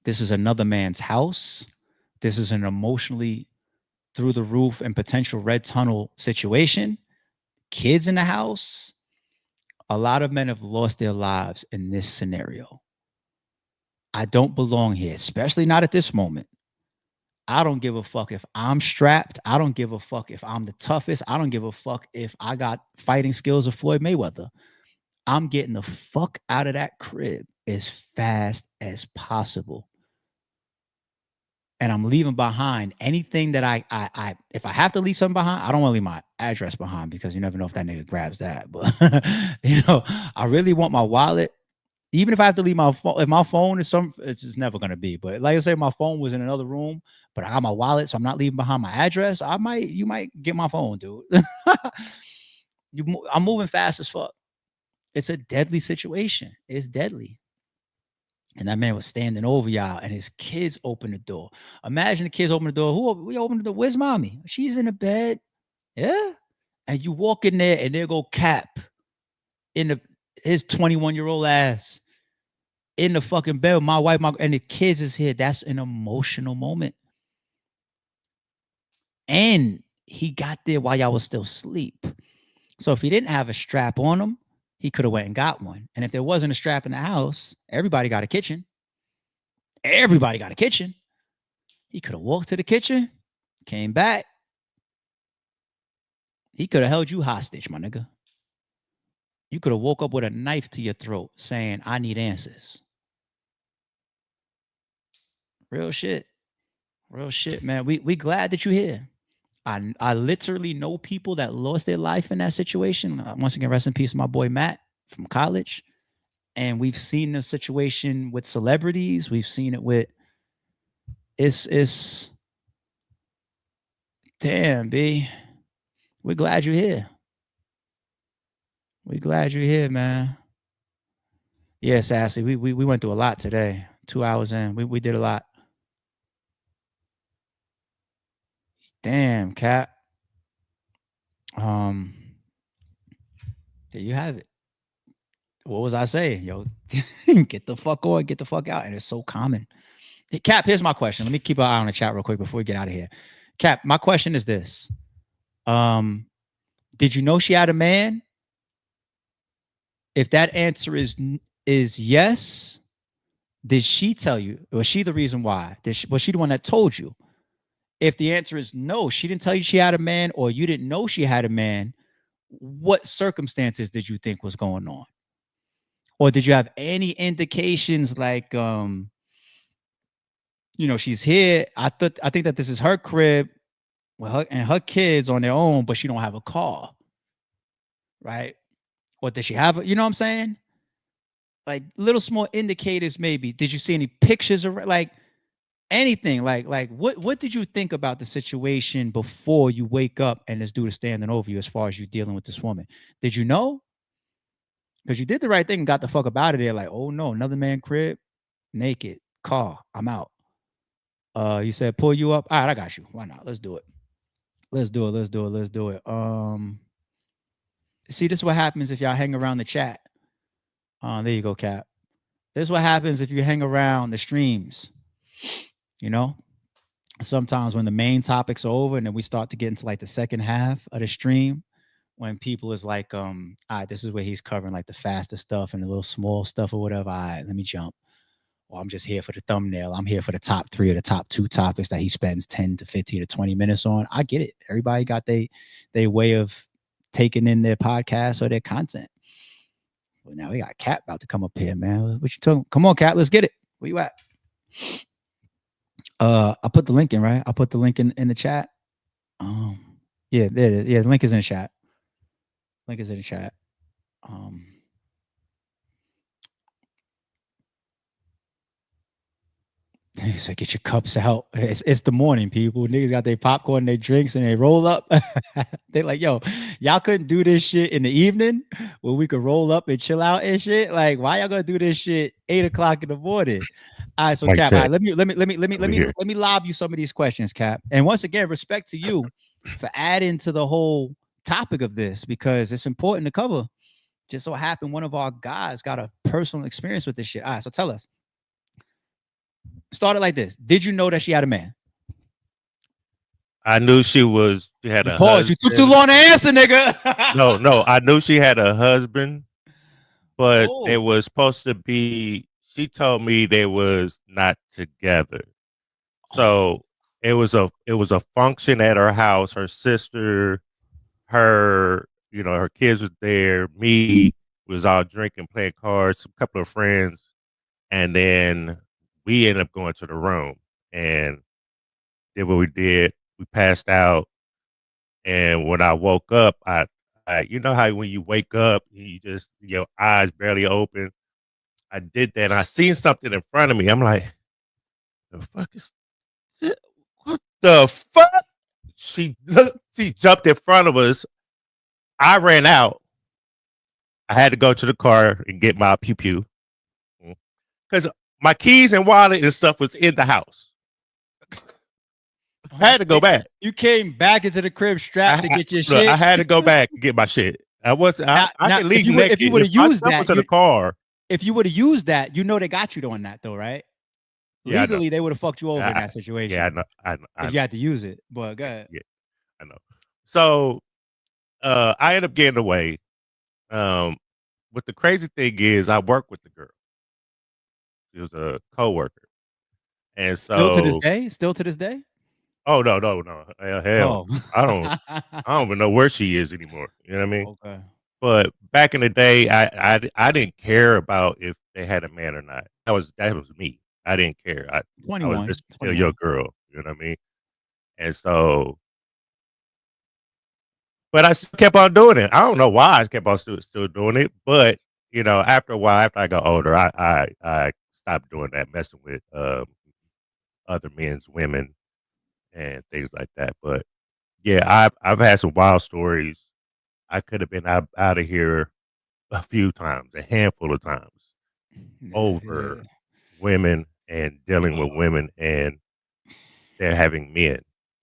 This is another man's house. This is an emotionally through the roof and potential red tunnel situation. Kids in the house. A lot of men have lost their lives in this scenario. I don't belong here, especially not at this moment. I don't give a fuck if I'm strapped. I don't give a fuck if I'm the toughest. I don't give a fuck if I got fighting skills of Floyd Mayweather. I'm getting the fuck out of that crib as fast as possible. and I'm leaving behind anything that I if I have to leave something behind, I don't want to leave my address behind because you never know if that nigga grabs that. But I really want my wallet. Even if I have to leave my phone, if my phone is it's just never gonna be. But like I say, my phone was in another room, but I got my wallet, so I'm not leaving behind my address. You might get my phone, dude. I'm moving fast as fuck. It's a deadly situation. It's deadly. And that man was standing over y'all, and his kids opened the door. Imagine the kids open the door. We opened the door? Where's mommy? She's in the bed. Yeah. And you walk in there, and there go Cap in his 21-year-old ass in the fucking bed with my wife, and the kids is here. That's an emotional moment. And he got there while y'all was still asleep. So if he didn't have a strap on him, he could have went and got one. And if there wasn't a strap in the house, everybody got a kitchen. Everybody got a kitchen. He could have walked to the kitchen, came back. He could have held you hostage, my nigga. You could have woke up with a knife to your throat saying, I need answers. Real shit. Real shit, man. We glad that you're here. I literally know people that lost their life in that situation. Once again, rest in peace, my boy Matt from college. And we've seen the situation with celebrities. We've seen it with it's damn, B. We're glad you're here. We're glad you're here, man. Yeah, Sassy. We went through a lot today. 2 hours in. We did a lot. Damn, Cap. There you have it. What was I saying? Yo, get the fuck on, get the fuck out. And it's so common. Hey, Cap, here's my question. Let me keep an eye on the chat real quick before we get out of here. Cap, my question is this. Did you know she had a man? If that answer is yes, did she tell you? Was she the reason why? Was she the one that told you? If the answer is no, she didn't tell you she had a man, or you didn't know she had a man, what circumstances did you think was going on? Or did you have any indications like, she's here. I think that this is her crib and her kids on their own, but she don't have a car. Right? Or did she have you know what I'm saying? Like little small indicators, maybe. Did you see any pictures or like anything? Like what did you think about the situation before you wake up and this dude is standing over you as far as you dealing with this woman? Did you know? Because you did the right thing and got the fuck up out of there. Like, oh no, another man crib, naked, car, I'm out. You said pull you up. All right, I got you. Why not? Let's do it. Let's do it. See, this is what happens if y'all hang around the chat. There you go, Cap. This is what happens if you hang around the streams. Sometimes when the main topics are over and then we start to get into like the second half of the stream, when people is like, all right, this is where he's covering like the faster stuff and the little small stuff or whatever. All right, let me jump. Or I'm just here for the thumbnail. I'm here for the top 3 or the top 2 topics that he spends 10 to 15 to 20 minutes on. I get it. Everybody got their way of taking in their podcast or their content. But now we got Cat about to come up here, man. What you talking? Come on, Cat, let's get it. Where you at? I put the link in, right? I put the link in the chat. Yeah, there it is. Yeah, the link is in the chat. Link is in the chat. He said, get your cups out. It's the morning, people. Niggas got their popcorn, their drinks, and they roll up. They like, yo, y'all couldn't do this shit in the evening where we could roll up and chill out and shit. Like, why y'all gonna do this shit 8 o'clock in the morning? All right, so Mike Cap, all right, let me lob you some of these questions, Cap. And once again, respect to you for adding to the whole topic of this because it's important to cover. Just so happened one of our guys got a personal experience with this shit. All right, so tell us. Started like this. Did you know that she had a man? I knew she had a pause. husband. You took too long to answer, nigga. No. I knew she had a husband, but it was supposed to be. She told me they was not together. So it was a function at her house. Her sister, her kids was there. Me was all drinking, playing cards. A couple of friends, and then we ended up going to the room, and did what we did. We passed out, and when I woke up, I you know how when you wake up, you just your eyes barely open. I did that, and I seen something in front of me. I'm like, the fuck is this? What the fuck? She jumped in front of us. I ran out. I had to go to the car and get my pew pew because my keys and wallet and stuff was in the house. I had to go back. You came back into the crib strapped to get your shit. I had to go back and get my shit. I can leave you naked. If you would have used that to the car. If you would have used that, you know they got you on that though, right? Yeah, Legally, they would have fucked you over in that situation. Yeah, I know. If you had to use it, but go ahead. Yeah, I know. So, I ended up getting away. But the crazy thing is, I work with the girl. She was a coworker, and so still to this day. Oh no! Hell, I don't even know where she is anymore. You know what I mean? Okay. But back in the day, I didn't care about if they had a man or not. That was me. I didn't care. I was just still your girl. You know what I mean? And so, but I still kept on doing it. I don't know why I kept on still doing it, but you know, after a while, after I got older, I stopped doing that, messing with other men's women and things like that. But yeah, I've had some wild stories. I could have been out of here a few times, a handful of times, over women and dealing with women, and they're having men.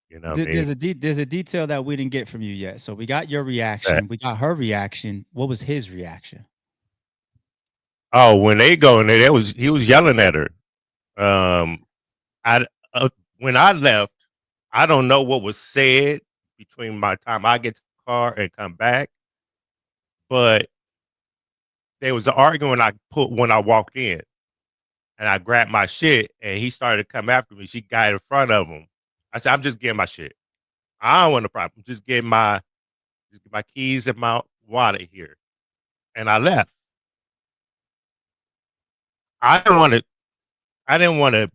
You know, there's a detail that we didn't get from you yet. So we got your reaction, we got her reaction. What was his reaction? Oh, when they go in there, he was yelling at her. When I left, I don't know what was said between my time I get to the car and come back, but there was an argument when I walked in, and I grabbed my shit, and he started to come after me. She got in front of him. I said, "I'm just getting my shit. I don't want a problem. Just get my keys and my wallet here," and I left. I didn't want to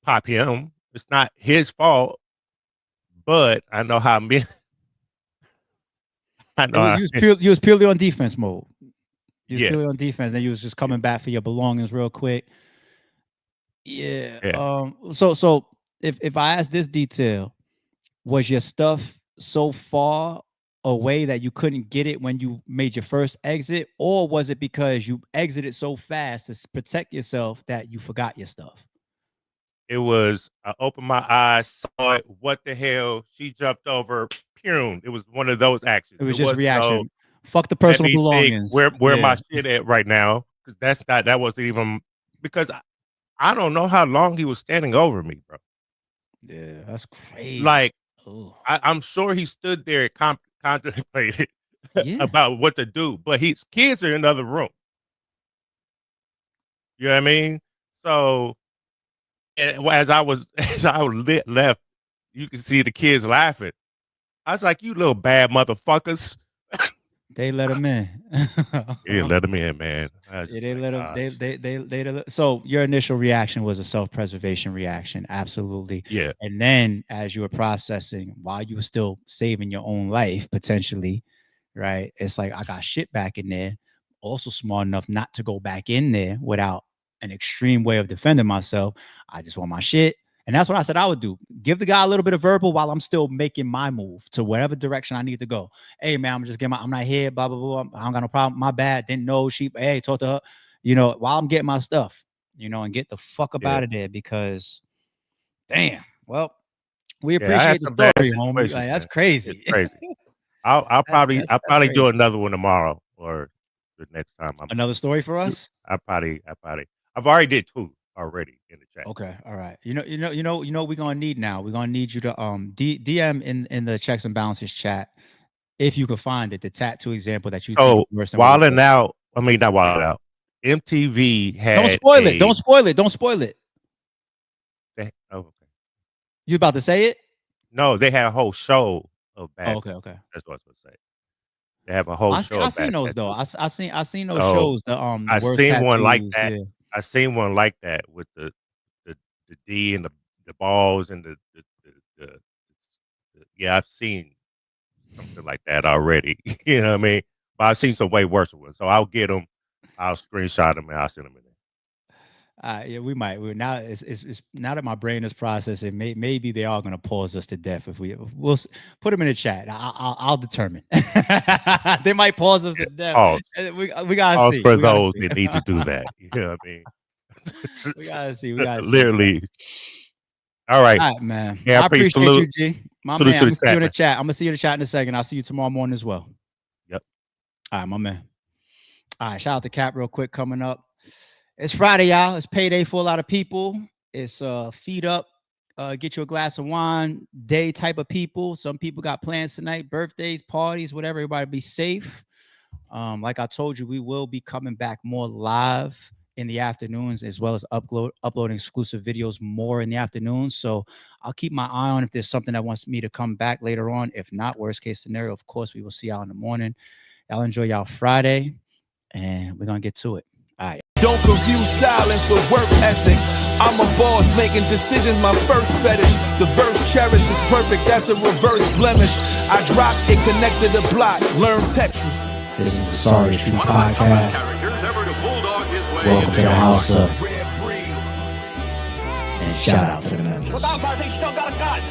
pop him. It's not his fault, but I know how men. I know you was purely on defense mode. You was Yeah. purely on defense, then you was just coming back for your belongings real quick. Yeah. So if I ask this detail, was your stuff so far away that you couldn't get it when you made your first exit, or was it because you exited so fast to protect yourself that you forgot your stuff? It was, I opened my eyes, saw it. What the hell? She jumped over. Pew. It was one of those actions. It was just reaction. No, Fuck the let personal me think belongings. where my shit at right now? Because that wasn't even, because I don't know how long he was standing over me, bro. Yeah, that's crazy. Like, I'm sure he stood there and contemplated about what to do, but his kids are in another room. You know what I mean? So, and as I left, you can see the kids laughing. I was like, "You little bad motherfuckers!" They let him in. Yeah, let him in, man. They let him. So your initial reaction was a self-preservation reaction, absolutely. Yeah. And then, as you were processing, while you were still saving your own life potentially, right? It's like, I got shit back in there. Also smart enough not to go back in there without an extreme way of defending myself. I just want my shit. And that's what I said I would do. Give the guy a little bit of verbal while I'm still making my move to whatever direction I need to go. Hey, man, I'm not here, blah, blah, blah. I don't got no problem. My bad. Didn't know hey, talk to her, while I'm getting my stuff, and get the fuck up out of there, because damn, well, we appreciate the story, homie. Like, that's crazy. It's crazy. I'll probably do another one tomorrow or the next time. Another story for us? I've already did 2 already in the chat. Okay, all right. We're gonna need now. We're gonna need you to DM in the checks and balances chat, if you could find it, the tattoo example that you. So Wildin' Out. I mean, not Wildin' Out. MTV had. Don't spoil it. Don't spoil it. Don't spoil it. Okay. You about to say it? No, they had a whole show of bad. Okay. That's what I was gonna say. They have a whole show. I seen those though. I seen those So, shows. I seen one like that. Yeah. I seen one like that with the D and the balls and the yeah, I've seen something like that already. You know what I mean? But I've seen some way worse ones. So I'll get them, I'll screenshot them, and I'll send them in there. Yeah, we might. Now it's now that my brain is processing. Maybe they are going to pause us to death if we'll put them in the chat. I'll determine. They might pause us to death. Pause. We gotta Pause see. for We gotta those see. that need to do that. You know what I mean? We gotta see. We gotta see. Literally. All right. All right, man. Yeah, I appreciate salute, you, G. My salute man, to I'm the gonna see you in the man. chat. I'm gonna see you in the chat in a second. I'll see you tomorrow morning as well. Yep. All right, my man. All right, shout out to Cap real quick coming up. It's Friday, y'all. It's payday for a lot of people. It's feed up, get you a glass of wine day type of people. Some people got plans tonight, birthdays, parties, whatever. Everybody be safe. Like I told you, we will be coming back more live in the afternoons, as well as uploading exclusive videos more in the afternoons. So I'll keep my eye on if there's something that wants me to come back later on. If not, worst case scenario, of course, we will see y'all in the morning. Y'all enjoy y'all Friday, and we're gonna get to it. All right. Don't confuse silence with work ethic. I'm a boss making decisions, my first fetish. The verse cherished is perfect, that's a reverse blemish. I dropped it, connected the block, learn Tetris. This is the Sorry True Podcast. Welcome to the house of. And shout out to the members. Without my thing, still got a gun.